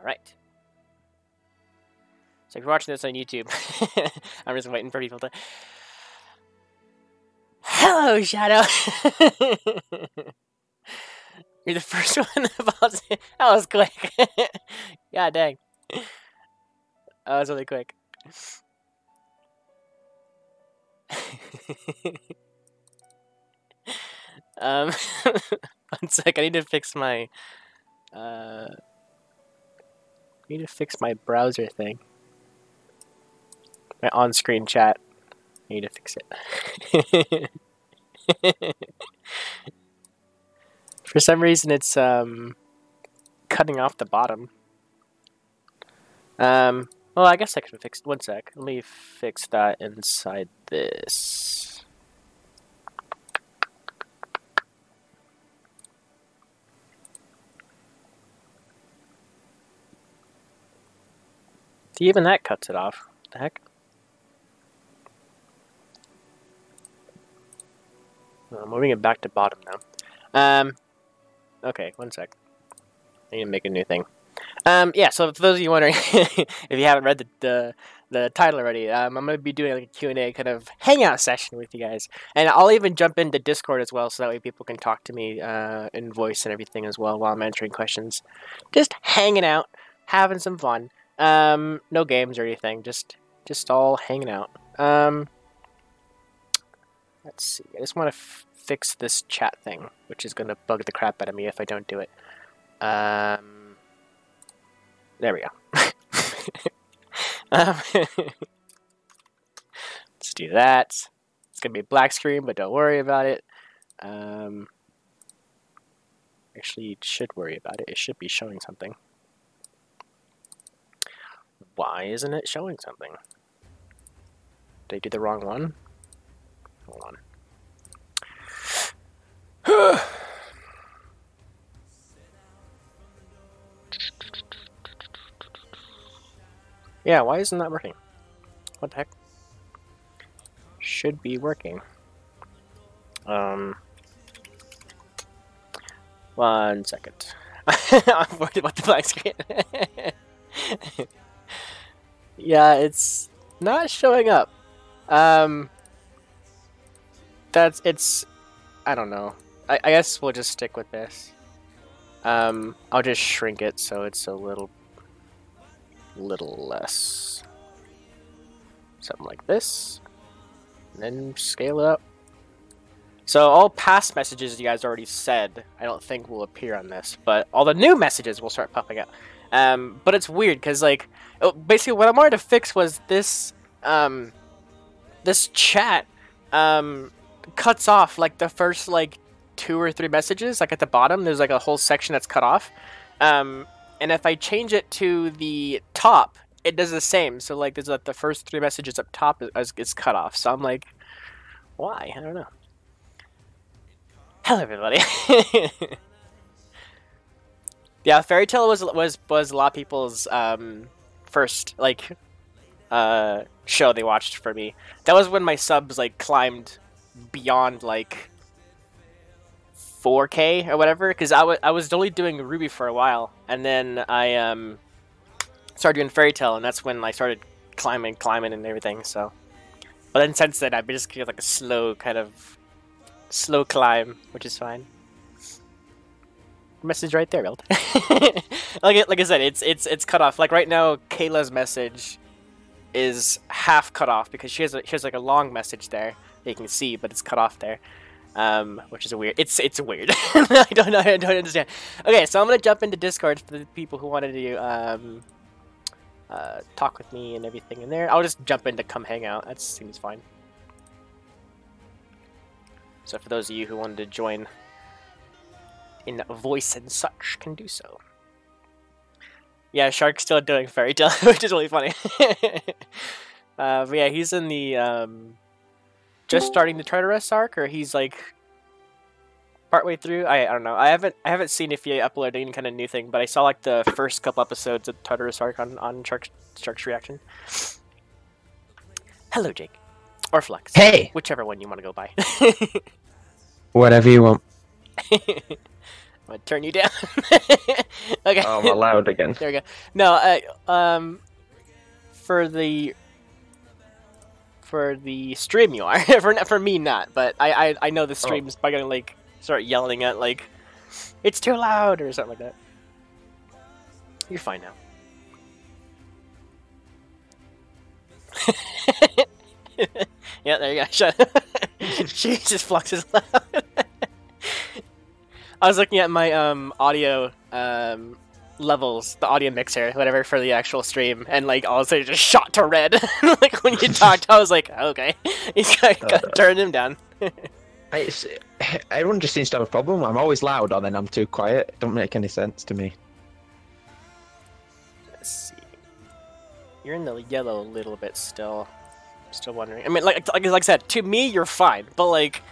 Alright. So if you're watching this on YouTube, I'm just waiting for people to... Hello, Shadow! You're the first one about to... That was quick. God dang. That was really quick. One sec, I need to fix my... need to fix my browser thing. My on-screen chat. I need to fix it. For some reason, it's cutting off the bottom. Well, I guess I can fix it. One sec. Let me fix that inside this. Even that cuts it off. What the heck? I'm moving it back to bottom now. Okay, one sec. I need to make a new thing. Yeah, so for those of you wondering, if you haven't read the title already, I'm going to be doing like a Q&A kind of hangout session with you guys. And I'll even jump into Discord as well, so that way people can talk to me in voice and everything as well while I'm answering questions. Just hanging out, having some fun. No games or anything, just all hanging out. Let's see, I just want to fix this chat thing, which is going to bug the crap out of me if I don't do it. There we go. Let's do that. It's going to be a black screen, but don't worry about it. Actually, you should worry about it. It should be showing something. Why isn't it showing something? Did I do the wrong one? Hold on. Yeah, why isn't that working? What the heck? Should be working. One second. I'm worried about the black screen. Yeah, it's not showing up. It's I don't know. I guess we'll just stick with this. I'll just shrink it so it's a little less. Something like this. And then scale it up. So all past messages you guys already said, I don't think will appear on this, but all the new messages will start popping up. But it's weird because like basically what I wanted to fix was this this chat cuts off like the first like 2 or 3 messages. Like at the bottom there's like a whole section that's cut off, and if I change it to the top it does the same. So like there's like the first 3 messages up top is cut off. So I'm like, why? I don't know. Hello everybody. Yeah, Fairy Tale was a lot of people's first like show they watched for me. That was when my subs like climbed beyond like 4K or whatever, because I was only doing Ruby for a while, and then I started doing Fairy Tale, and that's when I started climbing and everything. So, but then since then I've just like a slow climb, which is fine. Message right there, Bill. like I said, it's cut off. Like right now, Kayla's message is half cut off because she has like a long message there that you can see, but it's cut off there, which is weird. It's weird. I don't understand. Okay, so I'm gonna jump into Discord for the people who wanted to talk with me and everything in there. I'll just jump in to come hang out. That seems fine. So for those of you who wanted to join in voice and such, can do so. Yeah, Shark's still doing Fairy Tale, which is really funny. But yeah, he's in the just starting the Tartarus arc, or he's like partway through. I don't know. I haven't seen if he uploaded any kind of new thing, but I saw like the first couple episodes of Tartarus arc on Shark's reaction. Hello, Jake, or Flux. Hey, whichever one you want to go by. Whatever you want. I'm gonna turn you down. Okay. Oh, I'm allowed again. There we go. No, for the stream you are. for me not, but I know the stream's probably gonna like start yelling at like it's too loud or something like that. You're fine now. Yeah, there you go. Shut up. Jesus, Flux is loud. I was looking at my audio levels, the audio mixer, whatever, for the actual stream, and like all of a sudden it just shot to red. Like when you talked, I was like, okay, he's gotta turn him down. Everyone just seems to have a problem. I'm always loud, and then I'm too quiet. It don't make any sense to me. Let's see. You're in the yellow a little bit still. I'm still wondering. I mean, like I said, to me you're fine, but like,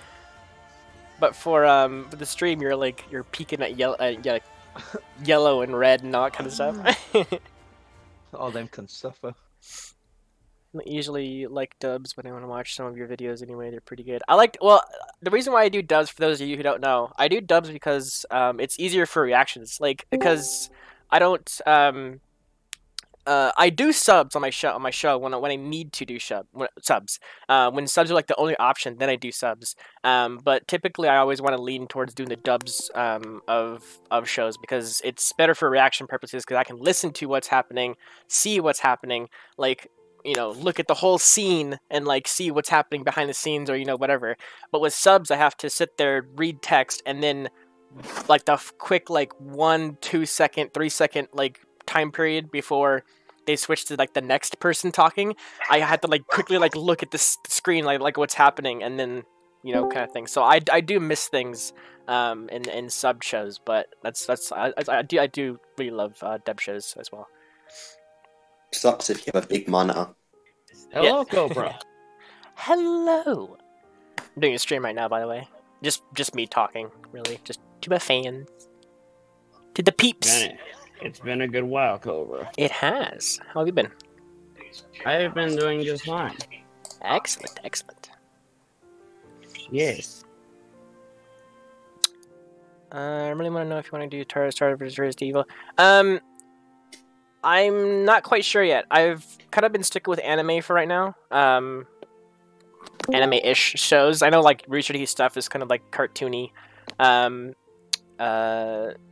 for the stream you're peeking at yellow and red and all that kind of stuff. All them can suffer. I usually like dubs when I want to watch some of your videos anyway. They're pretty good. Well, the reason why I do dubs, for those of you who don't know, I do dubs because it's easier for reactions. Like, because I don't I do subs on my show when I need to do subs. When subs are like the only option, then I do subs. But typically I always want to lean towards doing the dubs of shows because it's better for reaction purposes because I can listen to what's happening, see what's happening, like, you know, look at the whole scene and like see what's happening behind the scenes or, you know, whatever. But with subs I have to sit there, read text, and then like the quick like 1, 2 second, 3 second like time period before they switch to like the next person talking, I had to like quickly like look at the screen like what's happening, and then, you know, kind of thing. So I do miss things in sub shows, but I do really love dub shows as well. Sucks if you have a big monitor. Hello, Cobra. Hello. I'm doing a stream right now, by the way. Just me talking, really, just to my fans, to the peeps. It's been a good while, Cobra. It has. How have you been? I've been doing just fine. Excellent, excellent. Yes. I really want to know if you want to do Star vs. Resident Evil. I'm not quite sure yet. I've kind of been sticking with anime for right now. Anime-ish shows. I know like Richard He stuff is kind of like cartoony. That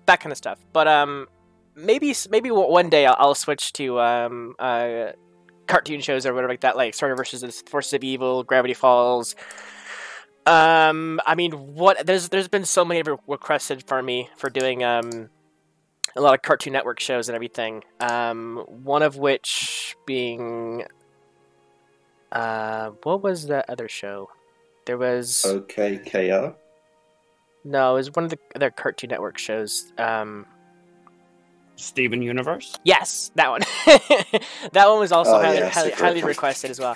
kind of stuff. But maybe one day I'll switch to cartoon shows or whatever like that, like Star vs. the Forces of Evil, Gravity Falls. I mean, there's been so many requested for me for doing a lot of Cartoon Network shows and everything. One of which being what was that other show? There was OKKO. No, it was one of the other Cartoon Network shows. Steven Universe? Yes, that one. That one was also highly requested as well.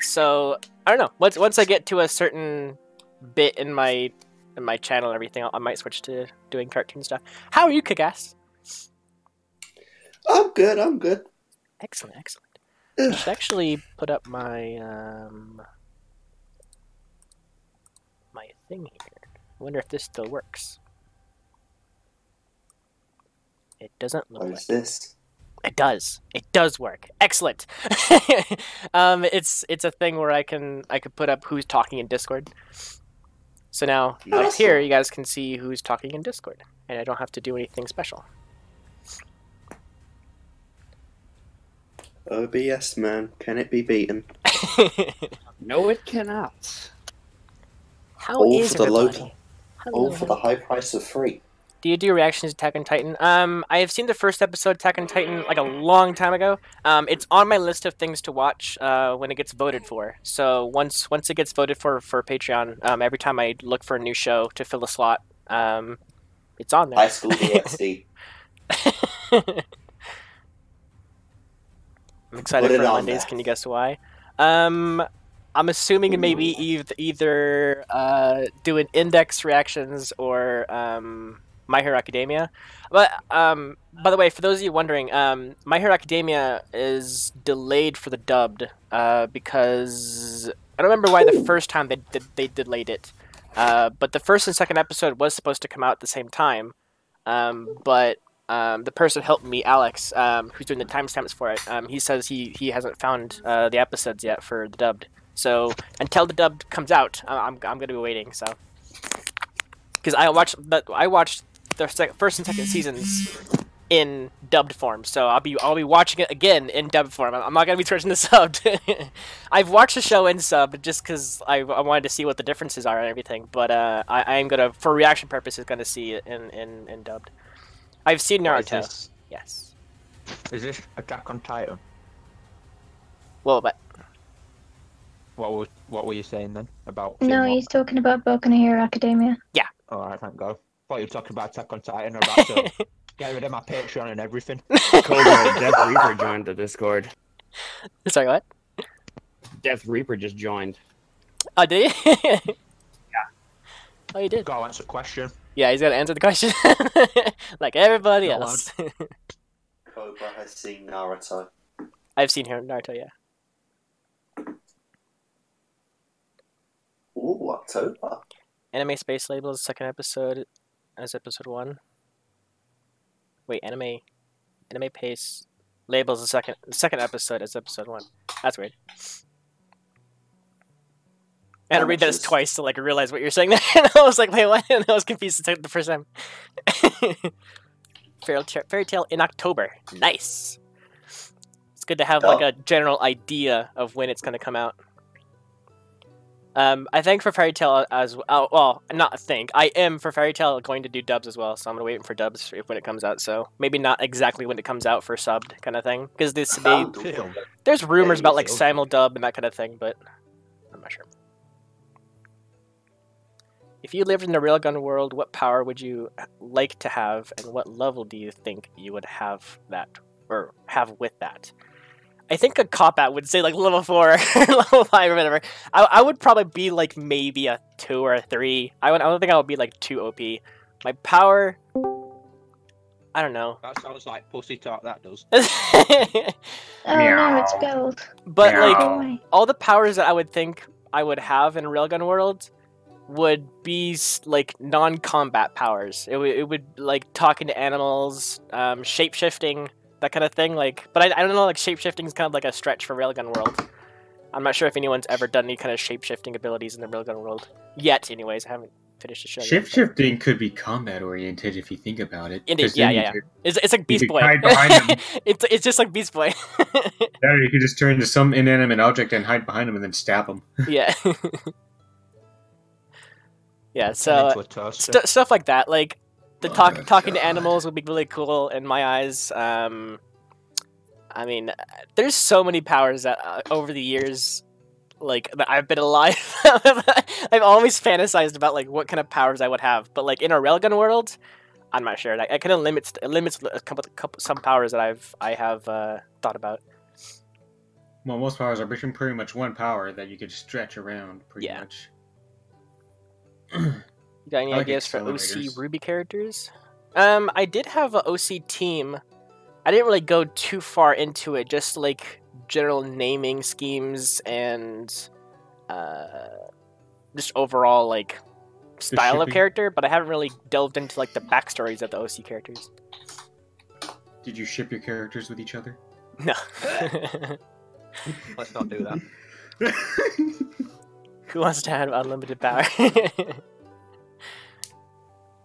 So I don't know. Once I get to a certain bit in my channel and everything, I might switch to doing cartoon stuff. How are you, Kick-Ass? I'm good. Excellent. I should actually put up my my thing here. I wonder if this still works. It doesn't look like this. It does. It does work. Excellent. It's a thing where I can put up who's talking in Discord. So now up here you guys can see who's talking in Discord, and I don't have to do anything special. OBS, man, can it be beaten? No, it cannot. How is everybody? All for the high price of free. Do you do reactions to Attack on Titan? I have seen the first episode of Attack on Titan like a long time ago. It's on my list of things to watch when it gets voted for. So once it gets voted for Patreon, every time I look for a new show to fill a slot, it's on there. High School DxD. I'm excited for Mondays. Can you guess why? I'm assuming maybe either doing index reactions or My Hero Academia. But by the way, for those of you wondering, My Hero Academia is delayed for the dubbed because I don't remember why the first time they delayed it. But the first and second episode was supposed to come out at the same time. But the person helped me, Alex, who's doing the timestamps for it, he says he hasn't found the episodes yet for the dubbed. So until the dubbed comes out, I'm gonna be waiting. So because I watched the first and second seasons in dubbed form, so I'll be watching it again in dubbed form. I'm not gonna be switching to subbed. I've watched the show in sub just because I wanted to see what the differences are and everything. But I am gonna, for reaction purposes, gonna see it in dubbed. I've seen Naruto. Yes. Is this Attack on Titan? Well, but What were you saying then about? No, seeing he's talking about Boku no Hero Academia. what? All right, thank God. Thought you were talking about Attack on Titan or about to get rid of my Patreon and everything. Cobra, Death Reaper joined the Discord. sorry, what? Death Reaper just joined. Oh, did he? Yeah. Oh, he did. Go answer the question. Yeah, he's gotta answer the question like everybody Not else. Cobra has seen Naruto. I've seen Naruto, yeah. Ooh, October. Anime Space Labels, second episode as episode 1. Wait, Anime Pace Labels the second episode as episode 1. That's weird. I had to read this twice to like realize what you're saying there. And I was like, wait, what? And I was confused the first time. Fairy Tale in October. Nice. It's good to have like a general idea of when it's going to come out. I think for Fairy Tale as well, well, not think. I am for Fairy Tale going to do dubs as well, so I'm gonna wait for dubs when it comes out. So maybe not exactly when it comes out for subbed kind of thing, because there's rumors about like simul dub and that kind of thing, but I'm not sure. If you lived in the railgun world, what power would you like to have, and what level do you think you would have that or have with that? I think a cop-out would say like level 4 or level 5 or whatever. I would probably be like maybe a 2 or a 3. I don't think I would be like too OP. My power, I don't know. That sounds like pussy talk, that does. Oh no, it's gold. But like Oh, all the powers that I would think I would have in Railgun World would be like non-combat powers. It would like talking to animals, shape-shifting, that kind of thing. Like, but I don't know, like shape-shifting is kind of like a stretch for Railgun World. I'm not sure if anyone's ever done any kind of shape-shifting abilities in the Railgun World yet. Anyways, I haven't finished the show. Shape-shifting could be combat-oriented if you think about it. It is, yeah. It's like Beast Boy. Hide behind him. it's just like Beast Boy. Or you could just turn into some inanimate object and hide behind him and then stab him. Yeah. Yeah, so stuff like that, like the talking to animals would be really cool in my eyes. I mean, there's so many powers that over the years, like that I've been alive, I've always fantasized about like what kind of powers I would have. But like in a Railgun world, I'm not sure. Like, it kind of limits some powers that I have thought about. Well, most powers are pretty much one power that you could stretch around pretty much. You got any ideas for OC Ruby characters? I did have an OC team. I didn't really go too far into it, just like general naming schemes and just overall like style of character, but I haven't really delved into like the backstories of the OC characters. Did you ship your characters with each other? No. Let's not do that. Who wants to have unlimited power?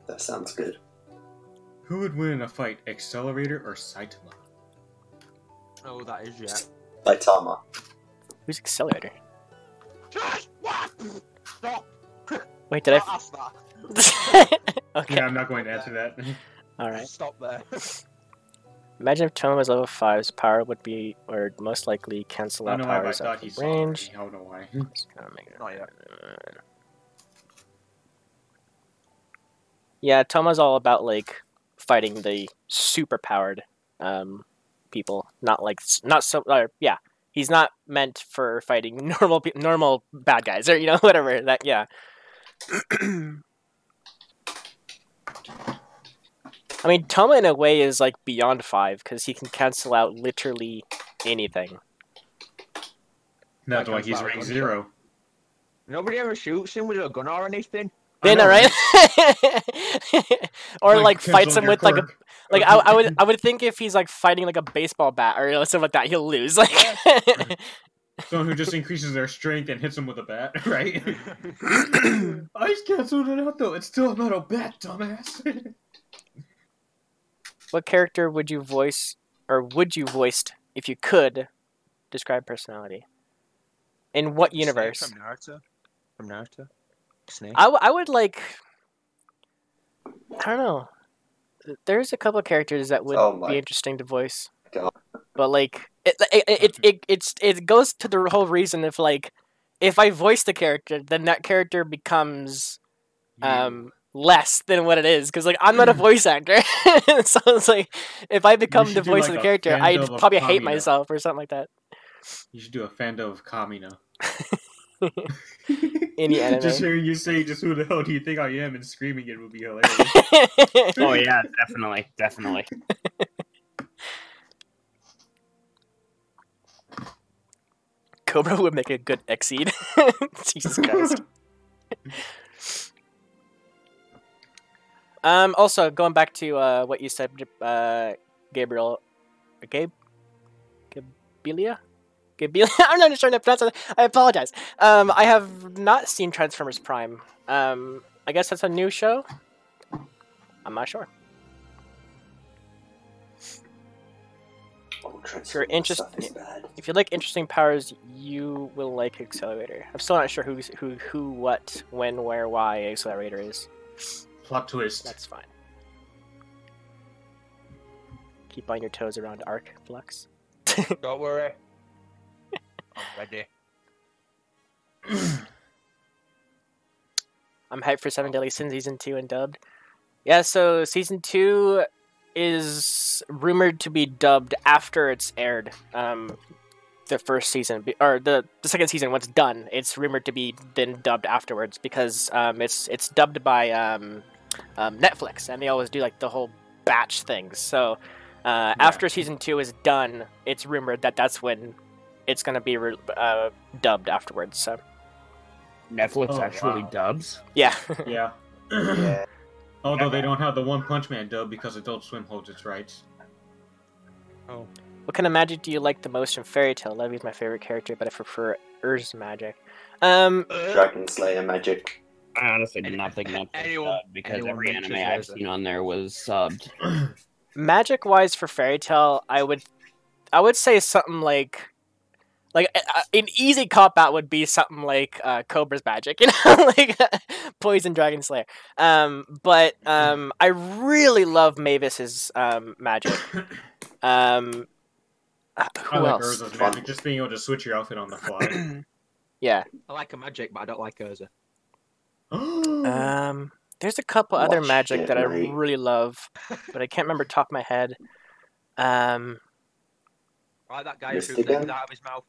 That sounds good. Who would win in a fight, Accelerator or Saitama? Oh, that is Saitama. Who's Accelerator? Stop! Wait, did I? Ask that. Okay. Yeah, I'm not going to answer that. Alright. Stop there. Imagine if Toma was level 5's power would be, or most likely cancel out powers at of range. I don't know why. Not yet. Yeah, Toma's all about like fighting the super powered people, not so. Yeah, he's not meant for fighting normal bad guys or whatever. That yeah. I mean, Toma in a way is like beyond 5 because he can cancel out literally anything. That's why he's rank 0. Nobody ever shoots him with a gun or anything. They know, right? Or like fights cancel him your with like a quirk. like I would think if he's like fighting like a baseball bat or something like that, he'll lose. Like Someone who just increases their strength and hits them with a bat, right? Ice canceled it out though. It's still a metal bat, dumbass. what character would you voice or would you voiced if you could describe personality? In what universe? Snake from Naruto. From Naruto. Snake. I would like. I don't know. There's a couple of characters that would Oh my be interesting to voice, God. but like it goes to the whole reason if like if I voice the character, then that character becomes less than what it is because like I'm not a voice actor, so it's like if I become the should do, voice like, of the a character, I'd fandom of probably hate Kamina. myself or something like that. You should do a fandom of Kamina. Any anime. Just hearing you say, "Just who the hell do you think I am?" and screaming it would be hilarious. Oh yeah, definitely, definitely. Cobra would make a good Exceed. Jesus Christ. Also, going back to what you said, Gabriel, Gabelia? I'm not sure how to pronounce it. I apologize. I have not seen Transformers Prime. I guess that's a new show? I'm not sure. If you're interested, if you like interesting powers, you will like Accelerator. I'm still not sure who, what, when, where, why Accelerator is. Plot twist. That's fine. Keep on your toes around Arc Flux. Don't worry. I'm ready. I'm hyped for 7 Deadly Sins Season 2 and dubbed. Yeah, so Season 2 is rumored to be dubbed after it's aired. The first season, or the second season, once done, it's rumored to be then dubbed afterwards because it's dubbed by Netflix, and they always do like the whole batch things. So after Season 2 is done, it's rumored that that's when it's going to be dubbed afterwards. So Netflix actually wow. dubs. yeah. Yeah. Yeah. Although they don't have the One Punch Man dub because Adult Swim holds its rights. Oh. What kind of magic do you like the most in Fairy Tail? Levy's my favorite character, but I prefer Ur's magic. Dragon Slayer magic. I honestly did not think Netflix dubbed because every anime I've seen on there was subbed. Magic-wise for Fairy Tail, I would say something like an easy cop-out would be something like Cobra's magic, you know, like Poison Dragon Slayer. But I really love Mavis's magic. I Who like else? Urza's magic, just being able to switch your outfit on the fly. Yeah. I like a magic, but I don't like Urza. There's a couple other Watch magic it, that I mate. really love, but I can't remember top of my head. I like that guy who shoots Mystigan? things out of his mouth.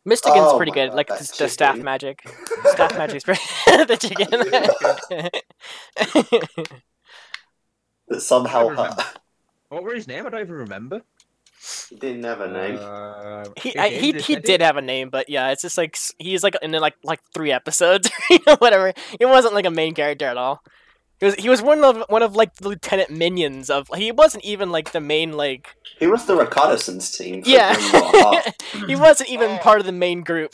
Mystigan's Oh pretty my good, God, like that the staff chicken. magic. Staff magic's pretty the chicken. That somehow I remember. What were his name? I don't even remember. he didn't have a name. He did have a name, but yeah, it's just like he's like in like 3 episodes, you know, whatever. He wasn't like a main character at all. He was one of like the lieutenant minions of. He wasn't even like the main like. He was the reconnaissance team. For Yeah, Grimlock. he wasn't even part of the main group.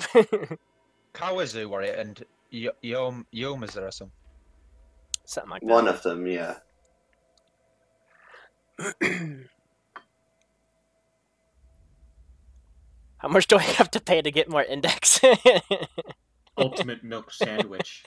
Kawazu were it, and Yoma's or something. Something like that. One of them, yeah. How much do I have to pay to get more index? Ultimate milk sandwich.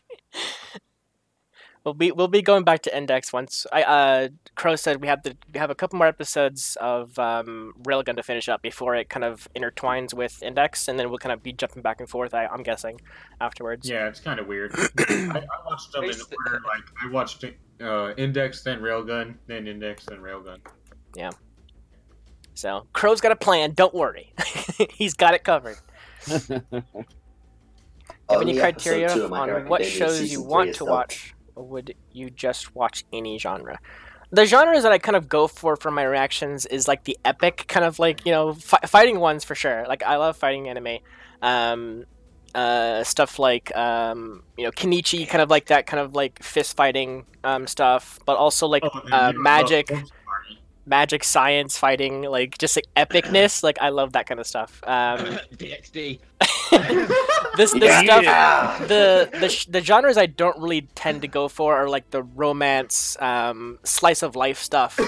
We'll be going back to index once. Crow said we have a couple more episodes of Railgun to finish up before it kind of intertwines with index, and then we'll kind of be jumping back and forth. I'm guessing afterwards. Yeah, it's kind of weird. I watched them in order. Like I watched Index, then Railgun, then Index, then Railgun. Yeah. So Crow's got a plan. Don't worry, he's got it covered. Have any Only criteria episode 2 of My Hero on what Academia shows you Season 3 want is to done. watch, or would you just watch any genre? The genres that I kind of go for my reactions is like the epic kind of like, you know, fighting ones for sure. Like I love fighting anime. stuff like Kenichi, kind of like that, kind of like fist fighting stuff, but also like magic science fighting, like just like epicness. Like I love that kind of stuff. DXD. This stuff, the genres I don't really tend to go for are like the romance, slice of life stuff.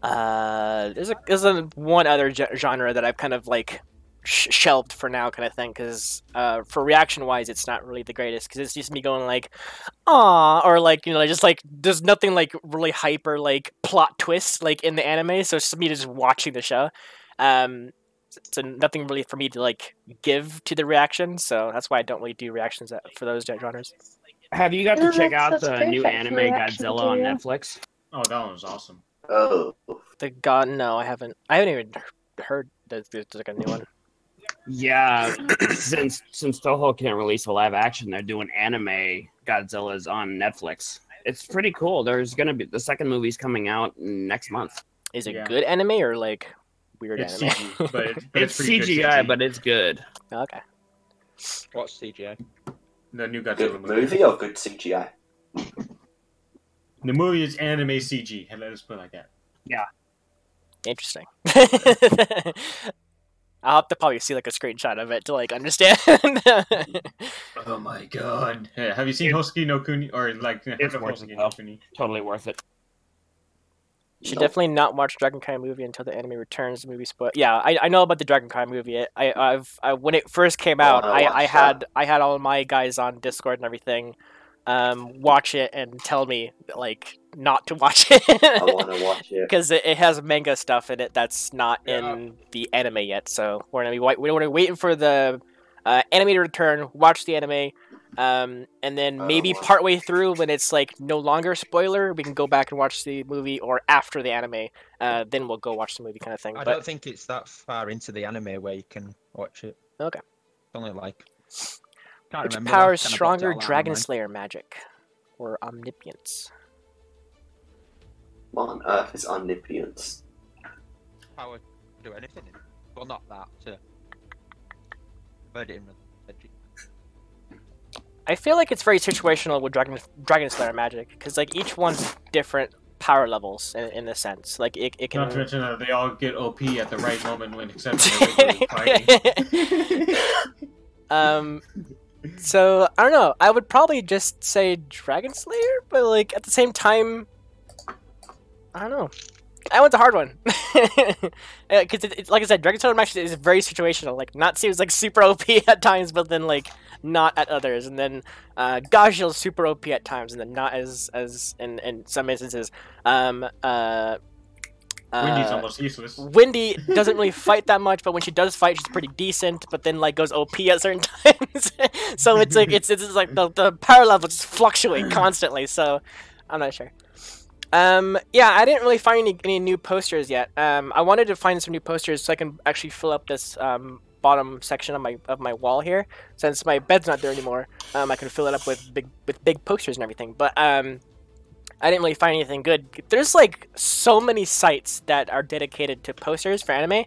There's one other genre that I've kind of like shelved for now, kind of thing, because for reaction wise, it's not really the greatest, because it's just me going like, "Aw," or like just like there's nothing like really hyper like plot twists like in the anime, so it's just me just watching the show. So nothing really for me to like give to the reaction, so that's why I don't really do reactions for those genres. Have you got to check out the new anime Godzilla on Netflix? Oh, that one was awesome. Oh. No, I haven't even heard that there's like a new one. Yeah, since Toho can't release a live action, they're doing anime Godzilla's on Netflix. It's pretty cool. There's gonna be the second movie's coming out next month. Is it good anime or like weird it's anime? CG, but it's CGI, but it's good. Okay. What's CGI? The new Godzilla Good movie or good CGI? The movie is anime CG. Let us put it like that. Yeah. Interesting. I'll have to probably see like a screenshot of it to like understand. Oh my god! Yeah, have you seen Hosoki no Kuni or like it's worth it, no Kuni? Totally worth it. You should definitely not watch Dragon Kai movie until the anime returns. The movie spoil. Yeah, I know about the Dragon Kai movie. I when it first came out, I had all of my guys on Discord and everything, watch it and tell me like not to watch it. I want to watch it because it has manga stuff in it that's not in the anime yet. So we're gonna be waiting for the anime to return. Watch the anime. And then maybe partway through, when it's like no longer spoiler, we can go back and watch the movie, or after the anime, then we'll go watch the movie, kind of thing. I don't think it's that far into the anime where you can watch it. Okay. It's only like. Which powers stronger Dragon Slayer magic or omnipotence? What on earth is omnipotence? Power to do anything. Well, not that. To... Heard it in I feel like it's very situational with Dragon Slayer magic, because like each one's different power levels in a sense. Like it can. Not to mention that they all get OP at the right moment when except when they're fighting. So I don't know. I would probably just say Dragon Slayer, but like at the same time, I don't know. That one's a hard one, because it's like I said, Dragon Slayer magic is very situational. Like not seems like super OP at times, but then like not at others, and then Gajil's super OP at times, and then not as in some instances. Windy's almost useless. Windy doesn't really fight that much, but when she does fight, she's pretty decent. But then like goes OP at certain times, so it's like it's like the power levels just fluctuate constantly. So I'm not sure. Yeah, I didn't really find any new posters yet. I wanted to find some new posters so I can actually fill up this bottom section of my wall here. Since my bed's not there anymore, I can fill it up with big posters and everything. But I didn't really find anything good. There's like so many sites that are dedicated to posters for anime,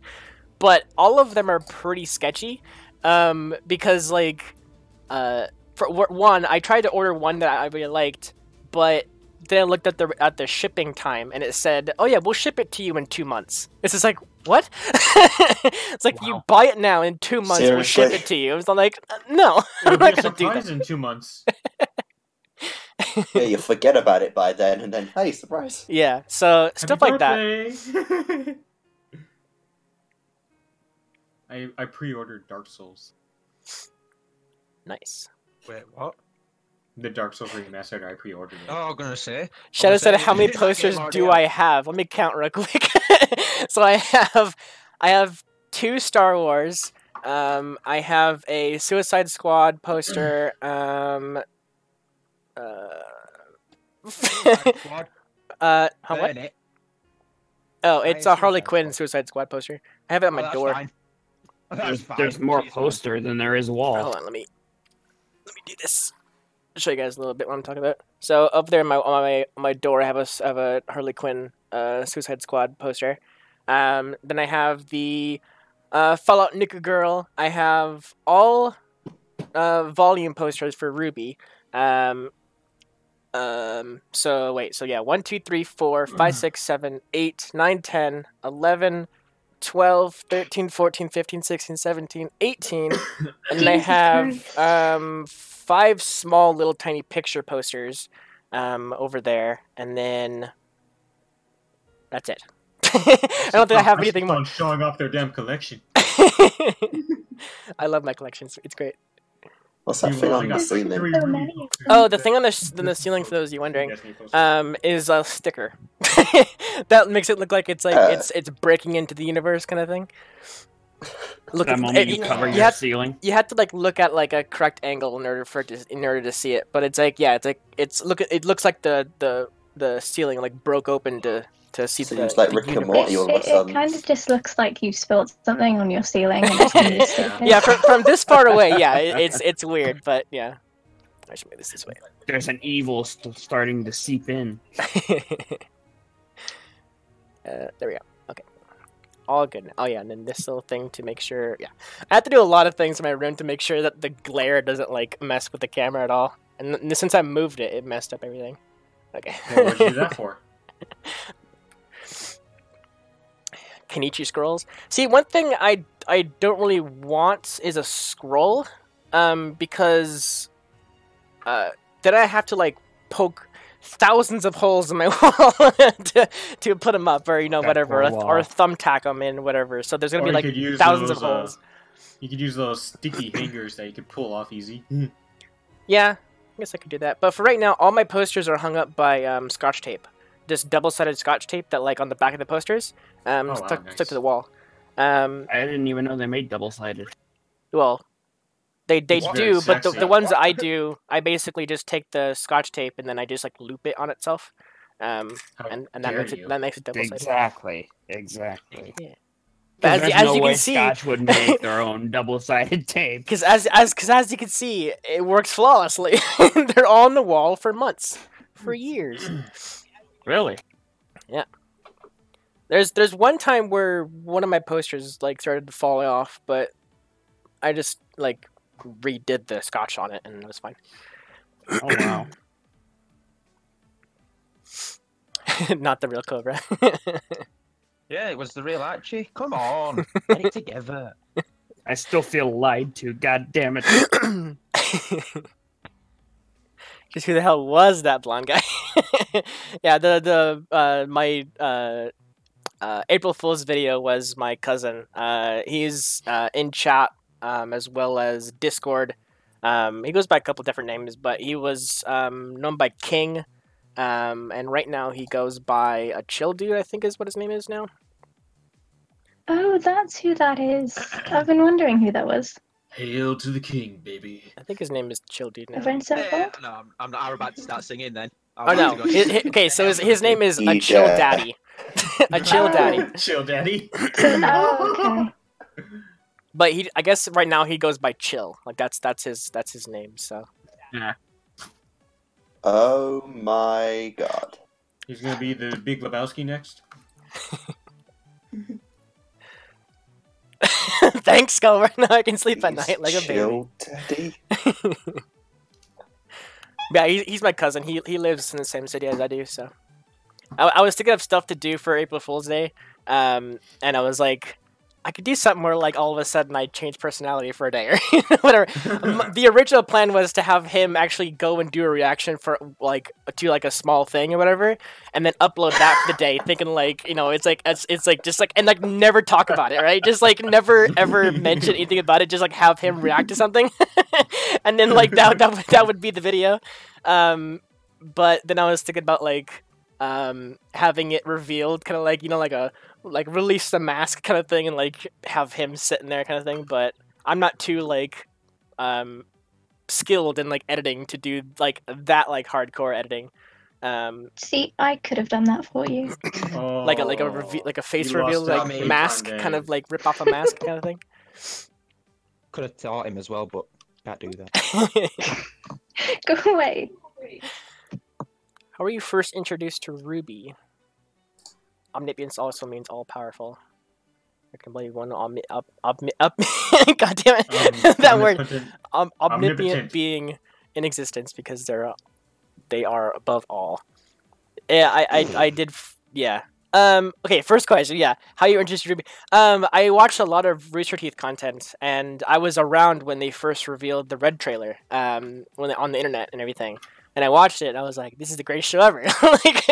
but all of them are pretty sketchy. Because like, for one, I tried to order one that I really liked, but then I looked at the shipping time, and it said, "Oh yeah, we'll ship it to you in 2 months." It's just like, what? It's like, you buy it now, in 2 months we'll ship it to you. It's like, no, I'm not gonna do that. In 2 months. Yeah, you forget about it by then, and then hey, surprise. Yeah, so stuff like that. I pre-ordered Dark Souls. Nice. Wait, what? The Dark Souls remastered, I pre-ordered it. Oh, I'm gonna say. Shadow said, "How many posters do I have?" Let me count real quick. So I have 2 Star Wars. I have a Suicide Squad poster. Squad. How what? It. Oh, it's a Harley Quinn Suicide Squad poster. I have it on my door. Fine. There's more poster than there is wall. Hold on, let me do this. I'll show you guys a little bit what I'm talking about. So up there on my door, I have a Harley Quinn Suicide Squad poster. Then I have the Fallout Nuka Girl. I have all volume posters for Ruby. So wait, so yeah, 1, 2, 3, 4, 5, 6, 7, 8, 9, 10, 11, 12, 13, 14, 15, 16, 17, 18, and then I Jesus have Christ. 5 small little tiny picture posters over there, and then that's it. I don't think I have anything more. Showing off their damn collection. I love my collections. It's great. What's that You thing only on the got ceiling? 3 So Ruby many. posters. Oh, the thing on the ceiling, for those of you wondering, is a sticker. That makes it look like it's it's breaking into the universe kind of thing. Look, That moment you cover you your have, ceiling. you have to like look at like a correct angle in order for it to see it. But it's like it looks like the ceiling like broke open to see Seems the like Rick and universe. Morty all of a It sudden. kind of just looks like you spilled something on your ceiling and it's kind of stupid. Yeah, from this far away, yeah, it's weird, but yeah. I should make this way. There's an evil starting to seep in. There we go. Okay. All good now. Oh yeah, and then this little thing to make sure, yeah. I have to do a lot of things in my room to make sure that the glare doesn't like mess with the camera at all. And since I moved it, it messed up everything. Okay. Well, what'd you do that for? Kenichi scrolls. See, one thing I don't really want is a scroll, because then I have to like poke thousands of holes in my wall to put them up, or whatever, or thumbtack them in, whatever. So there's gonna be like thousands of holes. You could use those sticky hangers that you could pull off easy. Yeah, I guess I could do that. But for right now, all my posters are hung up by Scotch tape. Just double-sided Scotch tape that, like, on the back of the posters, stuck to the wall. I didn't even know they made double-sided. Well, they do, but the ones that I do, I basically just take the Scotch tape and then I just like loop it on itself, and that makes it double-sided. Exactly. Yeah. But as you can see, Scotch would make their own double-sided tape. Because as you can see, it works flawlessly. They're all on the wall for months, for years. Really? Yeah. There's one time where one of my posters like started to fall off, but I just like redid the Scotch on it and it was fine. Oh wow. Not the real Cobra. Yeah, it was the real Archie. Come on, get it together. I still feel lied to. God damn it. Because who the hell was that blonde guy? Yeah, my April Fool's video was my cousin. He's in chat as well as Discord. He goes by a couple different names, but he was known by King. And right now he goes by a Chill Dude, I think is what his name is now. Oh, that's who that is. I've been wondering who that was. Hail to the king, baby. I think his name is Chill Dude now. Everyone's so old? No, I'm not. I'm about to start singing then. Oh no. Okay, so his name is a Chill Daddy. A Chill Daddy. Chill Daddy. Oh, okay. But I guess right now he goes by Chill. Like that's his name. So. Yeah. Oh my god. He's gonna be the Big Lebowski next. Thanks, Go. Right now I can sleep at night like a baby. Chill Daddy. Yeah, he's my cousin. He lives in the same city as I do. So, I was thinking of stuff to do for April Fool's Day, and I was like, I could do something where like all of a sudden I change personality for a day or whatever. The original plan was to have him actually go and do a reaction for like to like a small thing or whatever, and then upload that for the day, thinking like it's like just like and like never talk about it, right? Just like never ever mention anything about it. Just like have him react to something, and then like that would be the video. But then I was thinking about like having it revealed, kind of like release the mask kind of thing, and like have him sitting there kind of thing. But I'm not too like skilled in like editing to do like that like hardcore editing. See, I could have done that for you. Like a face reveal, like mask, kind of like rip off a mask kind of thing. Could have taught him as well, but can't do that. Go away. How were you first introduced to Ruby? Omniscience also means all-powerful. can believe one up. God damn it, that word. Omnipotent being in existence because they are above all. Yeah, I did. Yeah. Okay, first question. Yeah, how you interested in Ruby? I watched a lot of Rooster Teeth content, and I was around when they first revealed the Red trailer. On the internet and everything, and I watched it, and I was like, "This is the greatest show ever!" Like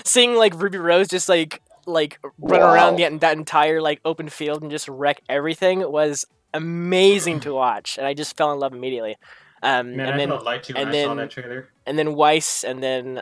seeing like Ruby Rose just like run around that entire like open field and just wreck everything was amazing to watch, and I just fell in love immediately. Man, I felt light too when I saw that trailer. And then Weiss, and then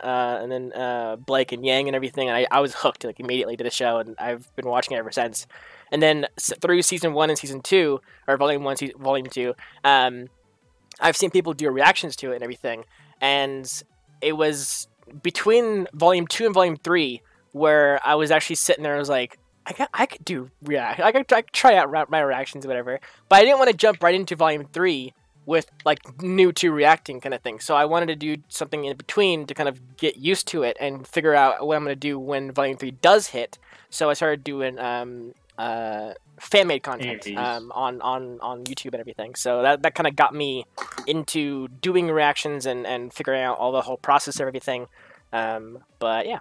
Blake and Yang and everything, and I was hooked like immediately to the show, and I've been watching it ever since. And then through season 1 and season 2, or volume 1, volume 2, I've seen people do reactions to it and everything, and it was between volume 2 and volume 3 where I was actually sitting there. I was like, I could do react. I could try out my reactions or whatever, but I didn't want to jump right into volume 3 with like new to reacting kind of thing. So I wanted to do something in between to kind of get used to it and figure out what I'm going to do when volume 3 does hit. So I started doing fan-made content on YouTube and everything. So that kind of got me into doing reactions and figuring out all the whole process of everything. But yeah,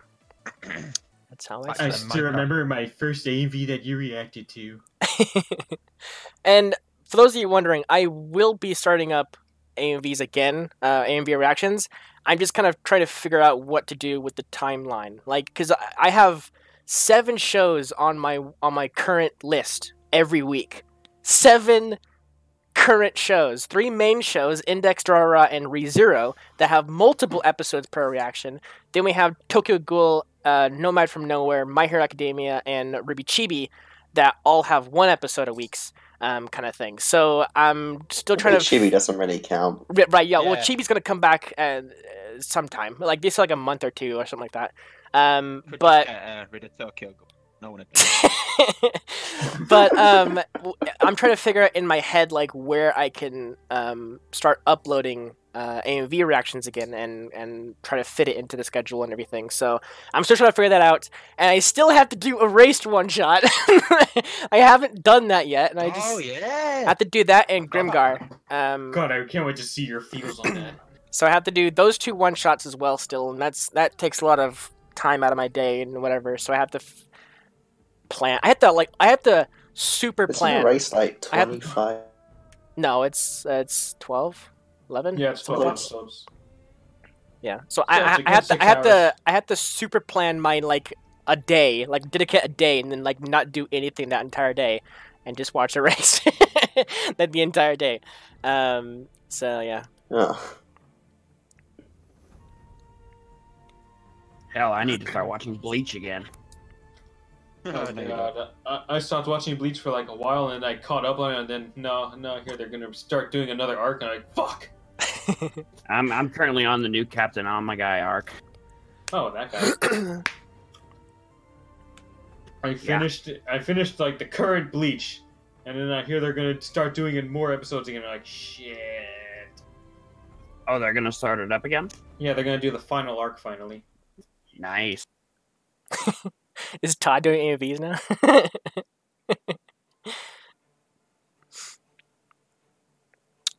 that's how I still remember my first AMV that you reacted to. And for those of you wondering, I will be starting up AMVs again, AMV reactions. I'm just kind of trying to figure out what to do with the timeline. Like, because I have 7 shows on my current list every week. 7 current shows. 3 main shows, Index, Drara, and ReZero, that have multiple episodes per reaction. Then we have Tokyo Ghoul, Nomad from Nowhere, My Hero Academia, and Ruby Chibi, that all have 1 episode a week. Kind of thing. So I'm still trying to. Chibi doesn't really count. Right? Yeah. Well, Chibi's gonna come back sometime, like this, like a month or 2 or something like that. But no one. But I'm trying to figure out in my head like where I can start uploading AMV reactions again and try to fit it into the schedule and everything. So I'm still trying to figure that out, and I still have to do Erased one shot. I haven't done that yet, and I just have to do that and Grimgar. God, I can't wait to see your feels on that. So I have to do those 2 one-shots as well still, and that takes a lot of time out of my day and whatever. So I have to plan. I have to super plan. Isn't Erased like 25? No, it's 12. 11? Yeah, it's 12 episodes. Yeah, so I have to super plan my like a day, like dedicate a day, and then like not do anything that entire day, and just watch a race that the entire day. So yeah. Oh. Hell, I need to start watching Bleach again. Oh my god. I stopped watching Bleach for like a while, and I caught up on it, and then no, here they're gonna start doing another arc, and I'm like, fuck. I'm currently on the new Captain Guy arc. Oh, that guy. I finished like the current Bleach, and then I hear they're gonna start doing more episodes again. I'm like, shit. Oh, they're gonna start it up again? Yeah, they're gonna do the final arc finally. Nice. Is Todd doing AMVs now?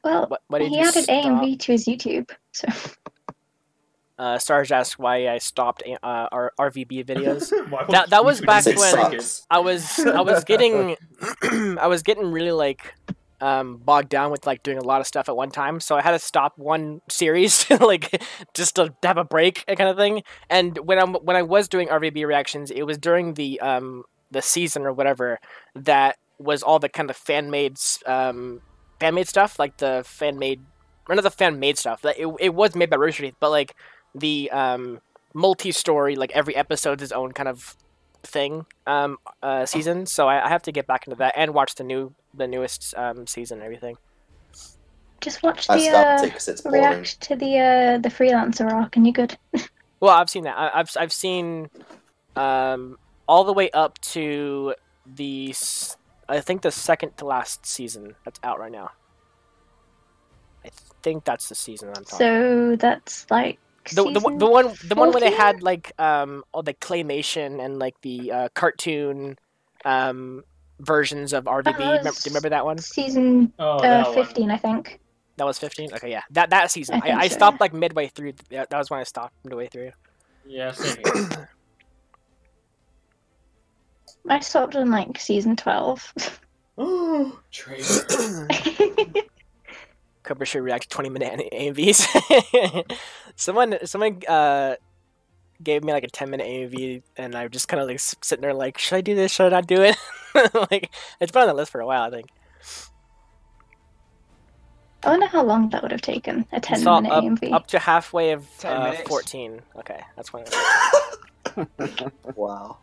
Well, what he added AMV to his YouTube, so. Sarge asked why I stopped our RVB videos. that was back when I was getting I was getting really like bogged down with like doing a lot of stuff at one time, so I had to stop one series like just to have a break kind of thing. And when I was doing RVB reactions, it was during the season or whatever that was all the kind of fan made stuff, like the fan made, or not the fan made stuff. Like it was made by Rooster Teeth, but like the multi-story, like every episode's its own kind of thing season. So I have to get back into that and watch the newest season and everything. Just watch the react to the freelancer arc, and you're good. Well, I've seen that. I've seen all the way up to I think the second to last season that's out right now. I think that's the season I'm talking. So that's like the one where they had like all the claymation and like the cartoon versions of RVB. Do you remember that one? Season that 15, I think. That was 15. Okay, yeah, that season. I think I so. stopped like midway through. That was when I stopped midway through. Yeah, same here. I stopped on like season 12. Oh, traitor. Cobra should react to 20-minute AMVs. someone gave me like a 10-minute AMV, and I'm just kind of like sitting there like, should I do this? Should I not do it? Like, it's been on the list for a while, I think. I wonder how long that would have taken, a 10-minute AMV. Up to halfway of 10 minutes. 14. Okay, that's when. Wow.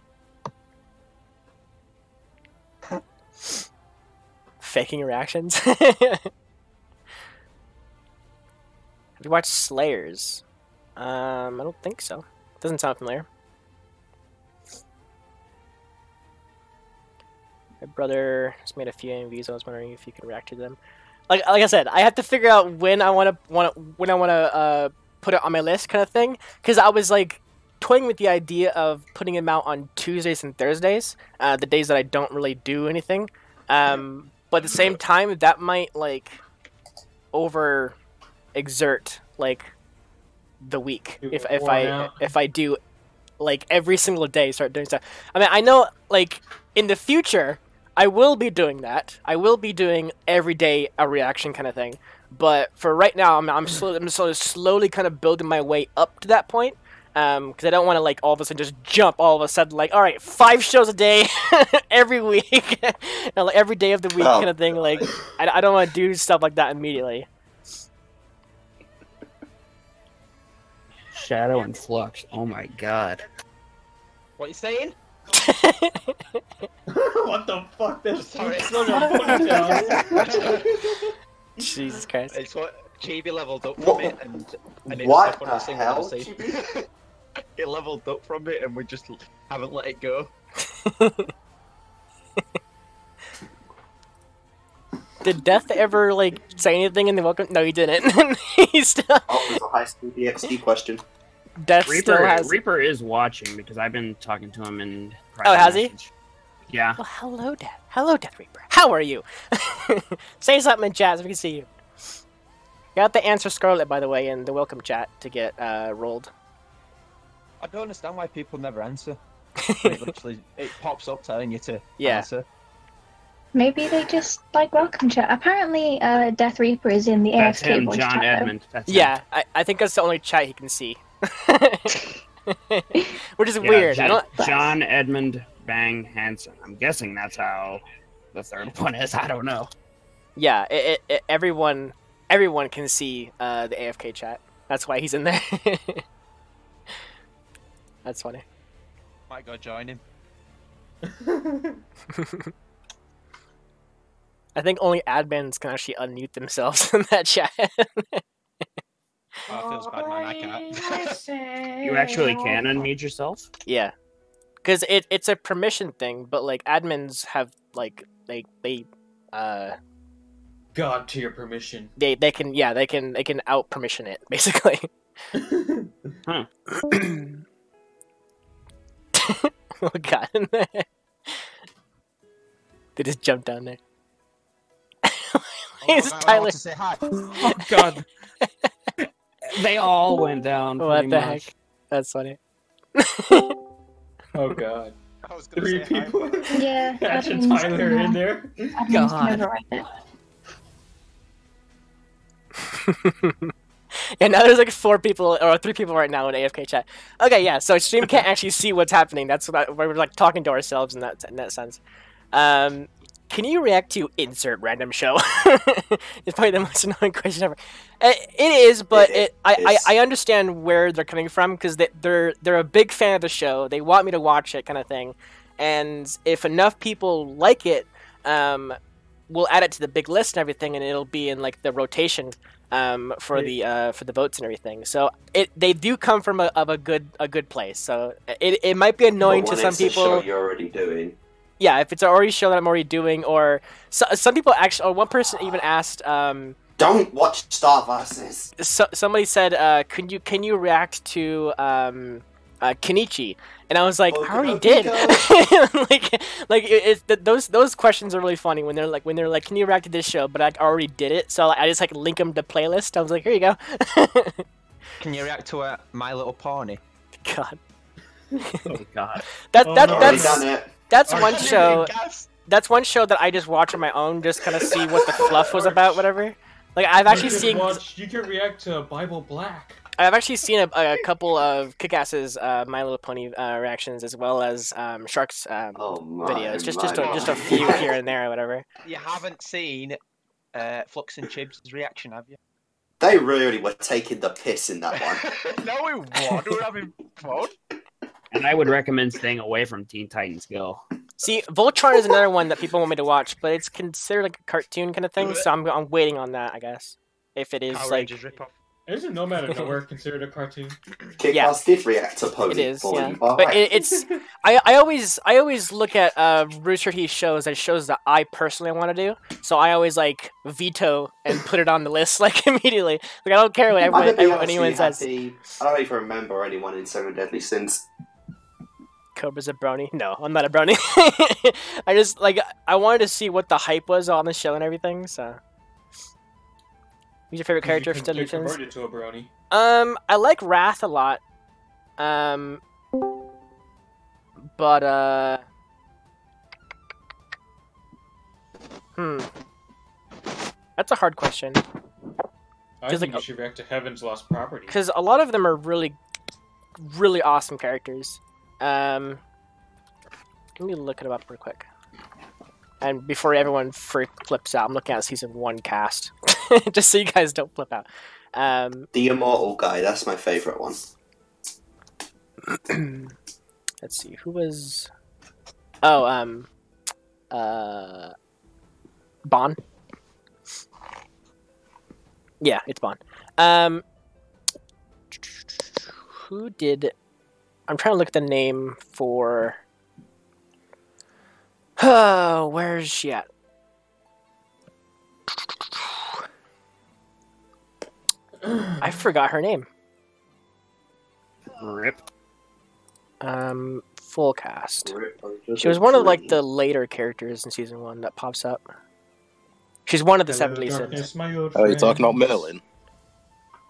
Faking reactions. Have you watched Slayers? I don't think so. Doesn't sound familiar. My brother has made a few AMVs. I was wondering if you could react to them. Like I said, I have to figure out when I want to put it on my list, kind of thing. Because I was like toying with the idea of putting them out on Tuesdays and Thursdays, the days that I don't really do anything. But at the same time, that might like over exert like the week if I do like every single day start doing stuff. I mean, I know like in the future I will be doing that. I will be doing every day a reaction kind of thing. But for right now, I'm slowly kind of building my way up to that point. Because I don't want to like all of a sudden just jump all of a sudden like, all right, 5 shows a day every week, and, like, every day of the week kind of thing. Like I don't want to do stuff like that immediately. Shadow and Flux. Oh my god. What you saying? What the fuck? There's Sorry. Jesus Christ. It's what Chibi leveled up from it, and it's What like one of those the things where I hell, say- Chibi? It leveled up from it, and we just haven't let it go. Did Death ever like say anything in the welcome? No, he didn't. He's still. Oh, there's a high school DxD question. Death still has. Reaper is watching because I've been talking to him in. Oh, has he? Yeah. Well, hello, Death. Hello, Death Reaper. How are you? Say something in chat so we can see you. Got the answer Scarlet, by the way, in the welcome chat to get rolled. I don't understand why people never answer. It pops up telling you to answer. Maybe they just like welcome chat. Apparently, Death Reaper is in the That's AFK him, voice John chat. Edmund. That's him. Yeah, I think that's the only chat he can see. Which is Yeah, weird. I don't. John Edmund Bang Hansen. I'm guessing that's how the third one is. I don't know. Yeah, everyone can see the AFK chat. That's why he's in there. That's funny. Might go join him. I think only admins can actually unmute themselves in that chat. Oh, it feels bad, man. I can't. You actually can unmute yourself? Yeah, because it's a permission thing, but like admins have like they God to your permission. they can out permission it basically. Huh. Oh god. They just jumped down there. It's Tyler. To say hi. Oh god. They all went down. What pretty the much. heck? That's funny. Oh god. I was gonna 3 say hi. people. Yeah, Catch a admins Tyler can, in there. admins can override it. And now there's like 4 people or 3 people right now in AFK chat. Okay, yeah. So stream can't actually see what's happening. That's what we're like talking to ourselves in that sense. Can you react to insert random show? It's probably the most annoying question ever. It is, but I understand where they're coming from because they're a big fan of the show. They want me to watch it, kind of thing. And if enough people like it, we'll add it to the big list and everything, and it'll be in like the rotation for the votes and everything. So they do come from a good place. So it might be annoying to some people. Show you're already doing. Yeah, if it's already a show that I'm already doing, or some people actually, or one person even asked. Don't watch Star Versus. Somebody said, "Can you react to Kenichi?" And I was like, I already did. Those questions are really funny when they're like, can you react to this show? But I already did it, so I just like link them to playlist. I was like, here you go. Can you react to a My Little Pony? God. Oh God. That's one show. That's one show that I just watch on my own, just kind of see what the fluff was about, whatever. Like I've actually seen. You can react to Bible Black. I've actually seen a couple of Kick-Ass's My Little Pony reactions, as well as Shark's videos. Just a few here and there, or whatever. You haven't seen Flux and Chibs' reaction, have you? They really were taking the piss in that one. No, we weren't. We were having fun. And I would recommend staying away from Teen Titans Go. See, Voltron is another one that people want me to watch, but it's considered like a cartoon kind of thing, so I'm waiting on that, I guess. If it is Power like. Rangers rip-off. Isn't No Matter Nowhere considered a cartoon? Kick-Ass did react to Pony. It is, yeah. But it's I always look at Rooster Teeth shows as shows that I personally want to do. So I always like veto and put it on the list like immediately. Like I don't care what anyone says. I don't even remember anyone in Seven Deadly Sins. Cobra's a brony? No, I'm not a brony. I just I wanted to see what the hype was on the show and everything. So. Who's your favorite character for Deadly Sins? Converted to a brony. I like Wrath a lot. That's a hard question. I think you should react to Heaven's Lost Property. Because a lot of them are really, really awesome characters. Let me look it up real quick. And before everyone flips out, I'm looking at season 1 cast. Just so you guys don't flip out. The Immortal guy, that's my favourite one. Let's see, who was... Oh, Bon? Yeah, it's Bon. Who did... I'm trying to look at the name for... Oh, where is she at? I forgot her name. Rip. Full cast. She was one of like the later characters in season 1 that pops up. She's one of the 7 Sins. Oh, you're talking about Merlin?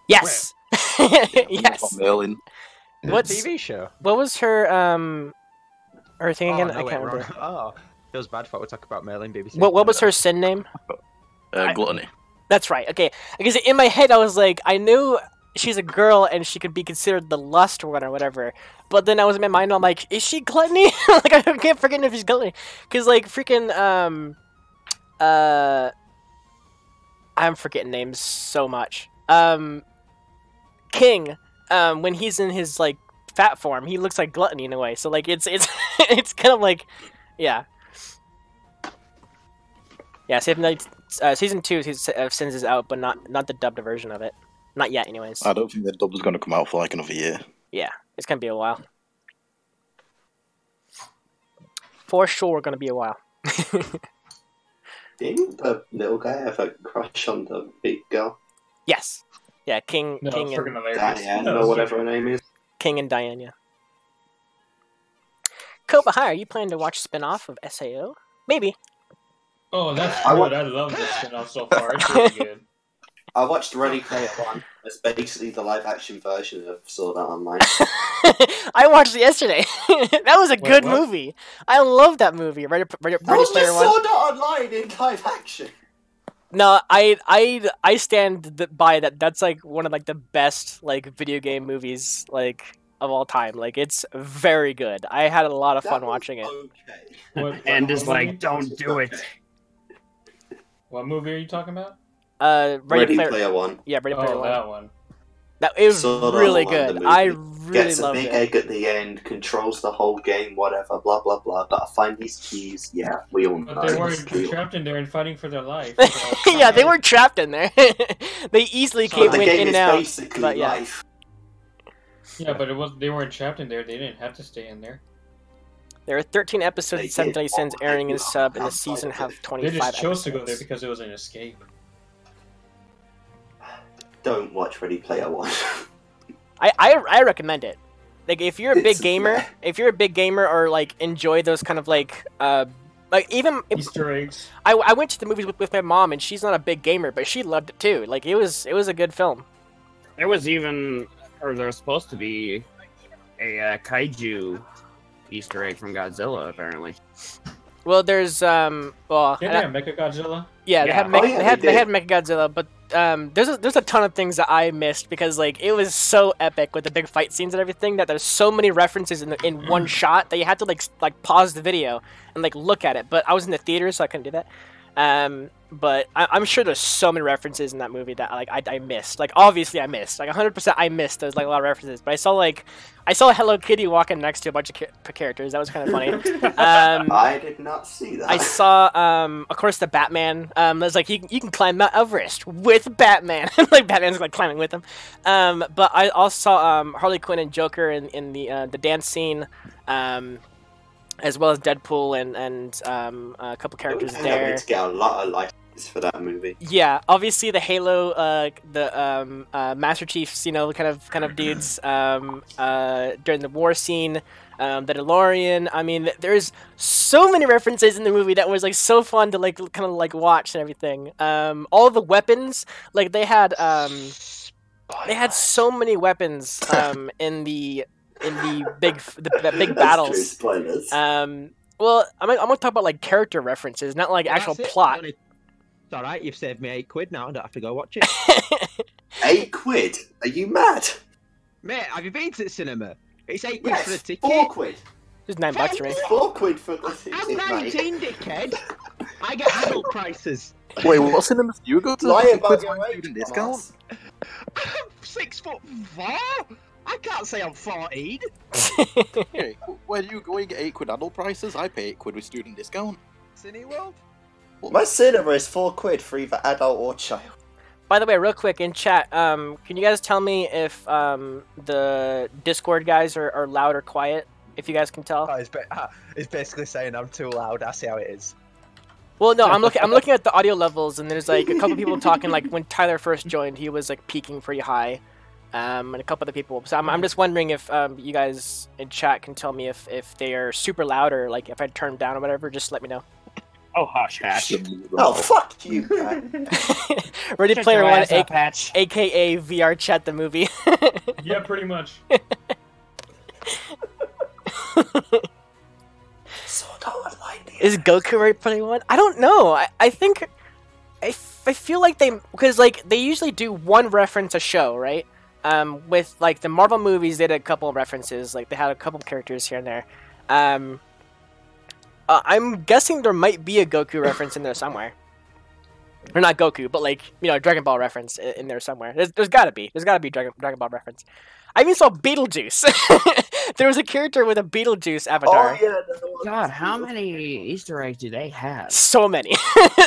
Yes. Yes. Merlin. What TV show? What was her thing again? No, I can't remember. Oh, feels bad for we talk about Merlin, BBC. What was her sin name? Gluttony. That's right. Okay, because in my head I was like, I knew she's a girl and she could be considered the lust one or whatever. But then I was in my mind, I'm like, is she gluttony? Like I can't forget if she's gluttony, because like freaking I'm forgetting names so much. King, when he's in his like fat form, he looks like Gluttony in a way. So like it's it's kind of like, yeah. Yeah, season 2 of Sins is out, but not the dubbed version of it. Not yet, anyways. I don't think the dub is going to come out for like another year. Yeah, it's going to be a while. For sure, going to be a while. Didn't the little guy have a crush on the big girl? Yes. Yeah, King and Diane, or whatever her name is. King and Diane, yeah. Koba, hi, are you planning to watch spin-off of SAO? Maybe. Oh, that's good. I love this spin-off so far. It's really good. I watched Ready Player One. It's basically the live-action version of Sword Art Online. I watched it yesterday. That was a good movie. I love that movie. Ready Player One. Sword Art Online in live action. No, I stand by that. That's like one of like the best like video game movies like of all time. Like it's very good. I had a lot of fun watching it. Okay. And just like, don't do it. What movie are you talking about? Ready Player One. Yeah, Ready Player One. That one. It was really good. I really loved it. Gets a big egg at the end, controls the whole game, whatever, blah blah blah. Gotta find these keys. Yeah, we all know. But they weren't trapped in there and fighting for their life. Yeah, they weren't trapped in there. They easily came in and out. Basically but yeah. life. Yeah, but they weren't trapped in there. They didn't have to stay in there. There are 13 episodes of 7 Deadly Sins airing in sub, and the season have 25 They just chose episodes. to go there because it was an escape. Don't watch Ready Player One. I recommend it. like if you're a big gamer, or like enjoy those kind of like even Easter eggs. I went to the movies with my mom, and she's not a big gamer, but she loved it too. Like it was a good film. There was even, or there was supposed to be, a kaiju Easter egg from Godzilla, apparently. Well, there's Didn't they have Mechagodzilla? Yeah, Yeah. they had Mechagodzilla, but there's a ton of things that I missed because like it was so epic with the big fight scenes and everything that there's so many references in one shot that you had to like pause the video and like look at it. But I was in the theater, so I couldn't do that. But I'm sure there's so many references in that movie that like I missed. Like obviously I missed. Like 100% I missed. There's like a lot of references. But I saw Hello Kitty walking next to a bunch of characters. That was kind of funny. I did not see that. I saw of course the Batman. There's like you can climb Mount Everest with Batman. Like Batman's like climbing with him. But I also saw Harley Quinn and Joker in the dance scene. As well as Deadpool and a couple characters there. Need to get a lot of license for that movie. Yeah, obviously the Halo, Master Chiefs, kind of dudes during the war scene, the DeLorean. I mean, there's so many references in the movie that was like so fun to like kind of like watch and everything. All the weapons, like they had so many weapons in the big battles. Well, I'm gonna talk about like character references, not like actual plot. It's alright, you've saved me £8 now, I don't have to go watch it. £8? Are you mad? Mate, have you been to the cinema? It's £8 Yes, for the ticket. £4. It's $9 for me. £4 for the ticket, I'm mate. 19, dickhead. I get adult prices. Wait, what cinemas do you go to? Lie about Quiz your my age, student discount? Thomas. I'm 6'4". I can't say I'm 14. Hey, where do you go and get £8 adult prices? I pay £8 with student discount. Cineworld? My cinema is £4 for either adult or child. By the way, real quick in chat, can you guys tell me if the Discord guys are loud or quiet? If you guys can tell. It's basically saying I'm too loud. I see how it is. Well, no, I'm looking at the audio levels, and there's like a couple people talking. Like when Tyler first joined, he was like peaking pretty high, and a couple other people. So I'm just wondering if you guys in chat can tell me if they are super loud or like if I turn them down or whatever. Just let me know. Oh, hush, Hatch. Oh, fuck you, man. Ready Player One, Hatch. aka VR Chat the movie. Yeah, pretty much. Is Goku Ready Player One? I don't know. I think I feel like because like they usually do one reference a show, right? With like the Marvel movies, they did a couple of references. Like they had a couple of characters here and there. I'm guessing there might be a Goku reference in there somewhere. Or not Goku, but like, Dragon Ball reference in there somewhere. There's gotta be. There's gotta be Dragon Ball reference. I even saw Beetlejuice. There was a character with a Beetlejuice avatar. Oh, yeah, God, how many Easter eggs do they have? So many.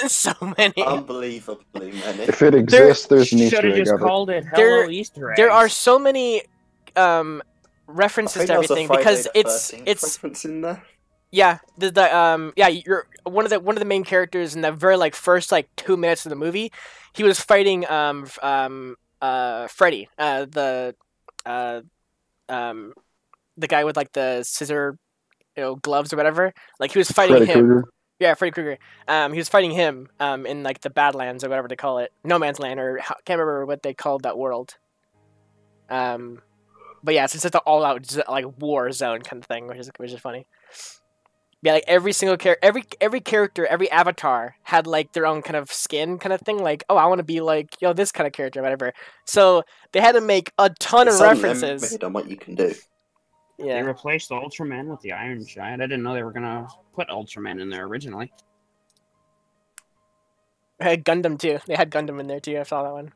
So many. Unbelievably many. If it exists, there's an Easter Should have egg just of it. called it Hello Easter eggs. There are so many references to everything because it's reference in there. yeah, you're one of the main characters in the very like first like 2 minutes of the movie. He was fighting Freddy, the guy with like the scissor gloves or whatever. Like he was fighting Freddy him. Krueger. Yeah, Freddy Krueger. He was fighting him in like the Badlands or whatever they call it, No Man's Land, or can't remember what they called that world. But yeah, it's just an all-out like war zone kind of thing, which is funny. Yeah, like every single character, every character, every avatar had like their own kind of skin kind of thing. Like, oh, I want to be like this kind of character, whatever. So they had to make a ton of references. Limited on what you can do. They Yeah, replaced Ultraman with the Iron Giant. I didn't know they were gonna put Ultraman in there originally. I had Gundam too. They had Gundam in there too. I saw that one.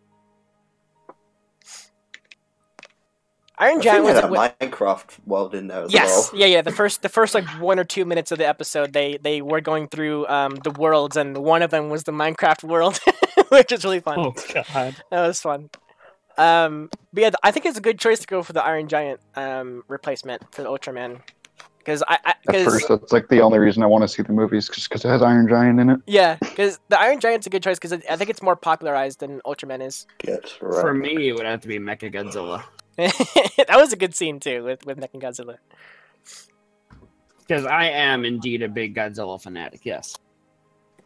Iron Giant was a Minecraft world in there as yes, well. yeah. The first like 1 or 2 minutes of the episode, they were going through the worlds, and one of them was the Minecraft world, which is really fun. Oh God, that was fun. But yeah, I think it's a good choice to go for the Iron Giant replacement for the Ultraman, because At first, that's like the only reason I want to see the movies, just because it has Iron Giant in it. Yeah, because the Iron Giant's a good choice because I think it's more popularized than Ultraman is. Get right. for me, it would have to be Mechagodzilla. That was a good scene too with Mechagodzilla. Because I am indeed a big Godzilla fanatic. Yes.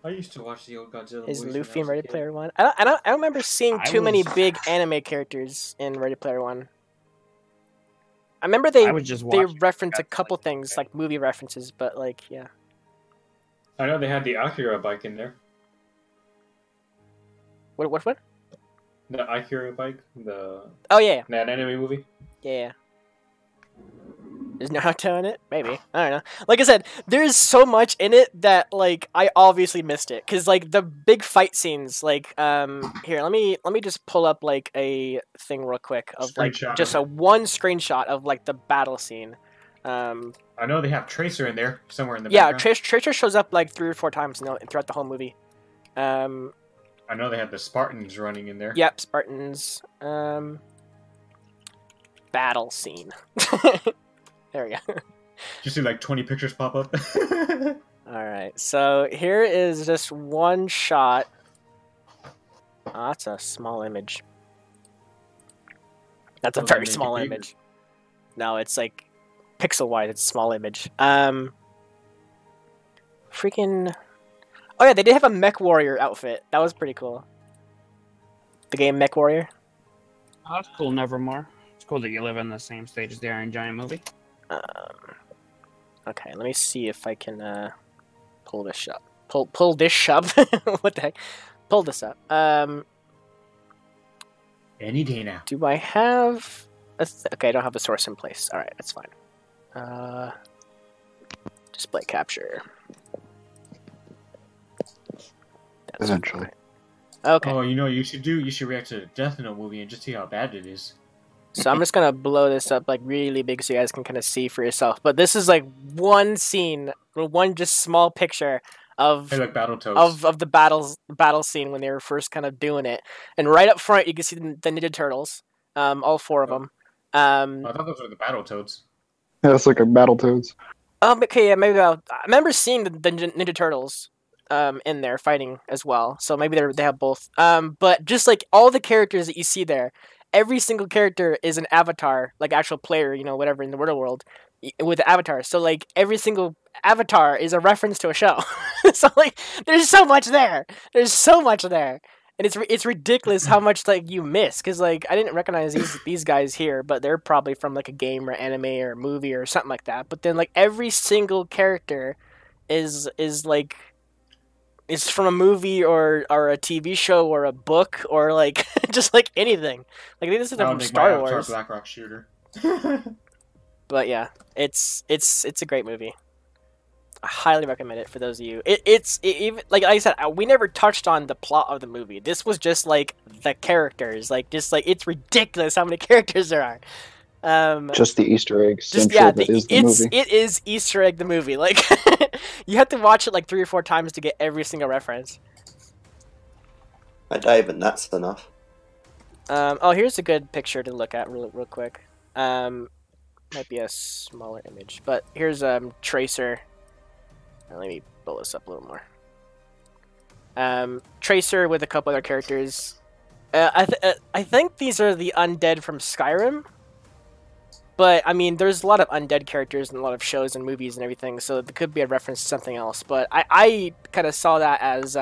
I used to watch the old Godzilla. Is movies Luffy in when I was a Ready kid. Player One? I don't remember seeing too many was- big anime characters in Ready Player One. I remember they I was just they watching reference a Godzilla couple the other things day. like movie references, but like yeah. I know they had the Akira bike in there. What? The Akira bike, Oh yeah, that anime movie. yeah. Is Naruto in it? Maybe. I don't know. Like I said, there's so much in it that like I obviously missed it because like the big fight scenes. Like here, let me just pull up like a thing real quick of like Screenshot just of a one screenshot of like the battle scene. I know they have Tracer in there somewhere in the Yeah, background. Tracer shows up like 3 or 4 times throughout the whole movie. I know they had the Spartans running in there. Yep, Spartans. Battle scene. There we go. You see like 20 pictures pop up. Alright, so here is just one shot. Oh, that's a small image. That's a Does that very make it small bigger? image. No, it's like pixel wide, it's a small image. Freaking oh yeah, they did have a Mech Warrior outfit. That was pretty cool. The game Mech Warrior. Oh, that's cool, Nevermore. It's cool that you live in the same stage as the Iron Giant movie. Okay, let me see if I can pull this up. Pull this up. What the heck? Pull this up. Any day now. Do I have? Okay, I don't have the source in place. All right, that's fine. Display capture. That's Eventually. okay. Oh, you know what you should do? You should react to the Death Note movie and just see how bad it is. So I'm just gonna blow this up like really big so you guys can kind of see for yourself. But this is like one scene, one just small picture of Hey, look, Battletoads. of the battle scene when they were first kind of doing it. And right up front, you can see the Ninja Turtles, all 4 of them. I thought those were the Battletoads. Yeah, it's like a Battletoads. Okay, yeah, maybe I remember seeing the Ninja Turtles in there fighting as well. So maybe they have both. But just like all the characters that you see there, every single character is an avatar, like actual player, you know, whatever in the real world with the avatar. So like every single avatar is a reference to a show. So like there's so much there. There's so much there. And it's ridiculous how much like you miss because like I didn't recognize these guys here, but they're probably from like a game or anime or movie or something like that. But then like every single character is like is from a movie or a TV show or a book or like just like anything. Like this is from Star Wars. Black Rock Shooter. But yeah, it's a great movie. I highly recommend it for those of you. It's even like I said, we never touched on the plot of the movie. This was just like the characters, like just like it's ridiculous how many characters there are. Just the Easter eggs. Just central yeah, that is the movie. it is Easter egg the movie. Like you have to watch it like 3 or 4 times to get every single reference. I don't even. That's enough. Oh, here's a good picture to look at real quick. Might be a smaller image, but here's Tracer. Let me pull this up a little more. Tracer with a couple other characters. I think these are the undead from Skyrim. But, I mean, there's a lot of undead characters in a lot of shows and movies and everything, so it could be a reference to something else. But I kind of saw that as,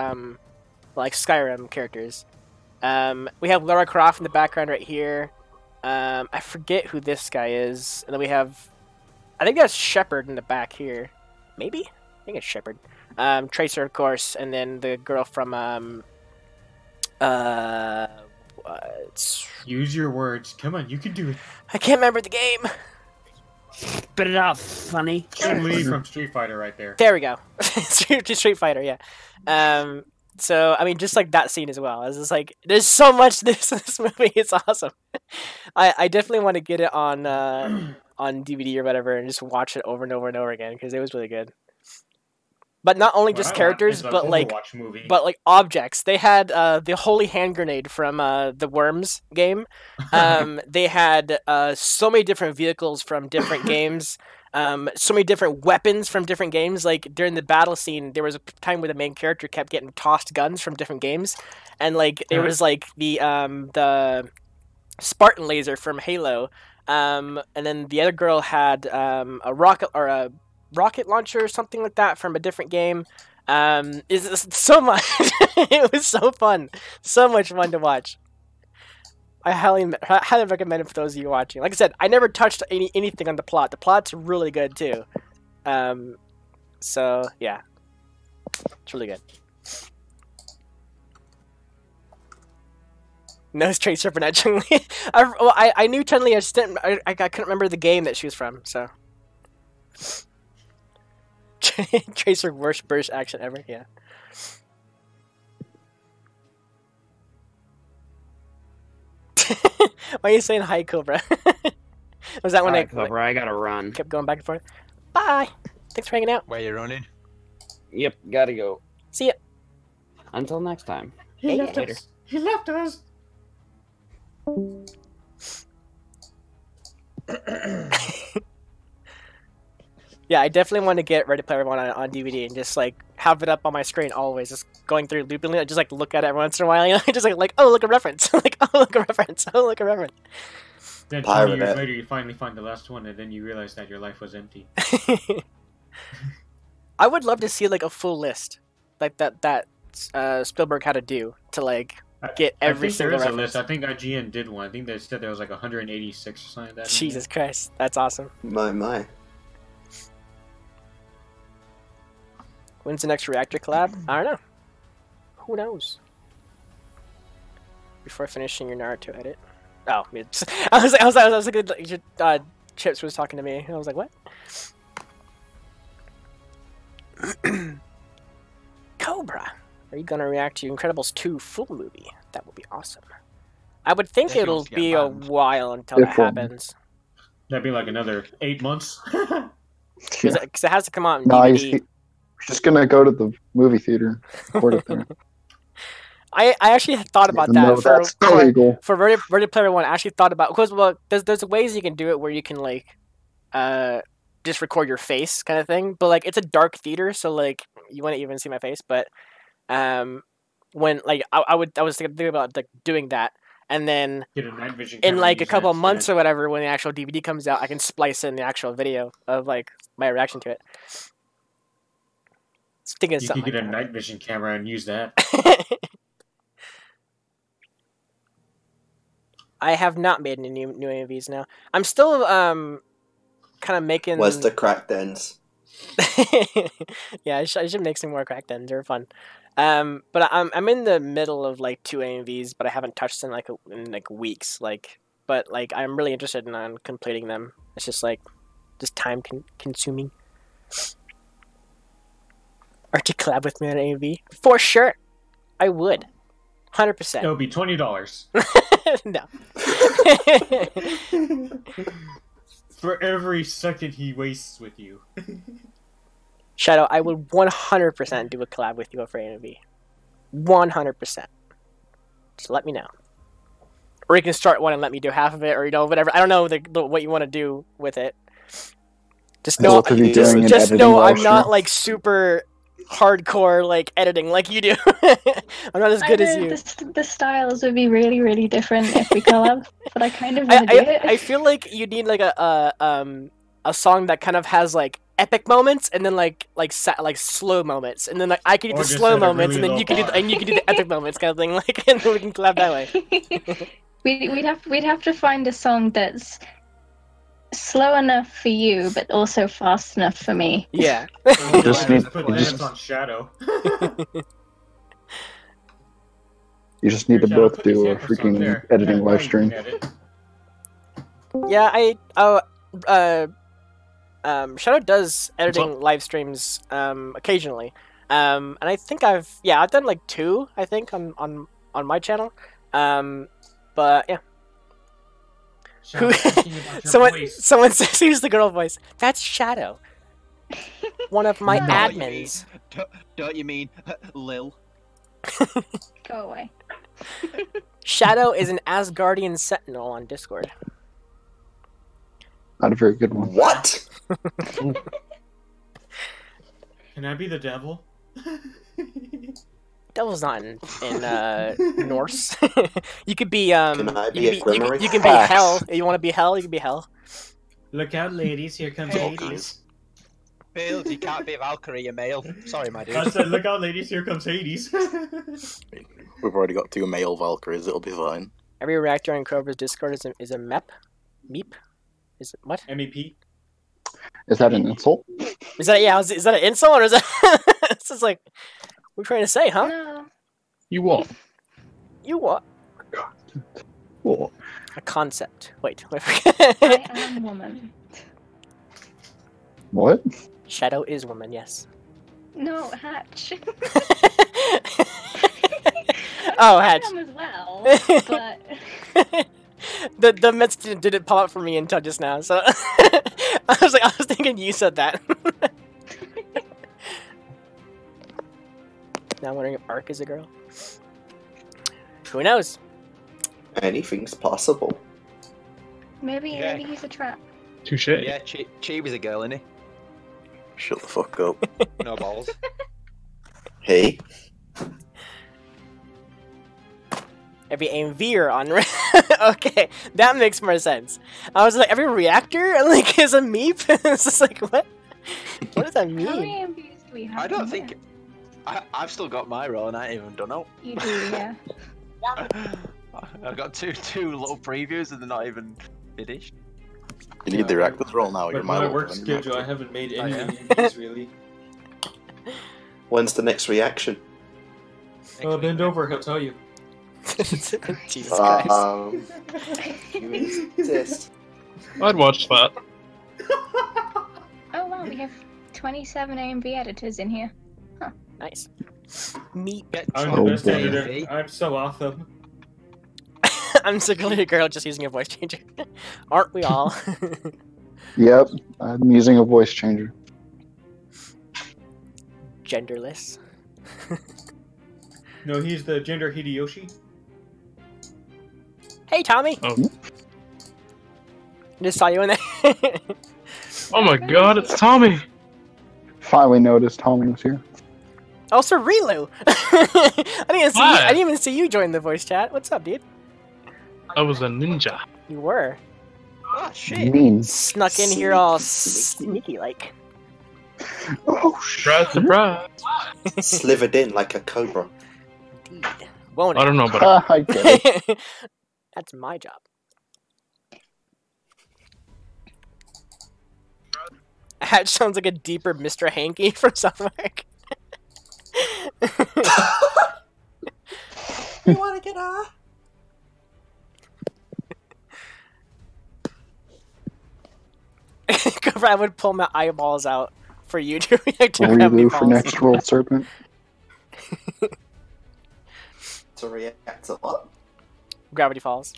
like, Skyrim characters. We have Lara Croft in the background right here. I forget who this guy is. And then we have... I think that's Shepard in the back here. Maybe? I think it's Shepard. Tracer, of course, and then the girl from, Use your words. Come on, you can do it. I can't remember the game. Spit it out, funny. Chun-Li from Street Fighter right there. There we go. Street Fighter, yeah. So, I mean, just like that scene as well. It's just like, there's so much to this movie. It's awesome. I definitely want to get it on DVD or whatever and just watch it over and over and over again because it was really good. But not only just characters, but like objects. They had the holy hand grenade from the Worms game. They had so many different vehicles from different games. So many different weapons from different games. Like during the battle scene, there was a time where the main character kept getting tossed guns from different games, and like there was like the Spartan laser from Halo, and then the other girl had a rocket launcher or something like that from a different game. Is so much. It was so fun, so much fun to watch. I highly recommend it for those of you watching. Like I said, I never touched anything on the plot. The plot's really good too. So yeah, it's really good. Nose Tracer for not Chun-Li. I knew Chun-Li. I just didn't. I couldn't remember the game that she was from. So Tracer worst burst action ever. Yeah. Why are you saying hi, Cobra? Was that when Cobra, I gotta run. Kept going back and forth. Bye. Thanks for hanging out. Where you running? Yep, gotta go. See ya. Until next time. He left us. He left us. Yeah, I definitely want to get Ready Player One on DVD and just like have it up on my screen always, just going through looping it, just like look at it once in a while, you know, just like oh look a reference, like oh look a reference, oh look a reference. Then 20 years later, you finally find the last one, and then you realize that your life was empty. I would love to see like a full list, like that Spielberg had to do to like get every single reference. There is a list. I think IGN did one. I think they said there was like 186 or something like that. Jesus Christ, that's awesome. My. When's the next Reactor collab? I don't know. Who knows? Before finishing your Naruto edit. Oh, I was looking at Chips was talking to me. I was like, what? Cobra, are you gonna react to Incredibles 2 full movie? That would be awesome. I would think it'll be a while until that happens. That'd be like another 8 months. Because it has to come out in DVD. He's just gonna go to the movie theater. Record it there. I actually thought about that for Ready Player One. I actually thought about because there's ways you can do it where you can like just record your face kind of thing, but like it's a dark theater, so like you wouldn't even see my face. But when like I was thinking about like doing that, and then get a night vision in like a couple of months or whatever, when the actual DVD comes out, I can splice in the actual video of like my reaction to it. You could get a night vision camera and use that. I have not made any new AMVs now. I'm still kind of making. Where's the cracked ends? Yeah, I should make some more cracked ends. They're fun. But I'm in the middle of like 2 AMVs, but I haven't touched them in weeks. But I'm really interested in completing them. It's just time consuming. Archie collab with me on AMV? For sure. I would. 100%. It would be $20. No. For every second he wastes with you. Shadow, I would 100% do a collab with you for AMV. 100%. Just let me know. Or you can start one and let me do half of it, or whatever. I don't know what you want to do with it. Just know, I'm not like super hardcore editing like you do. I'm not as good as you. The styles would be really, really different if we collab, but I kind of want to do it. I feel like you need a song that kind of has epic moments and then slow moments, and then I can do the slow moments really, and then you can do the epic moments kind of thing, and then we can collab that way. We'd have to find a song that's slow enough for you, but also fast enough for me. Yeah. Just on Shadow. You just need to both do a freaking editing live stream. Yeah, Shadow does editing live streams occasionally, and I think I've done 2 I think on my channel, but yeah. Someone says use the girl voice. That's Shadow. One of my admins. Don't you mean Lil? Go away. Shadow is an Asgardian sentinel on Discord. Not a very good one. What? Can I be the devil? Devil's not in Norse. You could be Can I be a glimmering? you can be hell. If you want to be hell, you can be hell. Look out, ladies! Here comes Hades. Fields, you can't be a Valkyrie, you're male. Sorry, my dude. I said, look out, ladies! Here comes Hades. We've already got 2 male Valkyries. It'll be fine. Every reactor in Cobra's Discord is a MEP. Meep. Is it what? MEP. Is that an insult? Is that Is that an insult or is that? It's just like, what are you trying to say, huh? No. You what? You what? What? A concept. Wait. I am woman. What? Shadow is woman. Yes. No, Hatch. Oh, Hatch. I am as well, but the Mets didn't pop up for me until just now, so I was thinking you said that. Now I'm wondering if Ark is a girl. Who knows? Anything's possible. maybe he's a trap. Touche. Yeah, Chi was a girl, innit? Shut the fuck up. No balls. Hey. Every AMVer on. Okay, that makes more sense. I was like, every reactor like is a meep. It's just like, what? What does that How many mean? MVs do we have? I don't in think. here? I've still got my role and I ain't even done it. You do, yeah. I've got two little previews and they're not even finished. You need the reactors roll now. You're But my my work schedule, I haven't made any AMVs really. When's the next reaction? Oh, Bend over, he'll tell you. Jesus Christ. You insist. I'd watch that. Oh wow, we have 27 AMV editors in here. Nice. Meep. I'm Oh, the best boy. editor. I'm so awesome. I'm secretly a girl just using a voice changer. Aren't we all? Yep, I'm using a voice changer. Genderless. No, he's the gender Hideyoshi. Hey, Tommy. Oh. Just saw you in there. Oh my god, it's Tommy! Finally noticed Tommy was here. Also, Relu. I didn't even see you join the voice chat. What's up, dude? I was a ninja. You were Oh shit! Mean. snuck in here all sneaky like. Oh, Surprise, surprise! Slivered in like a cobra. Indeed. Won't I it? don't know, but I get it. That's my job. That sounds like a deeper Mr. Hanky from South Park. You wanna get off? I would pull my eyeballs out for you to react to gravity Relu for falls. next World Serpent. To react to what? Gravity Falls.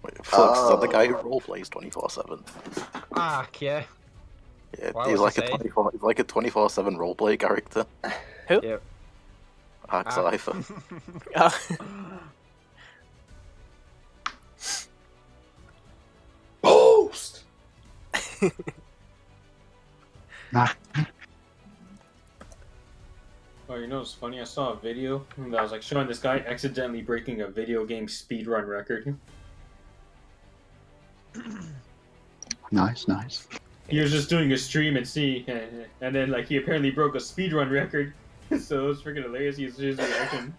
Wait, fuck, is that the guy who roleplays 24/7? Ah, yeah. Yeah, Why he's was like he a 24/7 roleplay character. Who? Yep. Arc Cypher. Oh. Post! Oh, you know what's funny? I saw a video that was like showing this guy accidentally breaking a video game speedrun record. Nice, nice. He was just doing a stream and and then like he apparently broke a speedrun record. So it was freaking hilarious. His reaction.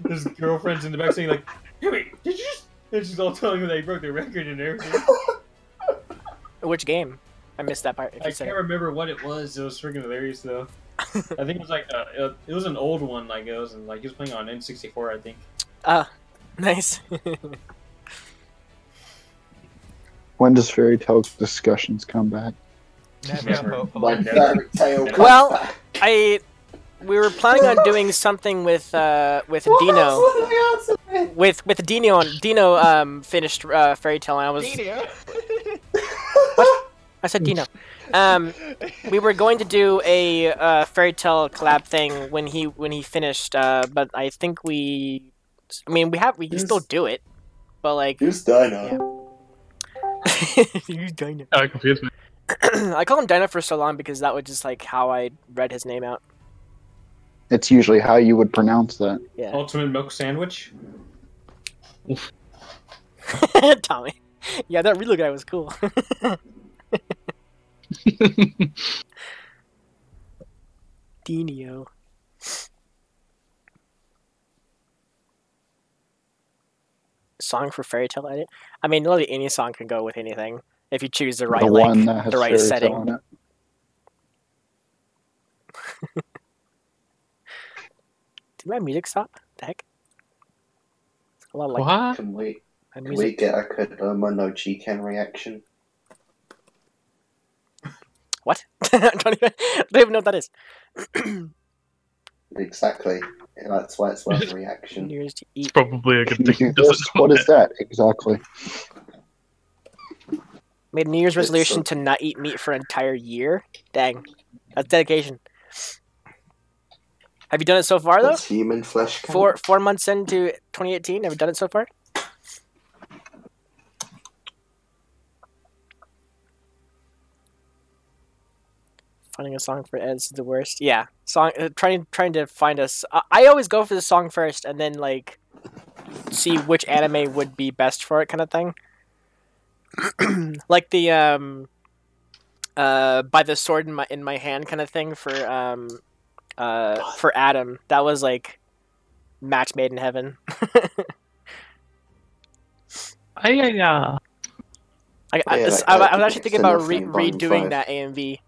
His girlfriend's in the back saying like, "Hey, wait, did you just?" And she's all telling him that he broke the record and everything. Which game? I missed that part. If I you said can't it. remember what it was. It was freaking hilarious though. I think it was like it was an old one. Like it was like he was playing on N64, I think. Ah, nice. When does fairy tale discussions come back? Never. My Never. fairy tale comes Well, back. We were planning on doing something with Dino. With Dino on Dino finished fairy tale and I was What? I said Dino. We were going to do a fairy tale collab thing when he finished, but I think we can still do it, but like Who's Dino? Who's Dino? that confused me. I call him Dino for so long because that was just like how I read his name out. It's usually how you would pronounce that. Yeah. Ultimate milk sandwich. Tommy. Yeah, that real guy was cool. Dinio. Song for fairy tale edit. I mean, literally any song can go with anything if you choose the right one that has the right fairy tale setting. in it. Did my music stop? The heck? A lot of, like, What? Can we my can music. we get a Kodama no Chiken reaction? What? I don't even know what that is. Exactly. Yeah, that's why it's worth a reaction. New Year's to It's eat. probably a good You thing. do this? What is that exactly? Made a New Year's It's resolution a- to not eat meat for an entire year. Dang, that's dedication. Have you done it so far though? Does human flesh count? 4 months into 2018, have you done it so far? Finding a song for Ed's the worst. Yeah, song. Trying to find us. I always go for the song first, and then like see which anime would be best for it, kind of thing. Like the by the sword in my hand kind of thing for Adam. That was like match made in heaven. Yeah. I was actually thinking about redoing that AMV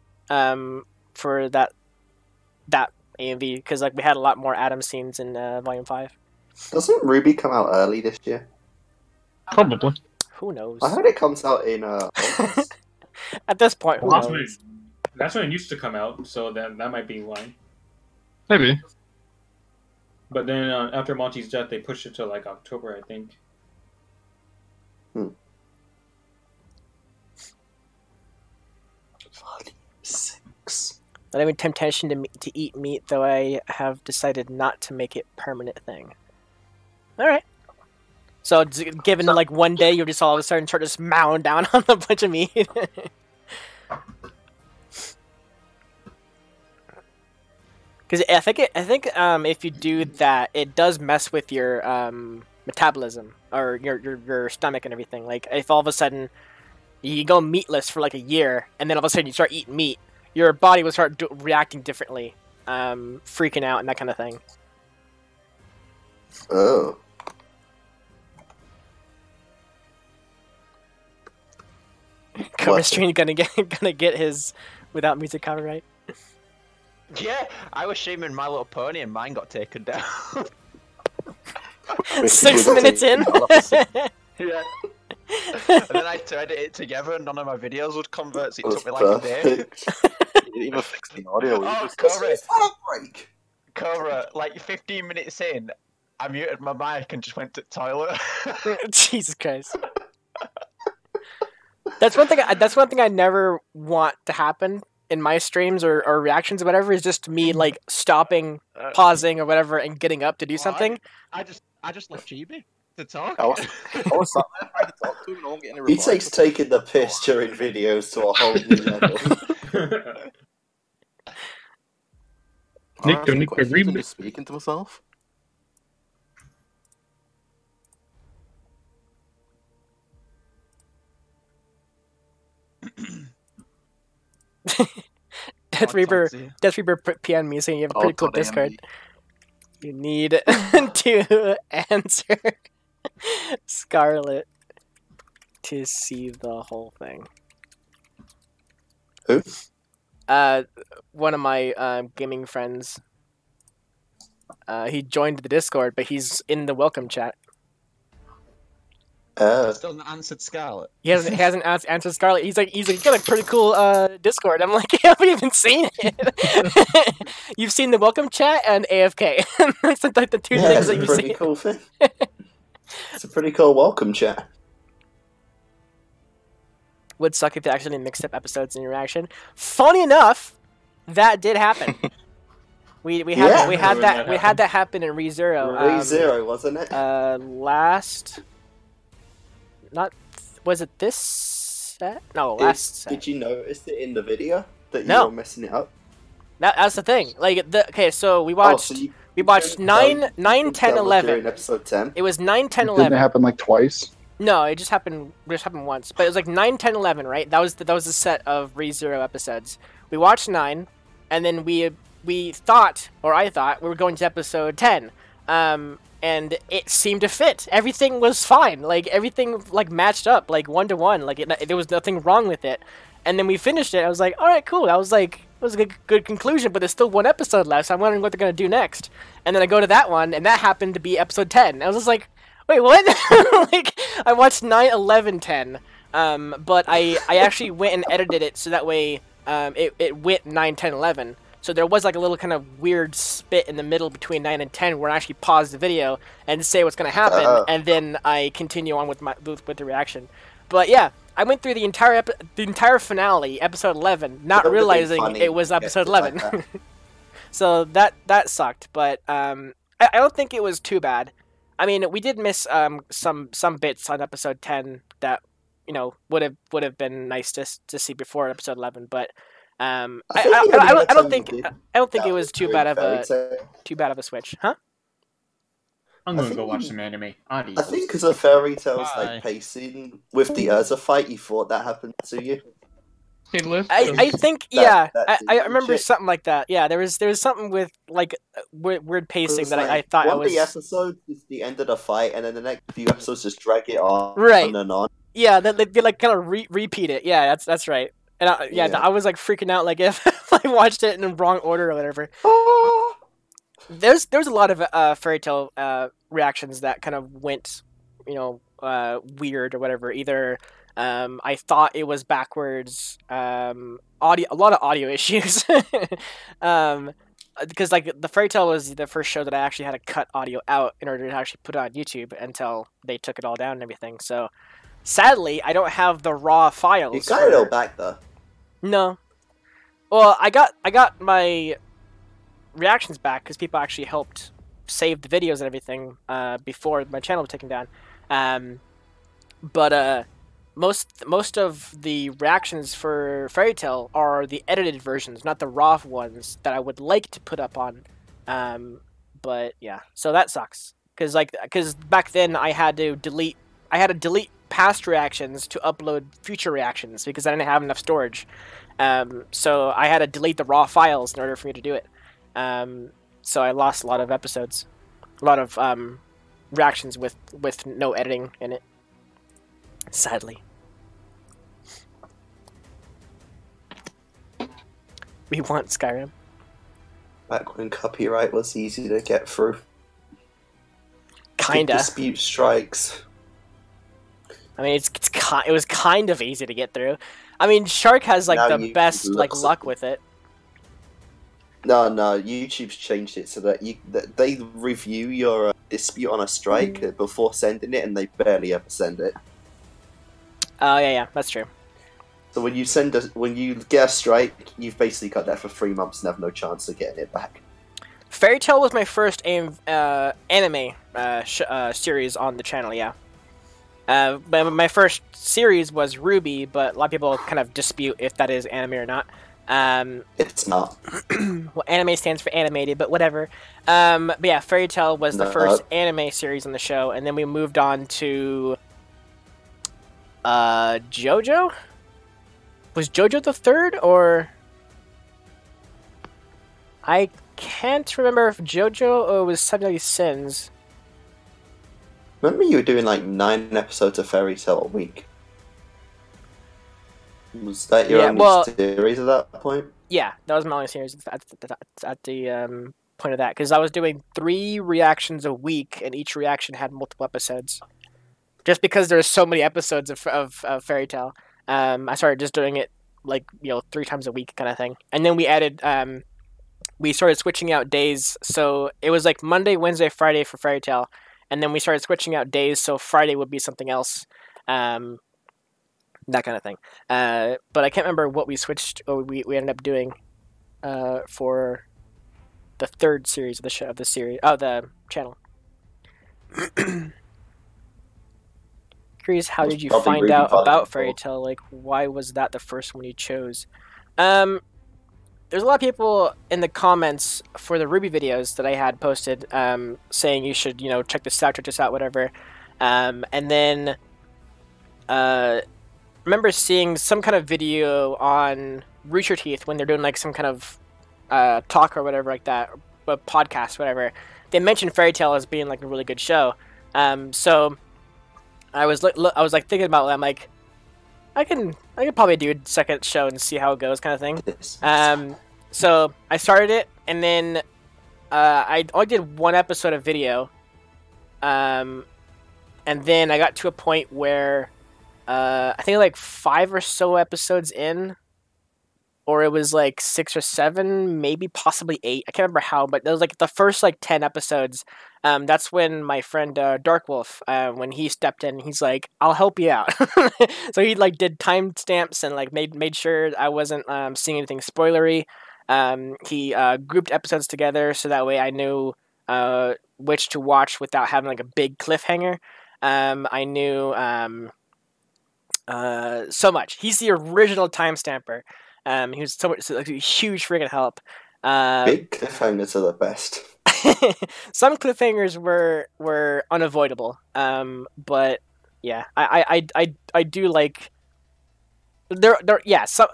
for that AMV because like we had a lot more Adam scenes in Volume 5. Doesn't Ruby come out early this year? Probably. Who knows? I heard it comes out in August. At this point, who That's knows? that's when it used to come out, so that might be why. Maybe. But then after Monty's death, they pushed it to like October, I think. Volume 6. Not even temptation to eat meat, though I have decided not to make it permanent thing. All right. So, given like one day, you just all of a sudden start just mowing down on a bunch of meat. Because I think if you do that, it does mess with your metabolism or your stomach and everything. Like if all of a sudden you go meatless for like a year, and then all of a sudden you start eating meat, your body will start reacting differently, freaking out and that kind of thing. Oh. Cover Stream gonna get his without music copyright. Yeah, I was streaming My Little Pony and mine got taken down. 6 minutes in. Yeah. And then I turned it together and none of my videos would convert, so it took me like a day. You didn't even fix the audio. Oh, Cobra, like 15 minutes in, I muted my mic and just went to the toilet. Jesus Christ. That's one thing I never want to happen in my streams or reactions or whatever, is just me like stopping, pausing or whatever and getting up to do something. I just left GB to talk. I was sat there trying to talk to him and no one getting a He reply. takes taking the piss during videos to a whole new level. I'm asking Nico, questions read and me. just speaking to myself. Death Reaper PM me saying you have a pretty cool Todd Discord. AMD. You need to answer Scarlet to see the whole thing. Who? One of my gaming friends. He joined the Discord, but he's in the welcome chat. Still not answered Scarlet. He hasn't answered Scarlet. He's like, you got a pretty cool Discord. I'm like, I haven't even seen it. You've seen the welcome chat and AFK. That's like the two things that you've pretty seen. cool thing. It's a pretty cool welcome chat. Would suck if they actually mixed up episodes in your reaction. Funny enough, that did happen. We had that happen in ReZero. ReZero, wasn't it? Last. Not was it this set? No, last set. Did you notice it in the video that you No. were messing it up? That's the thing. Like okay, so we Oh, watched so you we watched didn't 9, know 9, 10, that was 11. during episode 10? It was 9, 10, Didn't 11. it happen like twice? No, it just happened once. But it was like 9, 10, 11, right? That was the set of ReZero episodes. We watched 9, and then we thought, or I thought, we were going to episode 10. And it seemed to fit. Everything was fine. Like everything like matched up, like 1-to-1. Like there was nothing wrong with it. And then we finished it. I was like, all right, cool. That was like it was a good conclusion. But there's still one episode left. So I'm wondering what they're gonna do next. And then I go to that one, and that happened to be episode 10. I was just like, wait, what? Like I watched 9, 11, 10. But I actually went and edited it so that way it went 9, 10, 11. So there was like a little kind of weird spit in the middle between 9 and 10 where I actually pause the video and say what's going to happen, and then I continue on with the reaction. But yeah, I went through the entire finale, episode 11, not realizing it was episode 11. Like so that sucked, but I don't think it was too bad. I mean, we did miss some bits on episode 10 that would have been nice to see before episode 11, but I don't think it was too bad of a switch, huh? I'm gonna go watch some anime. Adios. I think because of Fairy Tail's like pacing with the Urza fight, you thought that happened to you. I think I remember something like that. Yeah, there was something with like weird pacing that I thought one of the episodes is the end of the fight, and then the next few episodes just drag it on and on. Yeah, they like kind of repeat it. Yeah, that's right. And I was like freaking out, like if I watched it in the wrong order or whatever. There's a lot of Fairy Tail reactions that kind of went, weird or whatever. Either I thought it was backwards, a lot of audio issues, because like the Fairy Tail was the first show that I actually had to cut audio out in order to actually put it on YouTube until they took it all down and everything. So sadly, I don't have the raw files. You got it all back though. No. Well, I got my reactions back because people actually helped save the videos and everything before my channel was taken down. But most of the reactions for Fairy Tail are the edited versions, not the raw ones that I would like to put up on. But yeah, so that sucks because back then I had to delete past reactions to upload future reactions because I didn't have enough storage. So I had to delete the raw files in order for me to do it. So I lost a lot of episodes, a lot of reactions with no editing in it. Sadly. We want Skyrim. Back when copyright was easy to get through. Kinda. Dispute strikes. I mean, it was kind of easy to get through. I mean, Shark has like the best like luck with it. No, YouTube's changed it so that they review your dispute on a strike before sending it, and they barely ever send it. Oh yeah, that's true. So when you get a strike, you've basically got that for 3 months and have no chance of getting it back. Fairy Tail was my first anime series on the channel, yeah. But my first series was Ruby, but a lot of people kind of dispute if that is anime or not. It's not. Well, anime stands for animated, but whatever. But yeah, Fairy Tail was the first anime series on the show, and then we moved on to JoJo? Was JoJo the third, or I can't remember if JoJo or was Seven Sins. Remember you were doing like 9 episodes of Fairy Tail a week? Was that your only series at that point? Yeah, that was my only series at the point of that, because I was doing 3 reactions a week, and each reaction had multiple episodes. Just because there's so many episodes of Fairy Tail, I started just doing it like 3 times a week kind of thing, and then we added we started switching out days, so it was like Monday, Wednesday, Friday for Fairy Tail, and then we started switching out days, so Friday would be something else. That kind of thing. But I can't remember what we switched or we ended up doing for the 3rd series of the channel. Curious, how did you find out about Fairy Tail? Like, why was that the first one you chose? there's a lot of people in the comments for the Ruby videos that I had posted, saying you should, check this out, whatever. And then, remember seeing some kind of video on Rooster Teeth when they're doing like some kind of talk or whatever like that, or podcast, whatever. They mentioned Fairy Tail as being like a really good show. So I was like thinking about it. I'm like, I could probably do a second show and see how it goes, kind of thing. So I started it, and then I only did one episode of video, and then I got to a point where I think like 5 or so episodes in, or it was like 6 or 7, maybe possibly 8. I can't remember how, but it was like the first like 10 episodes. That's when my friend Dark Wolf, when he stepped in, he's like, "I'll help you out." So he like did timestamps and like made sure I wasn't seeing anything spoilery. He grouped episodes together so that way I knew which to watch without having like a big cliffhanger. I knew so much. He's the original timestamper. He was so much, like, a huge freaking help. Big cliffhangers are the best. Some cliffhangers were unavoidable. But yeah, I do like there yeah, some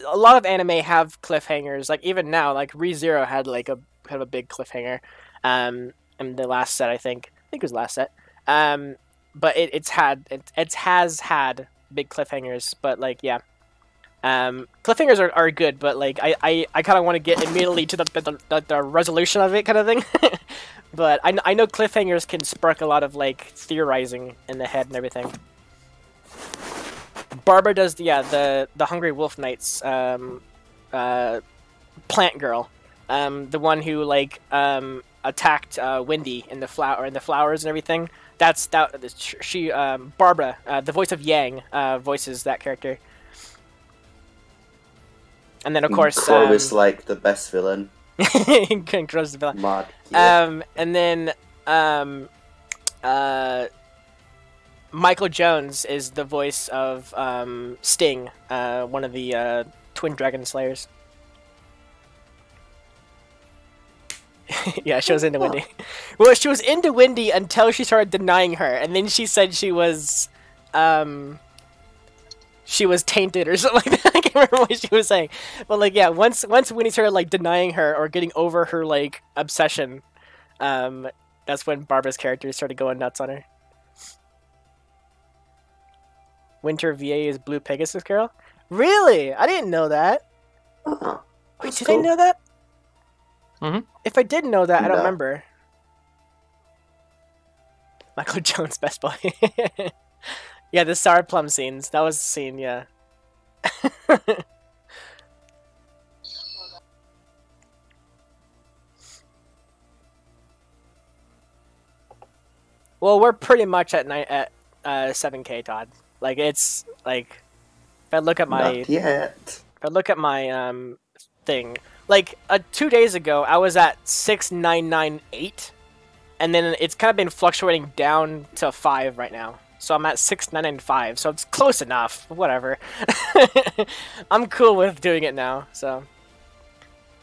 a lot of anime have cliffhangers. Like even now, like ReZero had like a big cliffhanger. In the last set, I think it was last set. But it has had big cliffhangers. But like yeah. Cliffhangers are good, but like I kind of want to get immediately to the resolution of it, kind of thing. But I know cliffhangers can spark a lot of like theorizing in the head and everything. Barbara does the Hungry Wolf Knights plant girl, the one who like attacked Wendy in the flowers and everything. She Barbara, the voice of Yang, voices that character. And then of course Crow is like the best villain. Crow's the villain. Mad. Yeah. And then Michael Jones is the voice of Sting, one of the Twin Dragon Slayers. Yeah, she was into Wendy. Well, she was into Wendy until she started denying her, and then she said she was tainted or something like that. I can't remember what she was saying. But like yeah, once Winnie started like denying her or getting over her like obsession, that's when Barbara's character started going nuts on her. Winter VA is Blue Pegasus Girl? Really? I didn't know that. Wait, did I know that? Mm-hmm. If I did know that, I don't No. remember. Michael Jones, best boy. Yeah, the sour plum scenes. That was the scene, yeah. Well, we're pretty much at 7K, Todd. Like it's like if I look at my Not yet. thing, like 2 days ago I was at 6998, and then it's kind of been fluctuating down to 5 right now. So I'm at 6995, so it's close enough. Whatever. I'm cool with doing it now, so.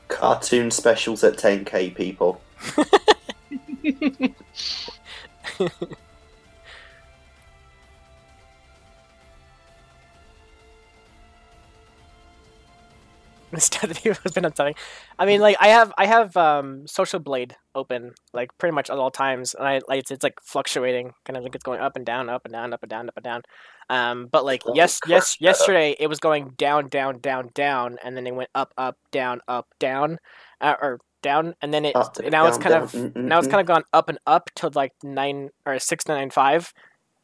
Cartoon specials at 10K, people. Instead of has been on something. I mean, like I have Social Blade open like pretty much at all times, and I like it's like fluctuating, kind of like it's going up and down, up and down, up and down, up and down. But like yesterday it was going down, down, down, down, and then it went up, down, or down, and then now it's kind of gone up and up to like 9 or 695,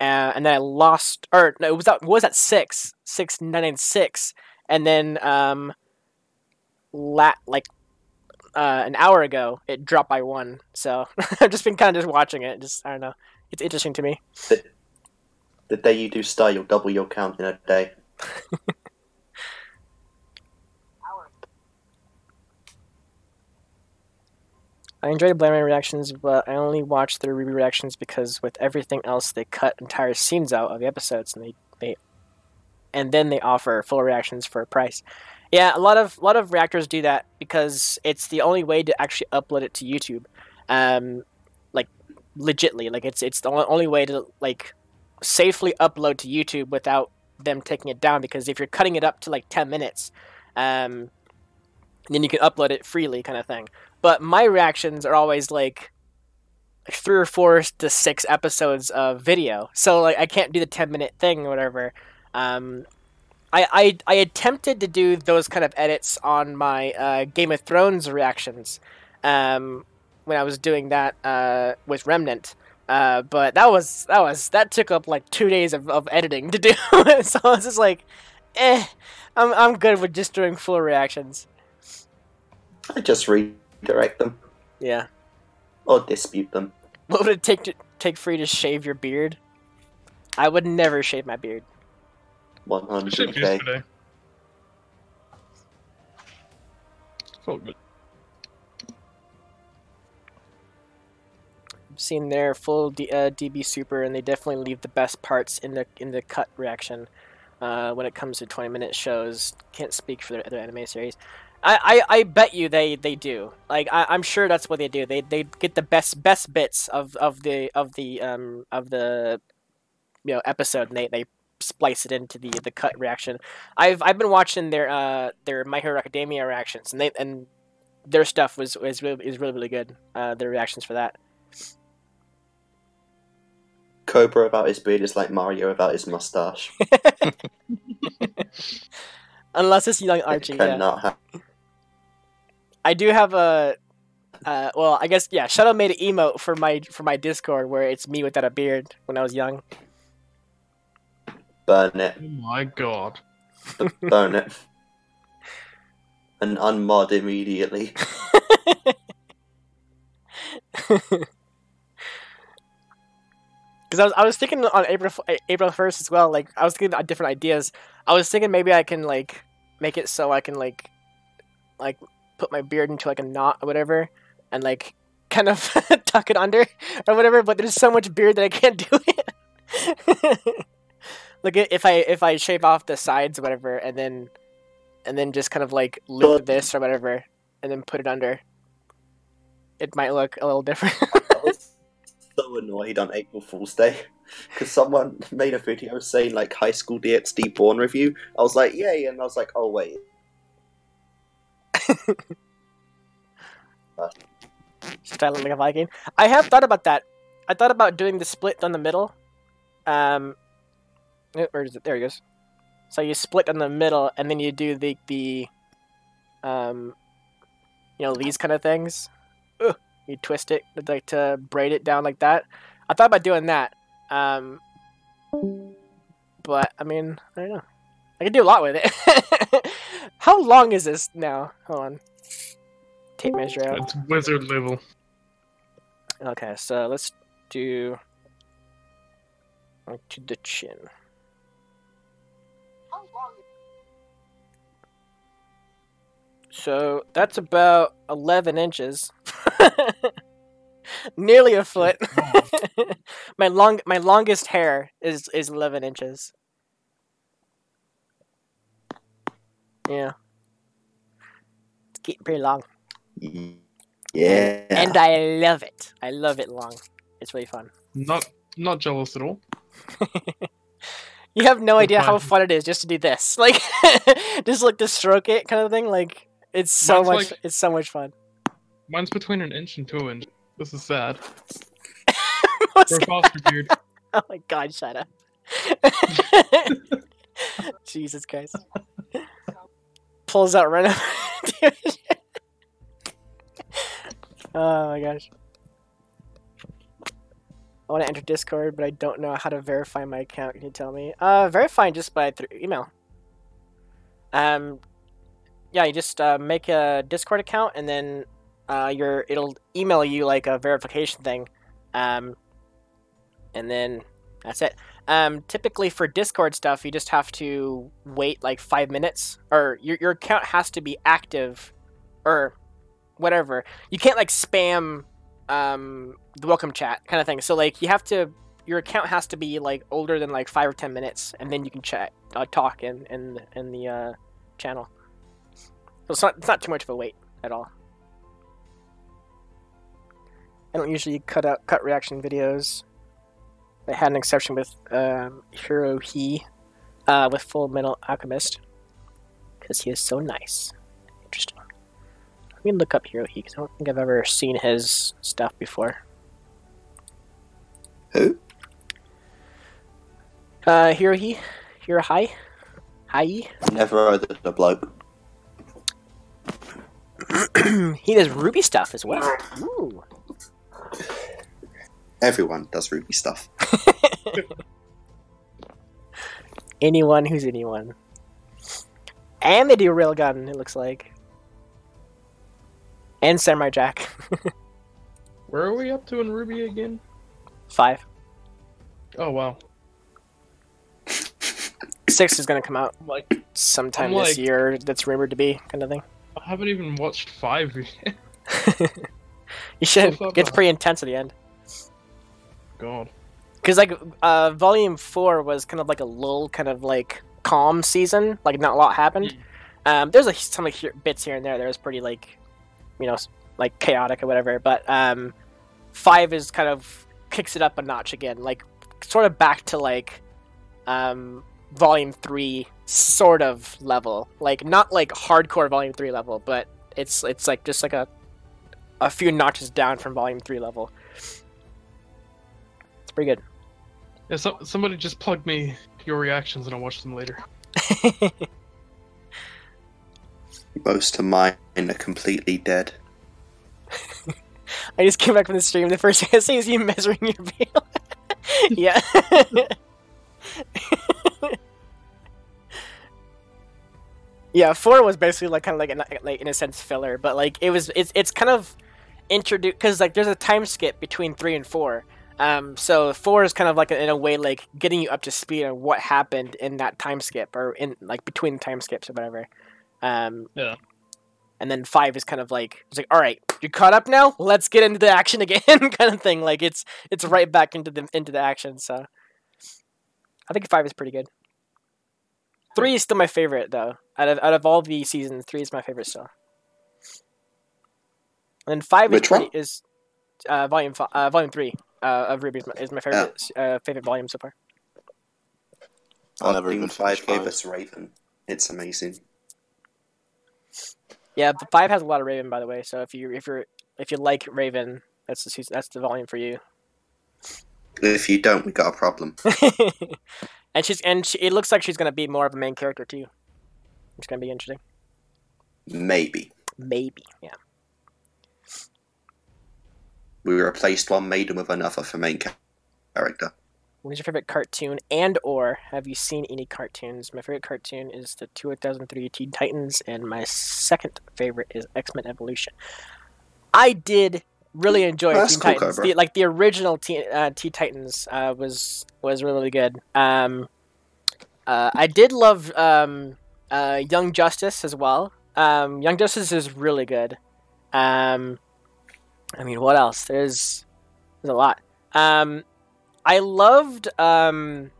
and then I lost, or no, it was at 6,996, and then an hour ago it dropped by 1, so I've just been kind of just watching it. Just I don't know, it's interesting to me. The day you do start, you'll double your count in a day. I enjoy Blamer reactions, but I only watch their Ruby reactions because with everything else they cut entire scenes out of the episodes, and then they offer full reactions for a price. Yeah, a lot of reactors do that because it's the only way to actually upload it to YouTube, like legitly. Like it's the only way to like safely upload to YouTube without them taking it down. Because if you're cutting it up to like 10 minutes, then you can upload it freely, kind of thing. But my reactions are always like 3 or 4 to 6 episodes of video, so like I can't do the 10-minute thing or whatever. I attempted to do those kind of edits on my Game of Thrones reactions when I was doing that with Remnant, but that took up like 2 days of editing to do. So I was just like, I'm good with just doing full reactions. I just redirect them. Yeah. Or dispute them. What would it take for you to shave your beard? I would never shave my beard. 100k. Yesterday. Felt good. I've seen their full DB Super, and they definitely leave the best parts in the cut reaction. When it comes to 20-minute shows, can't speak for their other anime series. I bet you they do. Like I'm sure that's what they do. They get the best bits of the episode, and they splice it into the cut reaction. I've been watching their My Hero Academia reactions, and their stuff is really good. Their reactions for that. Cobra about his beard is like Mario about his mustache. Unless it's young Archie. Yeah. I do have a well, I guess yeah. Shadow made an emote for my Discord where it's me without a beard when I was young. Burn it. Oh my god. Burn it. And unmod immediately. Because I was thinking on April 1st as well. Like I was thinking of different ideas. I was thinking maybe I can like make it so I can like put my beard into like a knot or whatever, and like kind of tuck it under or whatever. But there's so much beard that I can't do it. Like if I shave off the sides or whatever, and then just kind of like loop this or whatever, and then put it under, it might look a little different. I was so annoyed on April Fool's Day because someone made a video saying like High School DxD porn review. I was like, yay, and I was like, oh wait. Should I look like a Viking? I have thought about that. I thought about doing the split down the middle. Where is it? There it goes. So you split in the middle, and then you do the these kind of things. Ugh. You twist it like to braid it down like that. I thought about doing that. But I mean, I don't know. I can do a lot with it. How long is this now? Hold on. Tape measure out. It's wizard level. Okay, so let's do to the chin. So that's about 11 inches. Nearly a foot. my longest hair is 11 inches. Yeah. It's getting pretty long. Yeah. And I love it. I love it long. It's really fun. Not jealous at all. You have no idea how fun it is just to do this. Like just like to stroke it kind of thing. Like it's so much fun. Mine's between 1 inch and 2 inch. This is sad. For a foster beard. Oh my god, shut up. Jesus Christ. Pulls out right now. Oh my gosh. I want to enter Discord, but I don't know how to verify my account. Can you tell me? Verify just by through email. Yeah, you just make a Discord account, and then it'll email you like a verification thing, and then that's it. Typically for Discord stuff, you just have to wait like 5 minutes, or your account has to be active, or whatever. You can't like spam the welcome chat kind of thing. So like your account has to be like older than like 5 or 10 minutes, and then you can talk in the channel. It's not too much of a wait at all. I don't usually cut reaction videos. I had an exception with Hirohi with Full Metal Alchemist because he is so nice. Interesting. Let me look up Hirohi because I don't think I've ever seen his stuff before. Who? Hirohi? Hirohi? Hi? Never heard of the bloke. He does Ruby stuff as well. Ooh. Everyone does Ruby stuff. Anyone who's anyone. And they do Railgun, it looks like. And Samurai Jack. Where are we up to in Ruby again? 5. Oh, wow. 6 is gonna come out Like sometime this year. That's rumored to be, kind of thing. I haven't even watched 5 yet. You should. It gets pretty intense at the end. God. Because like Volume 4 was kind of like a lull, kind of like calm season. Like not a lot happened. There's like some like bits here and there that was pretty like, you know, like chaotic or whatever. But 5 is kind of kicks it up a notch again, like sort of back to like Volume 3 sort of level, like not like hardcore Volume 3 level, but it's like just like a few notches down from Volume 3 level. It's pretty good. Yeah, somebody just plugged me your reactions and I'll watch them later. Most of mine are completely dead. I just came back from the stream. The first thing I see is you measuring your veil. Yeah. Yeah, 4 was basically like kind of like in a sense filler, but like it's kind of introduced because like there's a time skip between 3 and 4. So 4 is kind of like in a way like getting you up to speed on what happened in that time skip or in like between time skips or whatever. Yeah. And then 5 is kind of like it's like, all right, you're caught up now. Let's get into the action again, kind of thing. Like it's right back into the action. So I think 5 is pretty good. 3 is still my favorite though. Out of all the seasons, 3 is my favorite still. And then 5 is volume 3 of Ruby is my favorite favorite volume so far. Even 5 gave us Raven. It's amazing. Yeah, but 5 has a lot of Raven, by the way. So if you like Raven, that's the volume for you. If you don't, we got a problem. And it looks like she's gonna be more of a main character too. It's gonna be interesting. Maybe, yeah. We replaced one maiden with another for main character. What is your favorite cartoon and/or have you seen any cartoons? My favorite cartoon is the 2003 Teen Titans, and my second favorite is X-Men Evolution. I did really enjoy Teen Titans. The original Teen Titans was really good. I did love Young Justice as well. Young Justice is really good. I mean, what else? There's a lot. I loved my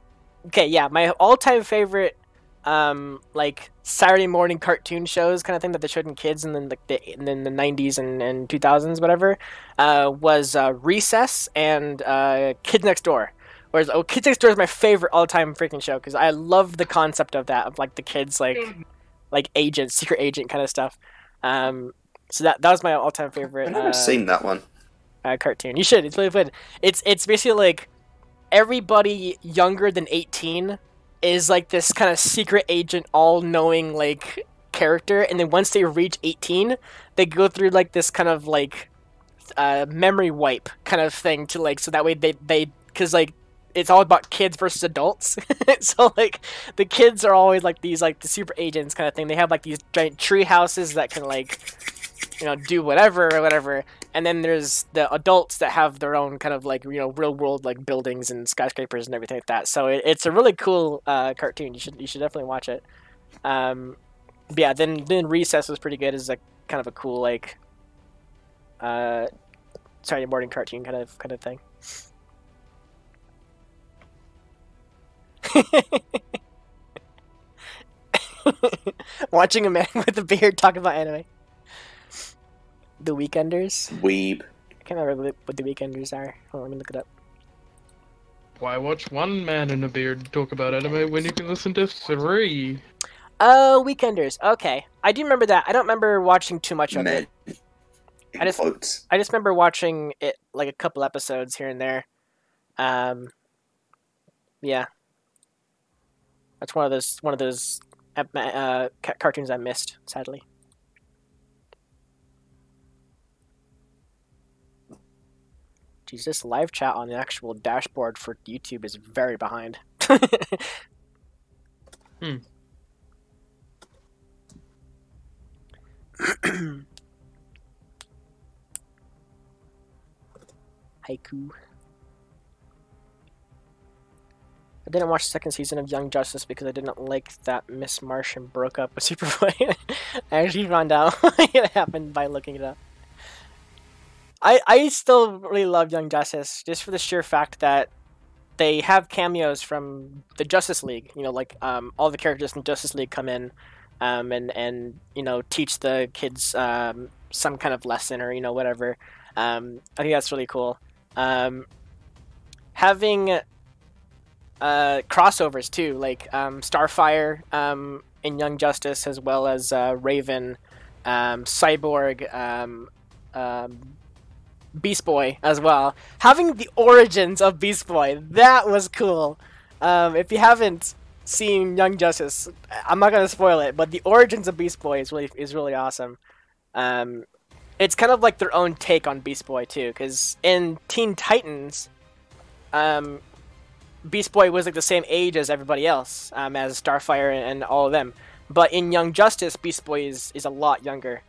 all-time favorite like Saturday morning cartoon shows kind of thing that they showed in kids and then like the 90s and 2000s whatever was Recess and Kids Next Door. Whereas Kids Next Door is my favorite all-time freaking show because I love the concept of that, of like the kids like agent, secret agent kind of stuff. So that was my all-time favorite. I've never seen that one. Cartoon. You should. It's really good. It's basically like everybody younger than 18 is like this kind of secret agent, all-knowing like character, and then once they reach 18, they go through like this kind of like memory wipe kind of thing to like so that way they because like it's all about kids versus adults. So like the kids are always like these like the super agents kind of thing. They have like these giant tree houses that can like do whatever or whatever, and then there's the adults that have their own kind of like real world like buildings and skyscrapers and everything like that. So it's a really cool cartoon. You should definitely watch it. But yeah, then Recess was pretty good as like kind of a cool like Saturday morning cartoon kind of thing. Watching a man with a beard talk about anime. The Weekenders? Weeb. I can't remember what the Weekenders are. Hold on, let me look it up. Why watch one man in a beard talk about anime when you can listen to 3? Oh, Weekenders. Okay. I do remember that. I don't remember watching too much of it. I just remember watching it like a couple episodes here and there. Yeah. That's one of those cartoons I missed, sadly. Jeez, this live chat on the actual dashboard for YouTube is very behind. Haiku. I didn't watch the second season of Young Justice because I didn't like that Miss Martian broke up with Superboy. I actually found out it happened by looking it up. I still really love Young Justice just for the sheer fact that they have cameos from the Justice League. You know, like all the characters in Justice League come in and you know, teach the kids some kind of lesson or, you know, whatever. I think that's really cool. Having crossovers too, like Starfire in Young Justice, as well as Raven, Cyborg, Beast Boy as well. Having the origins of Beast Boy, that was cool. If you haven't seen Young Justice, I'm not gonna spoil it, but the origins of Beast Boy is really awesome. It's kind of like their own take on Beast Boy too, because in Teen Titans, Beast Boy was like the same age as everybody else, as Starfire and all of them. But in Young Justice, Beast Boy is a lot younger.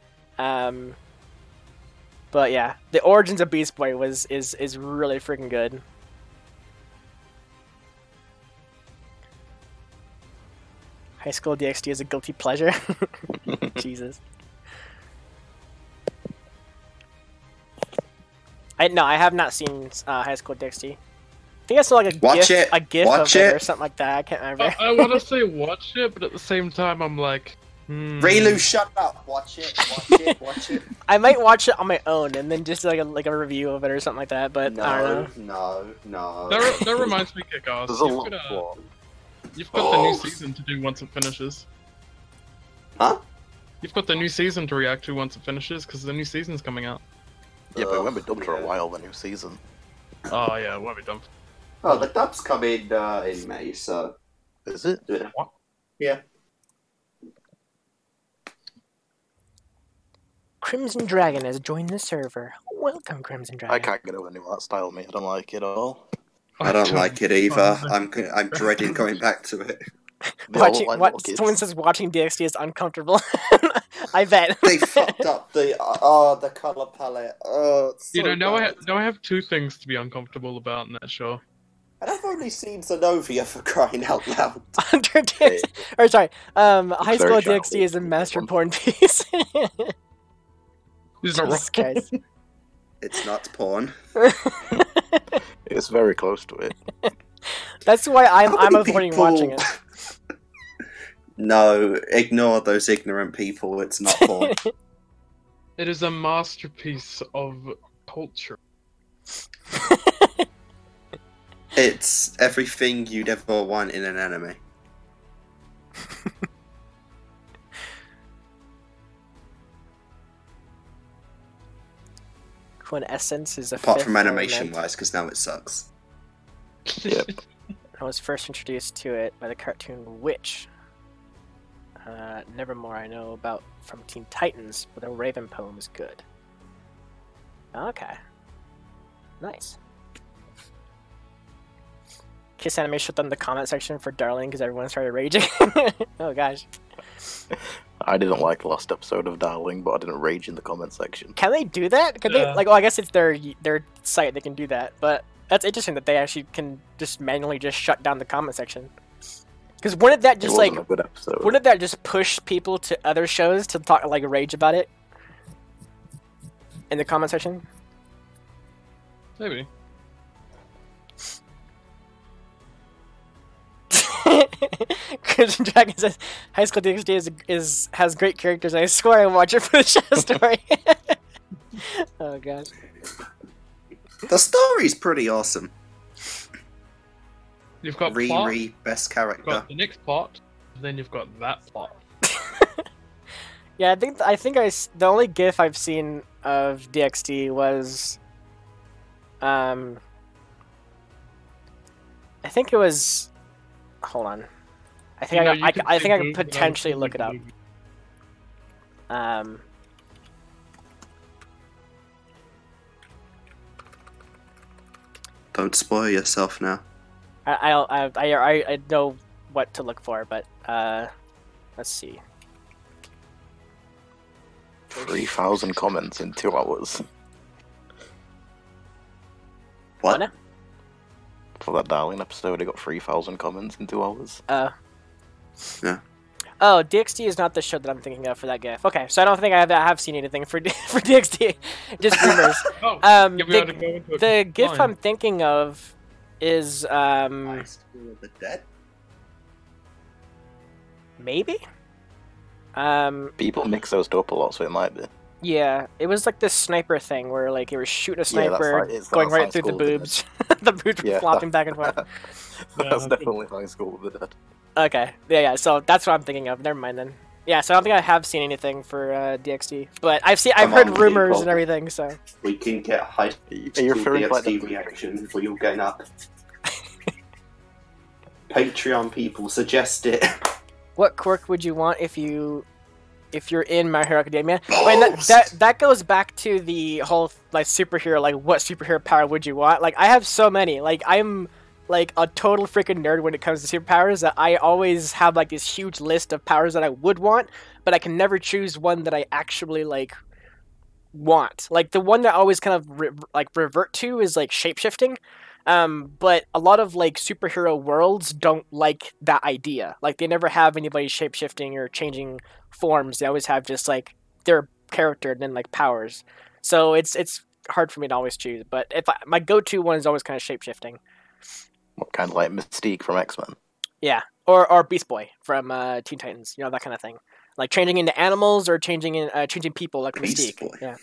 But yeah, the origins of Beast Boy is really freaking good. High School DxD is a guilty pleasure. Jesus. I have not seen High School DxD. I think I saw like a GIF of it or something like that. I can't remember. I want to say watch it, but at the same time, I'm like, Relu, shut up! Watch it, watch it. I might watch it on my own and then just like a review of it or something like that. But I don't know. No. That reminds me, Kick-Ass. You've got the new season to do once it finishes. Huh? You've got the new season to react to once it finishes, because the new season's coming out. Yeah, but it won't be done for a while, the new season. Oh yeah, it won't be done. Oh, the dub's coming in May, so... Is it? What? Yeah. Crimson Dragon has joined the server. Welcome, Crimson Dragon. I can't get over new art style, mate. I don't like it at all. I don't like it either. I'm dreading going back to it. Someone says watching DxD is uncomfortable. I bet. They fucked up the color palette. So now I have two things to be uncomfortable about in that show. And I've only seen Zenovia, for crying out loud. High School DxD is a master porn piece. Jesus Christ. It's not porn. It's very close to it. That's why I'm avoiding watching it. No, ignore those ignorant people. It's not porn. It is a masterpiece of culture. It's everything you'd ever want in an anime. Quintessence is a apart from animation-wise, because now it sucks. Yep. I was first introduced to it by the cartoon Witch. Nevermore I know about from Teen Titans, but the Raven poem is good. Okay. Nice. Kiss Anime shut down the comment section for Darling because everyone started raging. Oh gosh. I didn't like the last episode of Darling, but I didn't rage in the comment section. Can they do that? Could they, like, well, I guess it's their site, they can do that, but that's interesting that they actually can just manually just shut down the comment section. Because wouldn't that just wouldn't that just push people to other shows to talk, like, rage about it in the comment section? Maybe. Crimson Dragon says High School DxD has great characters. I swear I watch it for the chest story. Oh gosh. The story's pretty awesome. You've got Riri, best character. You've got the next plot, then you've got that plot. Yeah, I think the only GIF I've seen of DxD was, I think it was. Hold on, I think I think I could potentially look it up. Don't spoil yourself now. I know what to look for, but let's see. 3,000 comments in 2 hours. What? For that Darling episode, it got 3,000 comments in 2 hours. Yeah. Oh, DxD is not the show that I'm thinking of for that GIF. Okay, so I don't think I have seen anything for DxD. Just rumors. The GIF I'm thinking of is High School of the Dead? maybe. People mix those up a lot, so it might be. Yeah, it was like this sniper thing where like you were shooting a sniper, it's going right High through the School of the boobs. The boobs were flopping back and forth. That's definitely High School of the Dead. Okay, yeah. So that's what I'm thinking of. Never mind then. Yeah, so I don't think I have seen anything for DxD, but I've heard rumors and everything. So we can get a High School DxD reaction for you going up. Patreon people suggest it. what quirk would you want if you're in My Hero Academia? Wait, that goes back to the whole like superhero, like what superhero power would you want? Like I have so many. Like I'm like a total freaking nerd when it comes to superpowers that I always have like this huge list of powers that I would want, but I can never choose one that I actually like want. Like the one that I always kind of revert to is like shapeshifting. But a lot of like superhero worlds don't like that idea. Like they never have anybody shapeshifting or changing forms. They always have just like their character and then like powers. So it's hard for me to always choose. But my go-to one is always kind of shapeshifting. What kind of like Mystique from X-Men? Yeah, or Beast Boy from Teen Titans. You know, that kind of thing. Like changing into animals or changing people like Mystique. Boy. Yeah.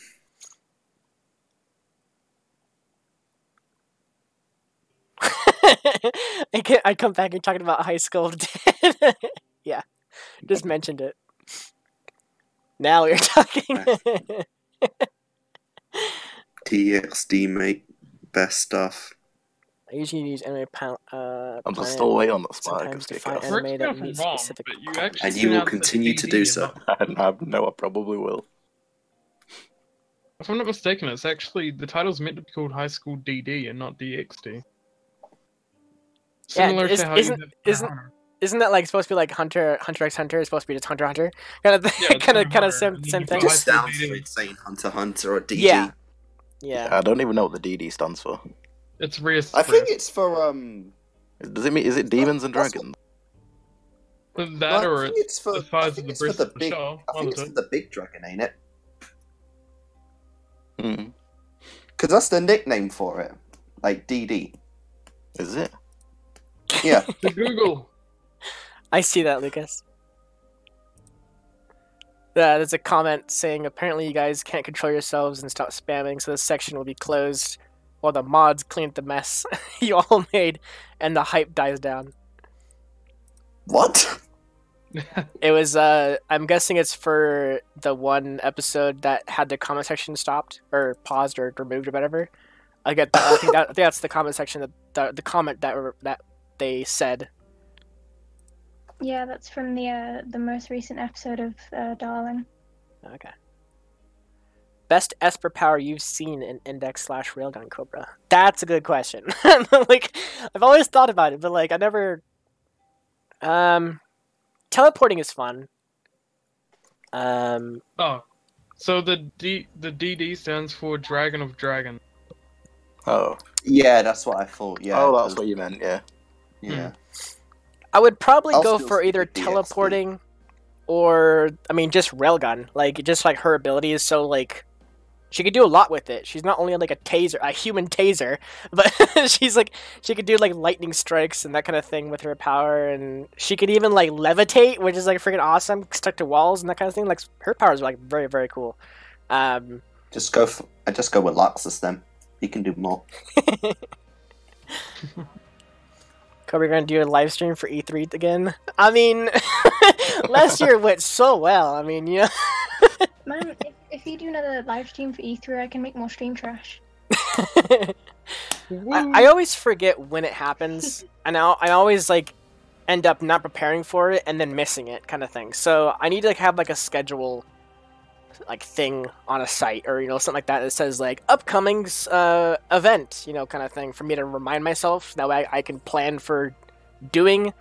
I come back and talking about High School of Dead. Yeah, just mentioned it. Now we're talking. DxD, mate, best stuff. I usually use anime I'm still waiting on the spike. Sometimes to find anime that meets specific. And you will continue to do so. I probably will. If I'm not mistaken, it's actually the title's meant to be called High School DD and not DxD. Similar to how isn't that like supposed to be like Hunter x Hunter is supposed to be just Hunter x Hunter kind of same thing? It just sounds weird saying Hunter x Hunter or DD. Yeah. I don't even know what the DD stands for. It's real. I think it's for Does it mean is it Demons and Dragons? That or it's for the size of the breast of the show. I think it's for the big dragon, ain't it? Hmm. Because that's the nickname for it, like DD. Is it? Yeah. Google. I see that, Lucas. There's a comment saying apparently you guys can't control yourselves and stop spamming, so this section will be closed while the mods clean up the mess you all made and the hype dies down. What? It was I'm guessing it's for the one episode that had the comment section stopped or paused or removed or whatever. I think that's the comment section the comment that they said. Yeah, that's from the most recent episode of Darling. Okay. Best Esper power you've seen in Index/Railgun Cobra? That's a good question. Like, I've always thought about it, but like I never. Teleporting is fun. Oh, so the DD stands for Dragon of Dragon. Oh. Yeah, that's what I thought. Yeah. Oh, that's what you meant. Yeah. Yeah. I would probably go for either teleporting or, I mean, just Railgun. Like, just like her ability is so like she could do a lot with it. She's not only like a human taser, but she's like she could do like lightning strikes and that kind of thing with her power, and she could even like levitate, which is like freaking awesome, stuck to walls and that kind of thing. Like her powers are like very, very cool. I just go with Luxus then. He can do more. Cobra, you're gonna do a live stream for E3 again? I mean, last year went so well. I mean, yeah. Man, if you do another live stream for E3, I can make more stream trash. I always forget when it happens, and I always like end up not preparing for it and then missing it, kind of thing. So I need to like have like a schedule, like thing on a site or something like that says like upcoming event, kind of thing for me to remind myself. That way I can plan for doing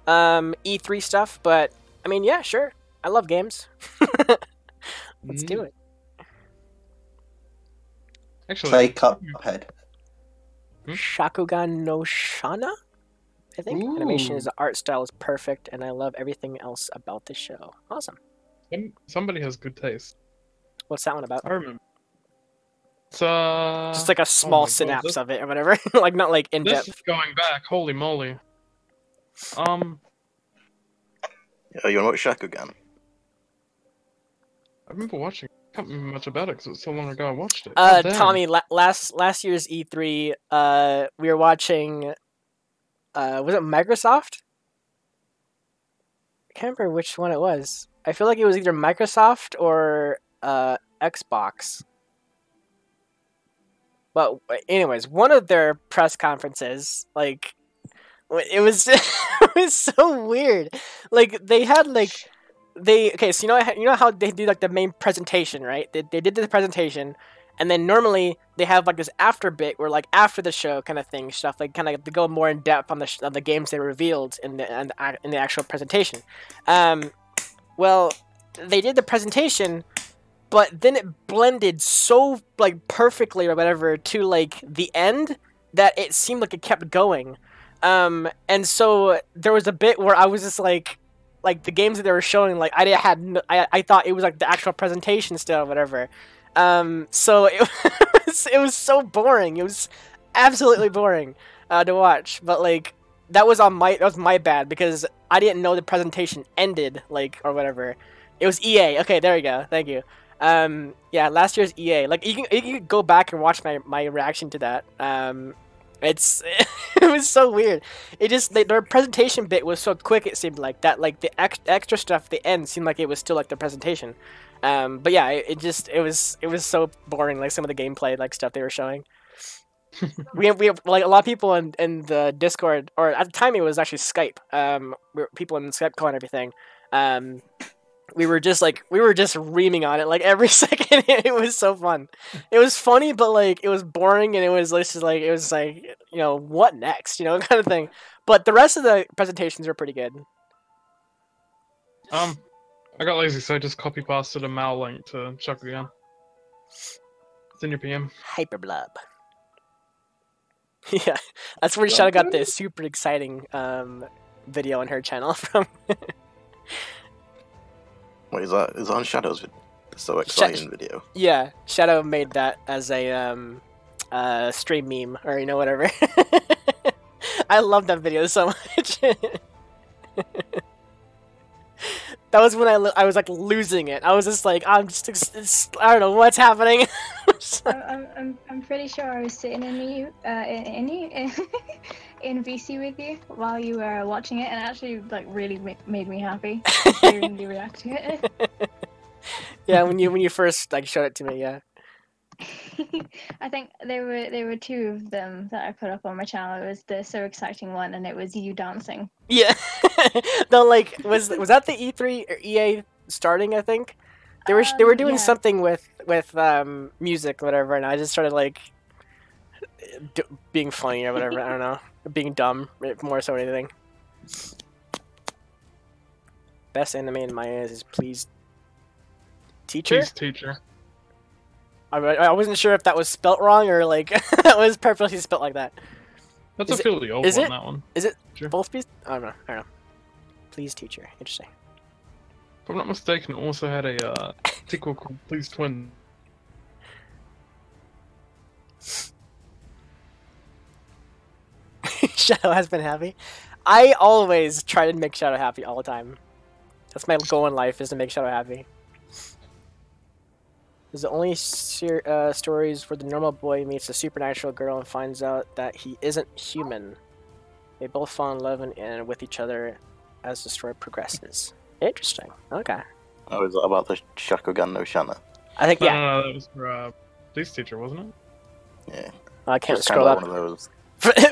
E3 stuff. But I mean, yeah, sure, I love games. Let's do it. Actually, play Cuphead. Shakugan no Shana, I think. Ooh. Animation is the art style is perfect, and I love everything else about the show. Awesome. Somebody has good taste. What's that one about? I remember. It's just like a small synapse of it or whatever. Like not like in depth. This is going back. Holy moly. Yeah, you wanna watch Shakugan? I remember watching. I can't remember much about it because it was so long ago I watched it. Tommy, last year's E3, we were watching. Was it Microsoft? I can't remember which one it was. I feel like it was either Microsoft or Xbox. But anyways, one of their press conferences, like, it was it was so weird. Like they had like so you know how they do like the main presentation, right? They did the presentation, and then normally they have like this after bit where like after the show kind of thing stuff, like kind of to go more in depth on the games they revealed in the actual presentation. Well, they did the presentation, but then it blended so like perfectly or whatever to like the end that it seemed like it kept going. And so there was a bit where I was just like the games that they were showing, like I thought it was like the actual presentation still or whatever. So it was so boring. It was absolutely boring to watch. But like that was my bad because I didn't know the presentation ended like or whatever. It was EA. Okay, there we go. Thank you. Yeah, last year's EA. Like you can go back and watch my reaction to that. It was so weird. It just their presentation bit was so quick. It seemed like that. Like the extra stuff at the end seemed like it was still like the presentation. But yeah, it was so boring. Like some of the gameplay like stuff they were showing. we have like a lot of people in the Discord, or at the time it was actually Skype. People in Skype calling everything. We were just reaming on it like every second. It was so fun. It was funny, but like it was boring, and it was what next, kind of thing. But the rest of the presentations were pretty good. I got lazy, so I just copy pasted a Mal link to Shakugan. It's in your PM. Hyperblub. Yeah, that's where Shadow got this super exciting video on her channel from. What is that? Is that on Shadow's video? So exciting video. Yeah, Shadow made that as a stream meme or whatever. I love that video so much. That was when I was like losing it. I was just like, I don't know what's happening. I'm pretty sure I was sitting in VC with you while you were watching it, and it actually like really made me happy hearing you react to it. Yeah, when you first like showed it to me, yeah. I think there were two of them that I put up on my channel. It was the So Exciting one, and it was you dancing. Yeah. No, like was that the E3 or EA starting? I think they were doing something with music, or whatever, and I just started like being funny or whatever. I don't know, being dumb more so than anything. Best anime in my eyes is Please Teacher. Please Teacher. I wasn't sure if that was spelt wrong or like that was purposely spelt like that. That's a fairly old one, that one. Is it Sure. both Please? I don't know. Please Teacher. Interesting. If I'm not mistaken, it also had a sequel called Please Twin. Shadow has been happy. I always try to make Shadow happy all the time. That's my goal in life, is to make Shadow happy. There's the only stories where the normal boy meets the supernatural girl and finds out that he isn't human. They both fall in love and with each other as the story progresses. Interesting. Okay. Oh, is that about the Shakugan no Shana? I think, yeah. No, that was for police teacher, wasn't it? Yeah. I can't Just scroll kinda up. one of those.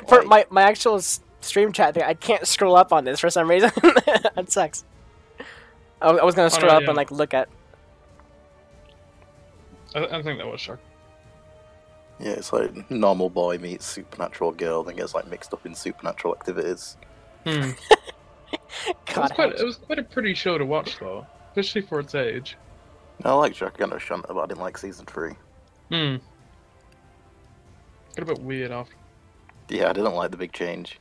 For my actual stream chat thing, I can't scroll up on this for some reason. That sucks. I was gonna scroll up and like look at. I think that was Shark. Yeah, it's like normal boy meets supernatural girl, then gets like mixed up in supernatural activities. God, it was quite a pretty show to watch though, especially for its age. I like Shakugan no Shana, but I didn't like season 3. Got a bit weird after. Yeah, I didn't like the big change.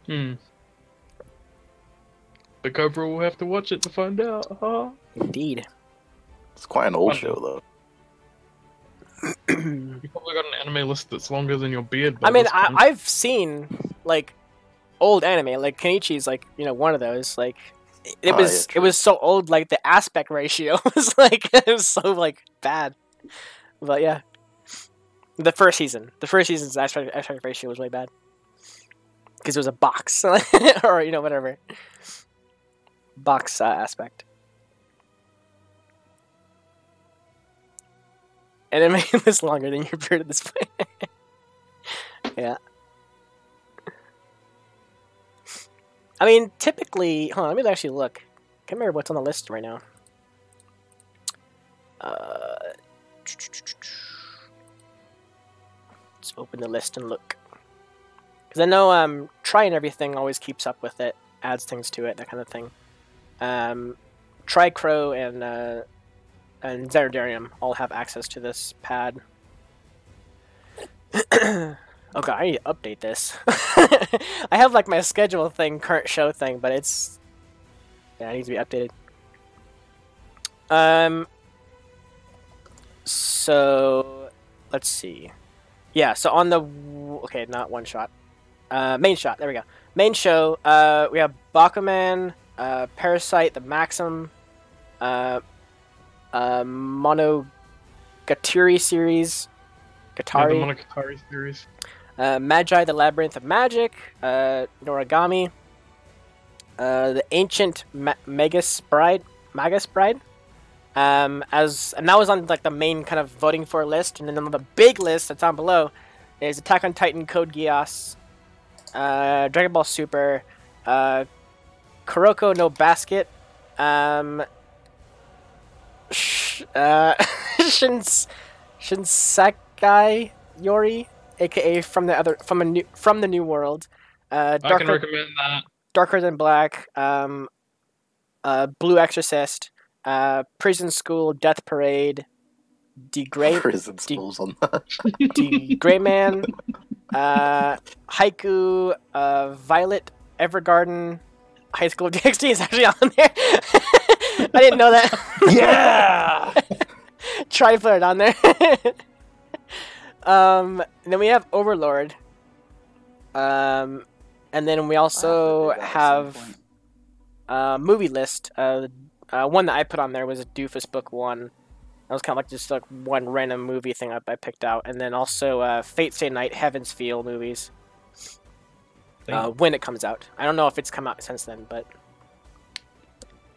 The Cobra will have to watch it to find out. Huh? Indeed. It's quite an old show though. You probably got an anime list that's longer than your beard. I mean, I've seen like old anime, like Kenichi's, like, you know, one of those. Like it was so old, like the aspect ratio was like it was so like bad. But yeah, the first season's aspect ratio was really bad because it was a box or, you know, whatever box aspect. And it made this longer than your beard at this point. Yeah. I mean, typically... Hold on, let me actually look. I can't remember what's on the list right now. Let's open the list and look. Because I know Try and Everything always keeps up with it, adds things to it, that kind of thing. Try Crow and Xeridarium all have access to this pad. Okay, I need to update this. I have like my schedule thing, current show thing, but it's... Yeah, it needs to be updated. So... Let's see. Yeah, so on the... Okay, not one shot. Main shot, there we go. Main show, we have Bakuman, Parasite, the Maxim, Monogatari series. Gatari. Yeah, the Monogatari series. Magi, the Labyrinth of Magic. Noragami. The Ancient Magus Bride. And that was on like the main kind of voting for list, and then on the big list that's down below is Attack on Titan, Code Geass, Dragon Ball Super, Kuroko no Basket, Shinsekai Yori, aka from the New World. I can recommend that. Darker Than Black, Blue Exorcist, Prison School, Death Parade, Prison School's on that. Gray Man, Haiku, Violet Evergarden, High School DxD is actually on there. I didn't know that. Yeah! Try put it on there. And then we have Overlord. And then we also have movie list. One that I put on there was a Doofus Book 1. That was kind of like just like one random movie thing I picked out. And then also Fate Stay Night, Heaven's Feel movies. When it comes out. I don't know if it's come out since then, but...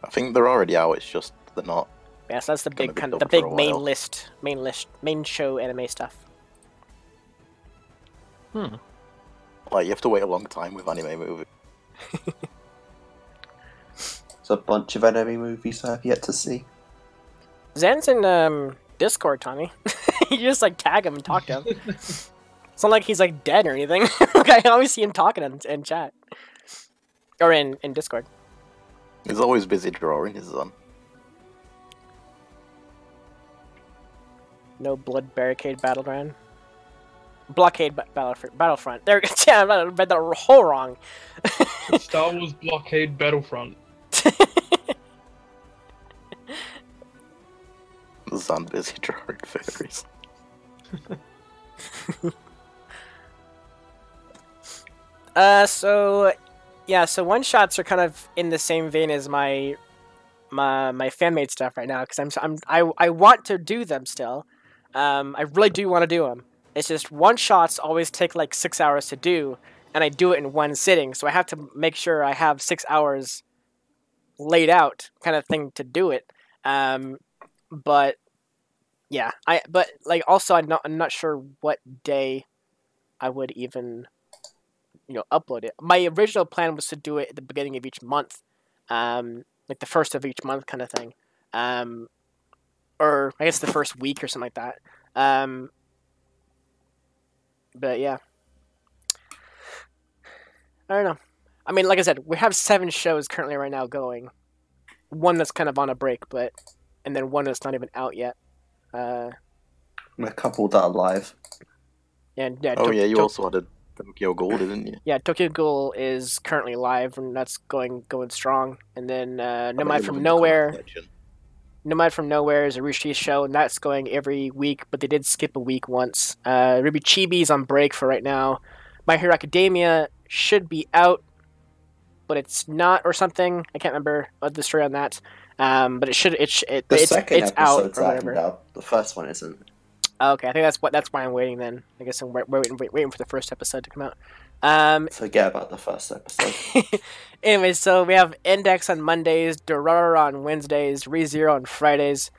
I think they're already out, it's just they're not. Yeah, so that's the big kind of main show anime stuff. Like, you have to wait a long time with anime movies. There's a bunch of anime movies I have yet to see. Zan's in Discord, Tommy. You just like tag him and talk to him. It's not like he's like dead or anything. Like, I always see him talking in chat. Or in Discord. He's always busy drawing his son. No Blood Barricade Battleground. Blockade Battlefront. There, yeah, I read that whole wrong. Star Wars Blockade Battlefront. Zan busy drawing fairies. So one shots are kind of in the same vein as my fan made stuff right now because I want to do them still. I really do want to do them. It's just one shots always take like 6 hours to do, and I do it in one sitting. So I have to make sure I have 6 hours laid out, kind of thing, to do it. But yeah, also I'm not sure what day I would even upload it. My original plan was to do it at the beginning of each month, like the first of each month kind of thing, or I guess the first week or something like that. But yeah, I don't know. I mean, like I said, we have 7 shows currently right now going. One that's kind of on a break, and then one that's not even out yet. And a couple that are live. Yeah. You also had a Tokyo Ghoul, didn't you? Yeah, Tokyo Ghoul is currently live, and that's going strong. And then Nomad from Nowhere. Nomad from Nowhere is a Rishi show, and that's going every week, but they did skip a week once. Ruby Chibi's on break for right now. My Hero Academia should be out, but it's not, or something. I can't remember the story on that. But it's second out or episode's whatever. out. The first one isn't. Okay, I think that's why I'm waiting then. I guess I'm waiting for the first episode to come out. Forget about the first episode. Anyway, so we have Index on Mondays, Dorara on Wednesdays, ReZero on Fridays.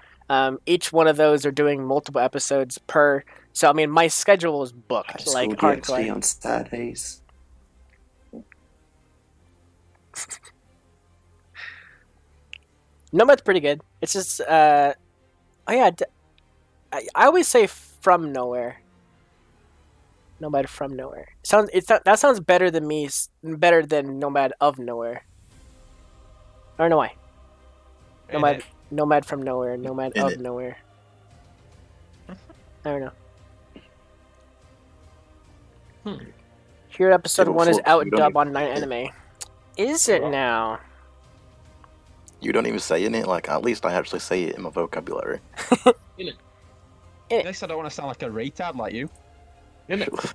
Each one of those are doing multiple episodes per. So I mean, my schedule is booked like hardcore. On Saturdays. Nomad's pretty good. It's just I always say From Nowhere. Nomad From Nowhere. That sounds better than Nomad of Nowhere. I don't know why. Nomad From Nowhere, Nomad of Nowhere. I don't know. Here, episode 1 is out dub on 9 Anime. Is it now? You don't even say in it. Like, at least I actually say it in my vocabulary. At least I don't want to sound like a retard like you.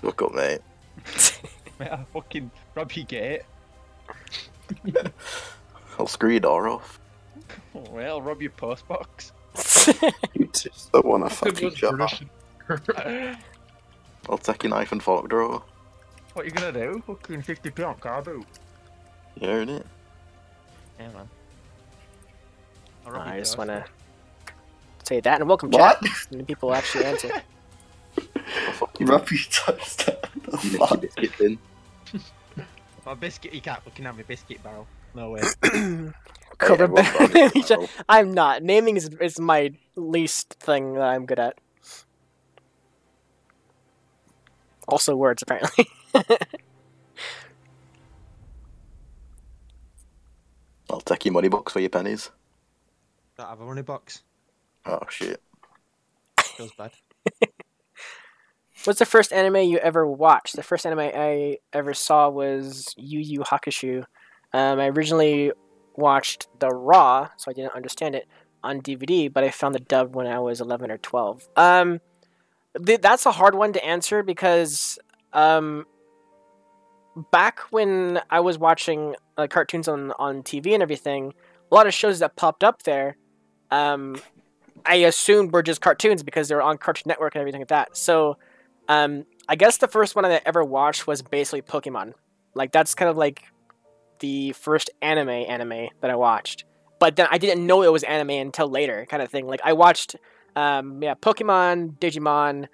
Look up, mate. Mate, I'll fucking rob your gate. I'll screw your door off. Well, I'll rob your postbox. You just don't want to fucking job. I'll take your knife and fork drawer. What are you gonna do? Fucking 50p on car boot. Yeah, innit? Yeah, man. I just want to say that, and welcome, chat. And people actually answer. Rub your toast. Biscuit bin. My biscuit, you can't fucking have a biscuit barrel. No way. I'm not. Naming is my least thing that I'm good at. Also words, apparently. I'll take your money box for your pennies. Don't have a money box. Oh, shit. Feels bad. What's the first anime you ever watched? The first anime I ever saw was Yu Yu Hakusho. I originally watched the raw, so I didn't understand it, on DVD, but I found the dub when I was 11 or 12. That's a hard one to answer because back when I was watching cartoons on TV and everything, a lot of shows that popped up there, I assumed were just cartoons because they were on Cartoon Network and everything like that. So I guess the first one I ever watched was basically Pokemon. Like, that's kind of like the first anime that I watched. But then I didn't know it was anime until later, kind of thing. Like, I watched Pokemon, Digimon,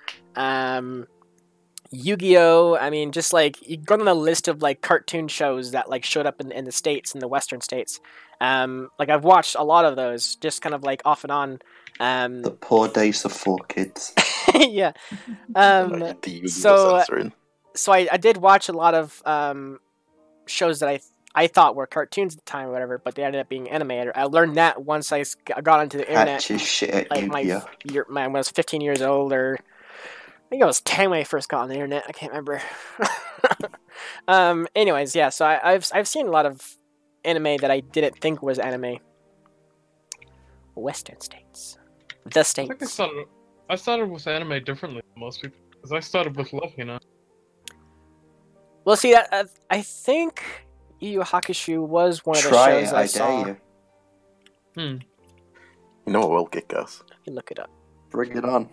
Yu-Gi-Oh! I mean, just like, you go on the list of like cartoon shows that like showed up in the States, in the Western States. Like, I've watched a lot of those, just kind of like off and on. The poor days of 4Kids. Yeah. So I did watch a lot of shows that I thought were cartoons at the time or whatever, but they ended up being animated. I learned that once I got onto the internet. Shit, like when I was 15 years old, or I think I was 10 when I first got on the internet. I can't remember. Anyways, yeah. So I've seen a lot of anime that I didn't think was anime. Western States. The States. I think I started with anime differently than most people. Because I started with Love, you know. Well, see, I think Yu Yu Hakusho was one of the Try shows it, I I saw. dare you. Hmm. You know what will kick ass? I can look it up. Bring it on.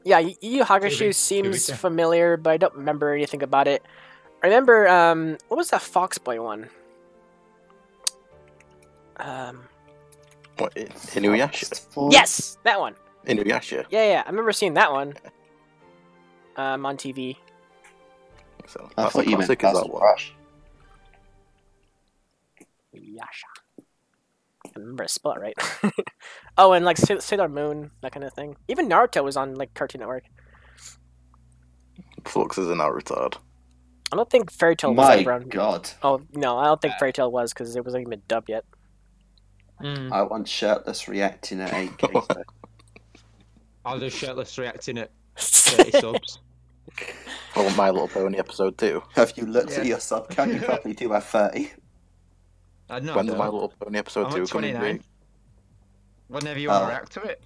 Yeah, Yu Yu Hakusho seems familiar, but I don't remember anything about it. I remember, what was that Fox Boy one? What, Inuyasha? Yes, that one. Inuyasha? Yeah, I remember seeing that one. On TV. So, I that's thought a you meant classic, is that Castle one? Crash. Yasha. I remember I spell it right. Oh, and like Sailor Moon, that kind of thing. Even Naruto was on like Cartoon Network. Flux is an retard. I don't think Fairy Tail was My ever on. God. Oh no, I don't think Fairy Tail was because it wasn't even dubbed yet. I want shirtless reacting at 8K. So. I'll do shirtless reacting at 30 subs. Well, My Little Pony episode 2. Have you looked at your sub count? You probably do have 30. No, When's My Little Pony episode I'm 2 at coming? 29. Whenever you want to react to it.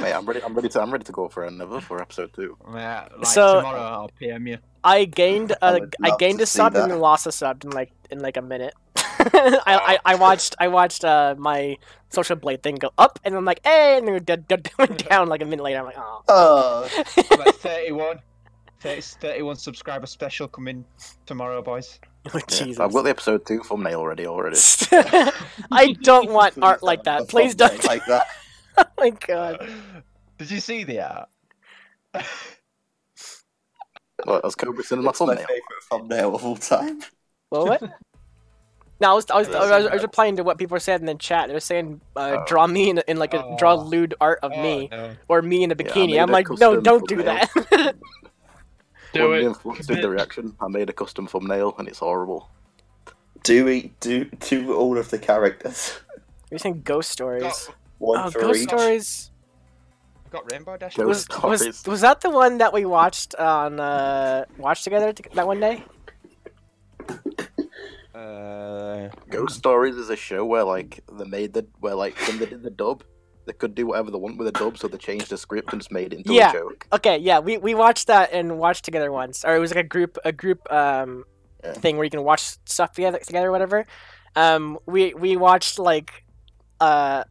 Mate, I'm ready to go for another for episode 2. Yeah, like So- tomorrow I'll PM you. I gained would I love gained to a see sub and that. then lost a sub in like a minute. I watched my Social Blade thing go up and I'm like, hey, and then it went down like a minute later. I'm like, oh. Oh. I'm at 31. 31 subscriber special coming tomorrow, boys. Oh, Jesus. I've got the episode 2 thumbnail already. I don't want art like that. Please don't. Like that. Oh my god. Did you see the art? What, has Cobra seen my It's my thumbnail? favourite thumbnail of all time. What? No, I was replying to what people said in the chat. They were saying, draw me in like a draw lewd art of me No. or me in a Yeah, I bikini. made I'm a like, no, custom don't do thumbnail. that. Do When me it. and Flux did the reaction, I made a custom thumbnail and it's horrible. Do all of the characters. You're saying ghost stories. Got, One Oh, for ghost each. stories. got Rainbow Dash. Ghost Was Stories. was that the one that we watched on watched together that one day? Ghost Stories is a show where like when they did the dub, they could do whatever they want with the dub, so they changed the script and just made it into Yeah. a joke. Okay, yeah, we watched that and watched together once, or it was like a group thing where you can watch stuff together or whatever. We watched like a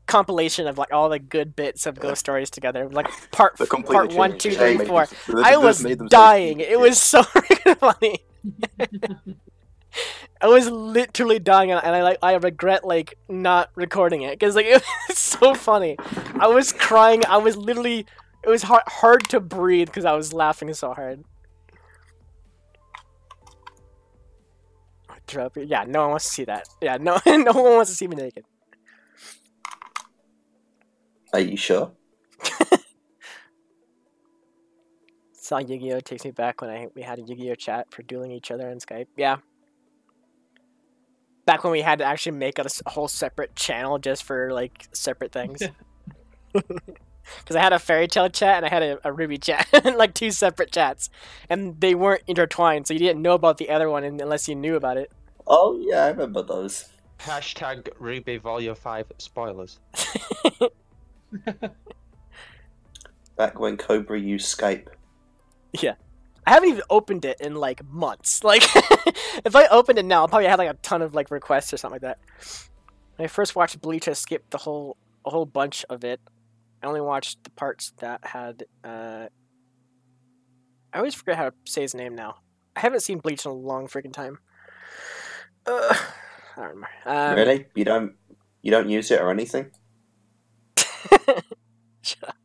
compilation of like all the good bits of Ghost Stories together, like part They completely 1, changed 2, it. 3, They 4. made I them was so dying. stupid. It was so freaking funny. I was literally dying, and I regret like not recording it because like it was so funny. I was crying. I was literally. It was hard to breathe because I was laughing so hard. Drop it. Yeah, no one wants to see that. Yeah, no one wants to see me naked. Are you sure? Song Yu-Gi-Oh! Takes me back when we had a Yu-Gi-Oh! Chat for dueling each other on Skype. Yeah. Back when we had to actually make a whole separate channel just for like separate things. Because I had a Fairy Tail chat and I had a Ruby chat, like two separate chats, and they weren't intertwined, so you didn't know about the other one unless you knew about it. Oh yeah, I remember those. Hashtag Ruby Volume 5 spoilers. Back when Cobra used Skype. Yeah. I haven't even opened it in like months. Like, if I opened it now, I'll probably have like a ton of like requests or something like that. When I first watched Bleach, I skipped a whole bunch of it. I only watched the parts that had. I always forget how to say his name now. I haven't seen Bleach in a long freaking time. I don't remember. Really? You don't use it or anything? Shut up.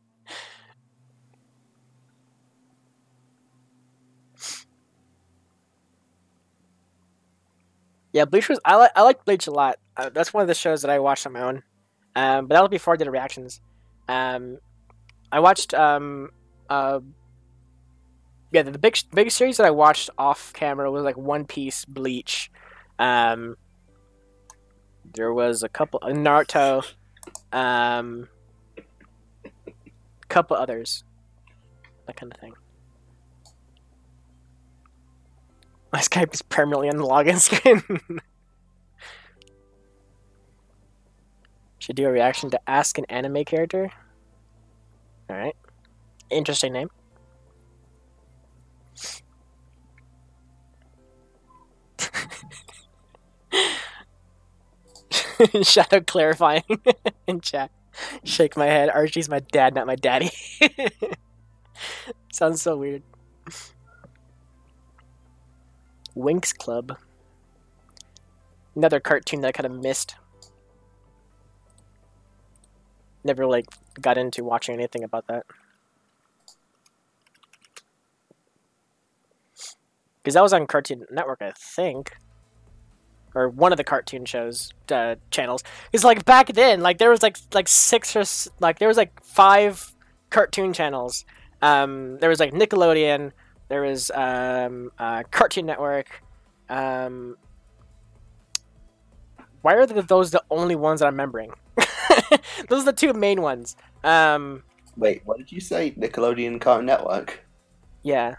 Yeah, Bleach was. I like Bleach a lot. That's one of the shows that I watched on my own. But that was before I did reactions. I watched the big series that I watched off camera was like One Piece, Bleach. There was a couple Naruto, couple others, that kind of thing. My Skype is permanently on the login screen. Should do a reaction to Ask an Anime Character. All right. Interesting name. Shadow clarifying in chat. Shake my head. Archie's my dad, not my daddy. Sounds so weird. Winx Club. Another cartoon that I kind of missed. Never like got into watching anything about that. Because that was on Cartoon Network, I think. Or one of the cartoon shows channels. Because like back then, like there was like six or like there was like 5 cartoon channels. There was like Nickelodeon. There was Cartoon Network. Why are those the only ones that I'm remembering? Those are the 2 main ones. Wait, what did you say? Nickelodeon Cartoon Network? Yeah.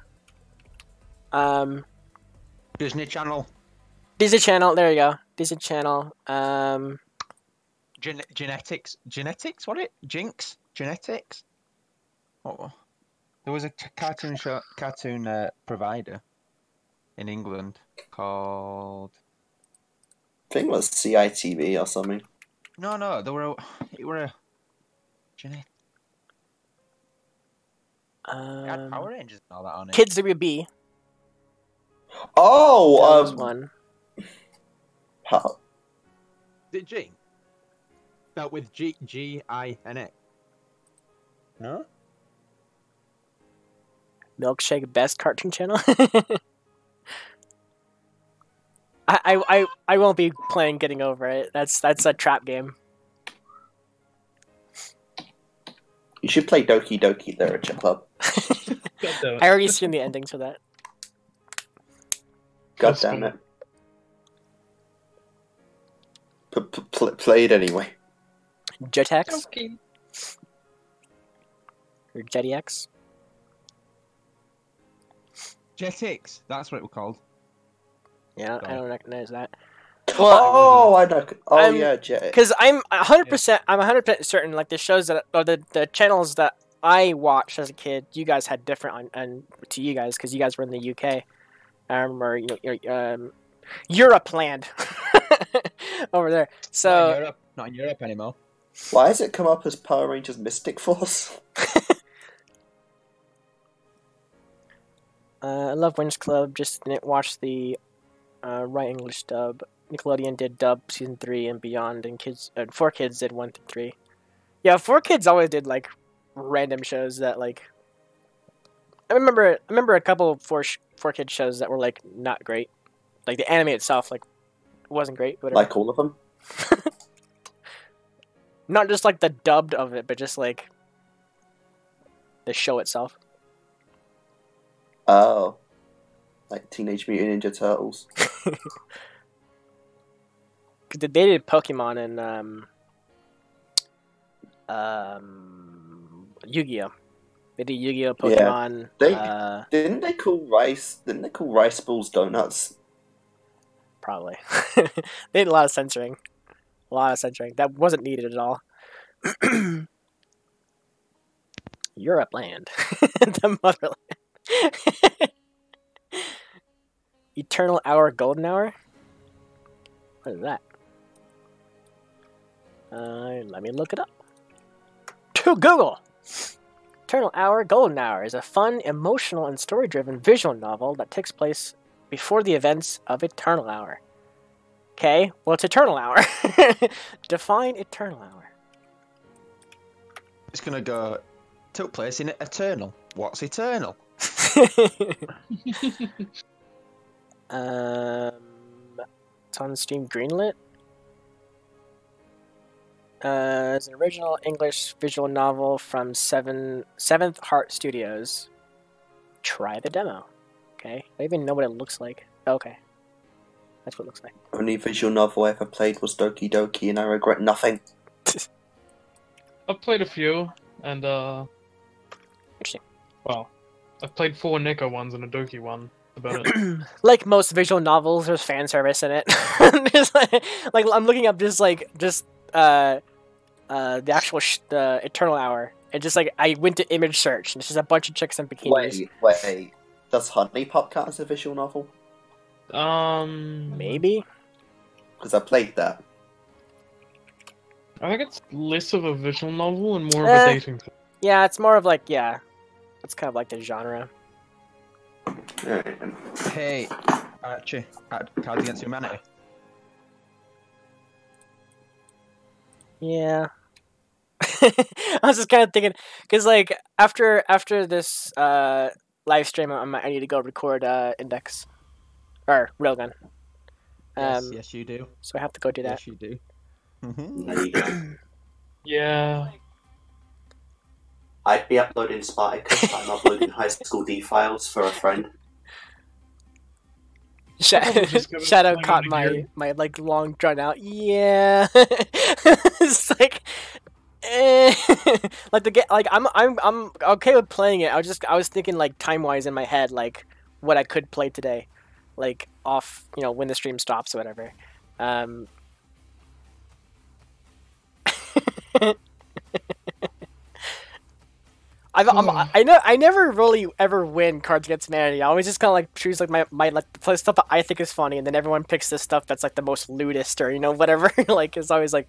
Disney Channel. Disney Channel, there you go. Disney Channel. Genetics. Genetics, what it? Jinx? Genetics? Oh. There was a cartoon provider in England called... I think it was CITV or something. No, it were a genetic. It had Power Rangers and all that on it. Kids WB. Oh, that was one. How? Is it G? Spelled with G-I-N-A. No? Milkshake best cartoon channel. I won't be playing Getting Over It. That's a trap game. You should play Doki Doki Literature Club. I already seen the endings for that. God damn it. Play it anyway. Jetix? Or Jetix? Jetix, that's what it was called. Yeah, I don't recognize that. Well, I know. Oh, yeah, Jetix. Because I'm 100%. I'm 100% certain. Like the shows that, or the channels that I watched as a kid, you guys had different on to you guys because you guys were in the UK. I remember, Europeland over there. So not in Europe anymore. Why has it come up as Power Rangers Mystic Force? I love Winx Club. Just didn't watch the right English dub. Nickelodeon did dub season 3 and beyond, and 4Kids did 1 through 3. Yeah, 4Kids always did like random shows that like. I remember a couple of 4Kids shows that were like not great. Like the anime itself, like wasn't great. Whatever. Like all of them. Not just like the dubbed of it, but just like the show itself. Oh, like Teenage Mutant Ninja Turtles. Because they did Pokemon and Yu-Gi-Oh. They did Yu-Gi-Oh, Pokemon. Yeah. Didn't they call rice balls donuts? Probably. They did a lot of censoring. That wasn't needed at all. Europe land. The motherland. Eternal Hour, Golden Hour? What is that? Let me look it up. To Google! Eternal Hour, Golden Hour is a fun, emotional, and story-driven visual novel that takes place before the events of Eternal Hour. Okay, well, it's Eternal Hour. Define Eternal Hour. It's gonna go. Took place in Eternal. What's Eternal? It's on Steam Greenlit. It's an original English visual novel from Seventh Heart Studios. Try the demo. Okay, I don't even know what it looks like. Okay, that's what it looks like. Only visual novel I ever played was Doki Doki, and I regret nothing. I've played a few, and Interesting. well, I've played 4 Neko ones and a Doki one. About it. Like most visual novels, there's fan service in it. Just like I'm looking up the actual the Eternal Hour And just like I went to image search, and it's just a bunch of chicks in bikinis. Wait. Does Honey Pop count as a visual novel? Maybe. Because I played that. I think it's less of a visual novel and more of a dating. Yeah, it's more of like it's kind of like the genre. Hey, Archie, Cards Against Humanity. Yeah. I was just kind of thinking, because like after this live stream, I need to go record Index or Railgun. Yes, you do. So I have to go do that. Yes, you do. Yeah. I'd be uploading Spartacus. I'm uploading High School D files for a friend. Shadow caught my like long drawn out. Yeah, it's like, like the like I'm okay with playing it. I was thinking like time wise in my head like what I could play today, like off when the stream stops or whatever. I never really ever win Cards Against Humanity. I always just kind of like choose like my like play stuff that I think is funny, and then everyone picks this stuff that's like the most lewdest or whatever. Like it's always like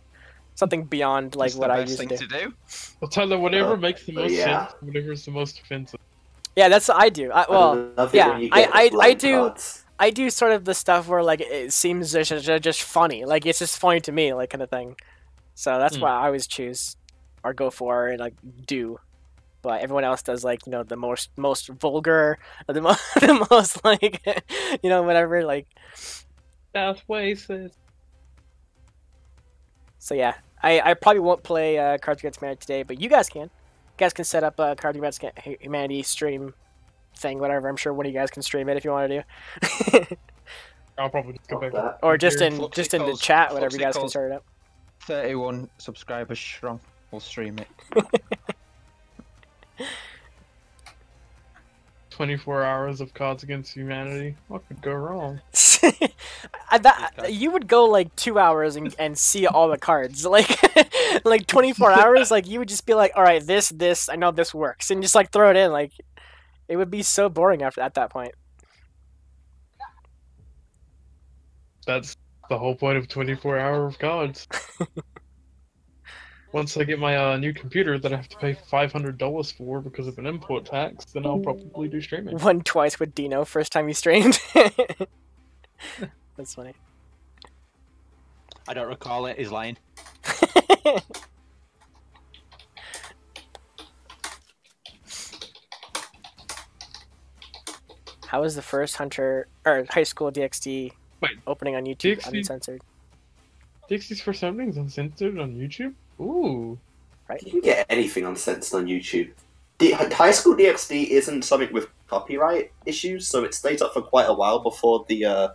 something beyond like what I used to do. Well, Tyler, whatever makes the most sense, whatever is the most offensive. Yeah, that's what I do. I do sort of the stuff where like it seems just funny, like it's just funny to me, like kind of thing. So that's what I always choose or go for and like do. But everyone else does like the most vulgar, or the most like whatever like. That's racist. So yeah, I probably won't play Cards Against Humanity today, but you guys can. You guys can set up a Cards Against Humanity stream thing, whatever. I'm sure one of you guys can stream it if you want to do. I'll probably just go back. Or just in the chat, whatever you guys can start it up. 31 subscribers strong. We'll stream it. 24 hours of Cards Against Humanity. What could go wrong? You would go like 2 hours and see all the cards. Like 24 hours, like you would just be like, all right, this, I know this works, and just like throw it in. Like it would be so boring at that point. That's the whole point of 24-hour of cards. Once I get my new computer that I have to pay $500 for because of an import tax, then I'll probably do streaming. Won twice with Dino, first time he streamed. That's funny. I don't recall it. He's lying. How was the first Hunter or High School DxD opening on YouTube uncensored? DxD's first opening is uncensored on YouTube? Ooh. Right. You can get anything uncensored on YouTube. High School DxD isn't something with copyright issues, so it stays up for quite a while before the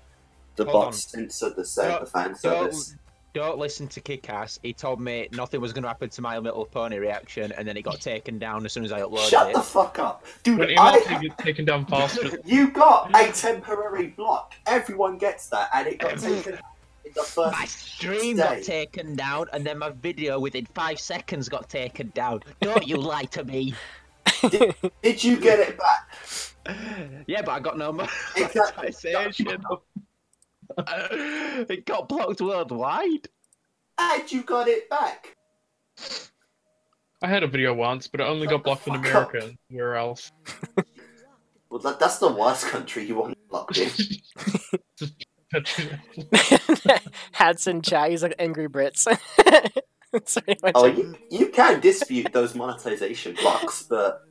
bots censored the fan service. Don't listen to Kick-Ass. He told me nothing was going to happen to My Little Pony reaction, and then it got taken down as soon as I uploaded it. Shut the fuck up. Dude, get taken down faster. You got a temporary block. Everyone gets that, and it got taken down in the first My stream got taken down, and then my video within 5 seconds got taken down. Don't you lie to me. Did you get it back? Yeah, but I got no monetization. It got blocked worldwide. And you got it back. I had a video once, but it only got blocked in America. Where else? Well, that's the worst country you want blocked in. Hats in chat, he's like angry Brits. You can dispute those monetization blocks, but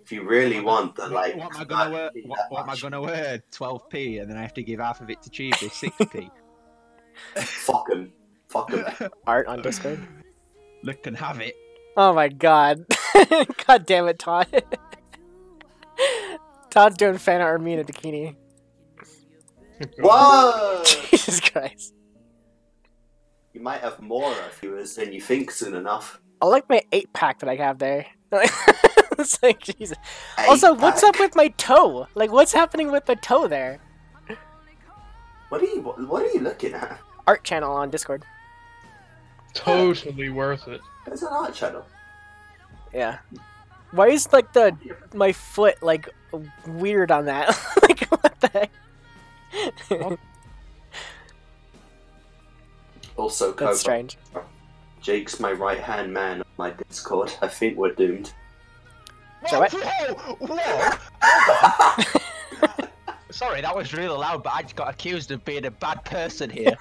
if you really want the what am I gonna wear? 12p, and then I have to give half of it to Chibi, 6p. Fuck him. Art on Discord. Look and have it. Oh my god. God damn it, Todd. Todd's doing fan art of me in a bikini. Whoa! Jesus Christ. You might have more viewers than you think soon enough. I like my 8-pack that I have there. It's like, Jesus. Also, what's up with my toe? Like, what's happening with the toe there? What are you looking at? Art channel on Discord. totally worth it. It's an art channel. Yeah. Why is like my foot like weird on that? Like what the heck? Also, Cobra. That's strange. Jake's my right-hand man on my Discord. I think we're doomed. So what? Whoa! Sorry, that was really loud, but I just got accused of being a bad person here.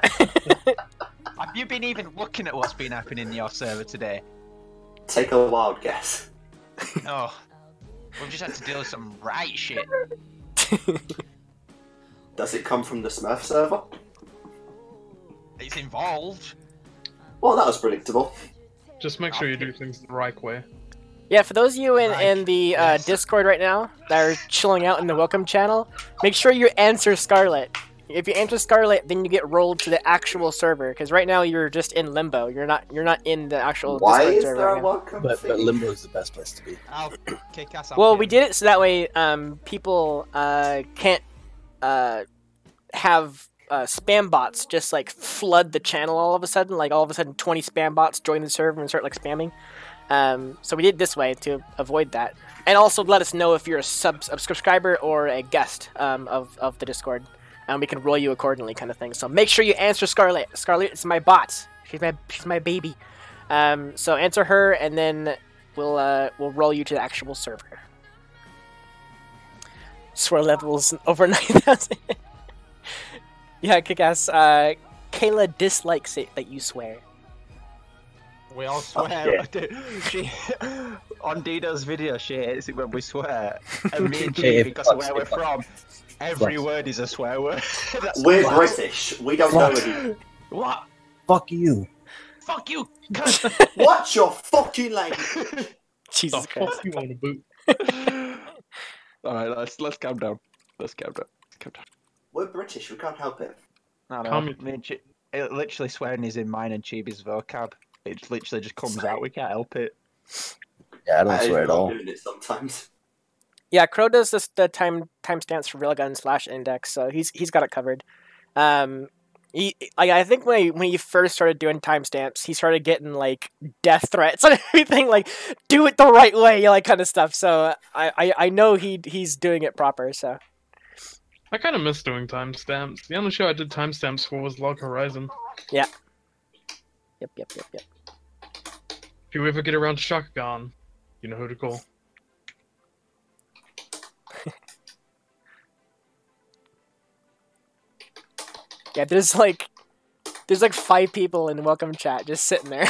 Have you been even looking at what's been happening in your server today? Take a wild guess. Oh, we've just had to deal with some right shit. Does it come from the Smurf server? It's involved. Well, that was predictable. Just make sure you do things the right way. Yeah, for those of you in the Discord right now that are chilling out in the welcome channel, make sure you answer Scarlet. If you answer Scarlet, then you get rolled to the actual server. Because right now you're just in limbo. You're not in the actual Discord server. Why is there a welcome But limbo is the best place to be. I'll kick ass. Well, we did it so that way people can't have spam bots just like flood the channel all of a sudden. Like all of a sudden 20 spam bots join the server and start like spamming. So we did it this way to avoid that. And also let us know if you're a subscriber or a guest of the Discord. And we can roll you accordingly, kind of thing. So make sure you answer Scarlet. Scarlet is my bot. She's my baby. So answer her, and then we'll roll you to the actual server. Swear levels over 9,000. Yeah, kick-ass. Kayla dislikes it that you swear. We all swear. She, on Dino's video, she hates it when we swear. And me and G, because of where we're from, every word is a swear word. We're British. We don't know any. What? Fuck you. Fuck you. What's your fucking language? Jesus Christ. Fuck you on a boot. Alright, let's calm down. Let's calm down. We're British. We can't help it. No, me and it literally swearing is in mine and Chibi's vocab. It literally just comes out. We can't help it. Yeah, I don't swear at all. Doing it sometimes. Yeah, Crow does the timestamps for Railgun/index, so he's got it covered. I think when he first started doing timestamps, he started getting like death threats and everything, like do it the right way, like kind of stuff. So I know he's doing it proper. So I kind of miss doing timestamps. The only show I did timestamps for was Log Horizon. Yeah. Yep. If you ever get around to Shotgun, you know who to call. Yeah, there's like 5 people in the welcome chat just sitting there.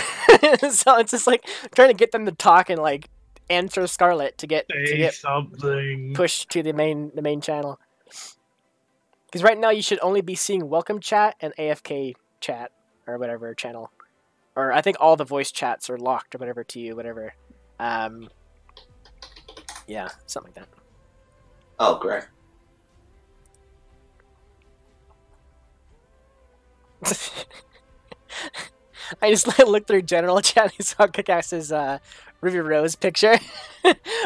So it's just like trying to get them to talk and like answer Scarlet to get something pushed to the main channel. Because right now you should only be seeing welcome chat and AFK chat or whatever channel. Or I think all the voice chats are locked or whatever to you, whatever. Yeah, something like that. Oh, great. I just looked through general chat and saw Kakass's Ruby Rose picture.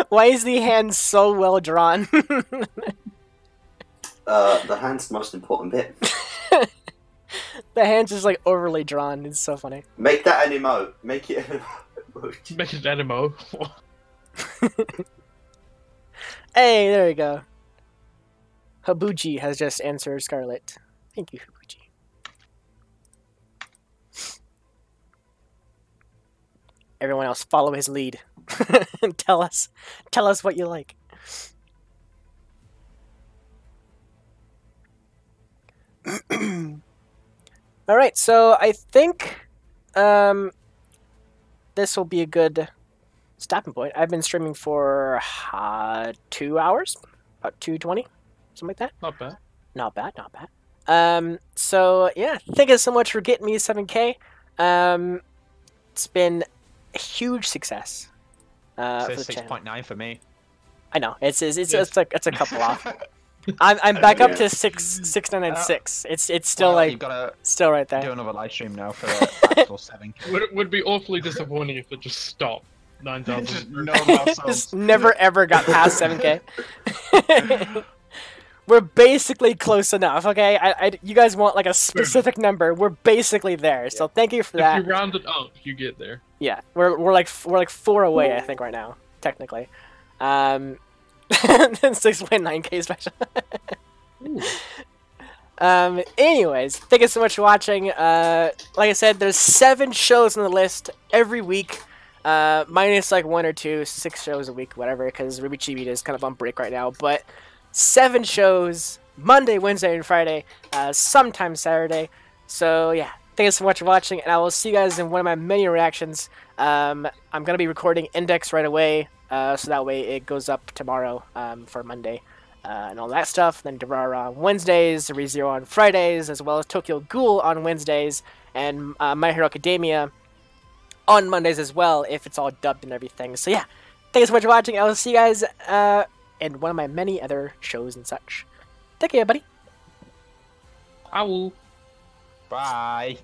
Why is the hand so well drawn? The hand's the most important bit. The hand's just like overly drawn. It's so funny. Make that an emote. Make it an emote. Make it an emote. Hey, there we go. Habuji has just answered Scarlet. Thank you, Habuji. Everyone else, follow his lead. Tell us what you like. All right, so I think this will be a good stopping point. I've been streaming for 2 hours, about 2:20, something like that. Not bad. Not bad. So yeah, thank you so much for getting me to 7K. It's been a huge success. Says 6.9 for me. I know it's a couple off. I'm back up to 6,996. It's still well, like you've gotta still right there. do another live stream now for the actual 7K. Would be awfully disappointing if it just stopped. 9,000. No more subs. Just never ever got past 7K. We're basically close enough, okay? You guys want like a specific number? We're basically there. So thank you for that. If you round it up, you get there. Yeah, we're like 4 away, I think, right now, technically. 6.9K special. Anyways, thank you so much for watching. Like I said, there's 7 shows on the list every week. Minus like 1 or 2, 6 shows a week, whatever, because Ruby Chibi is kind of on break right now. But 7 shows, Monday, Wednesday, and Friday, sometimes Saturday. So yeah, thank you so much for watching, and I will see you guys in one of my many reactions. I'm going to be recording Index right away, so that way it goes up tomorrow for Monday. And all that stuff. Then Durara on Wednesdays, ReZero on Fridays, as well as Tokyo Ghoul on Wednesdays, and My Hero Academia on Mondays as well, if it's all dubbed and everything. So yeah, thank you so much for watching. I will see you guys in one of my many other shows and such. Take care, buddy. I will. Bye.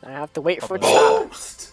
I have to wait for it to stop.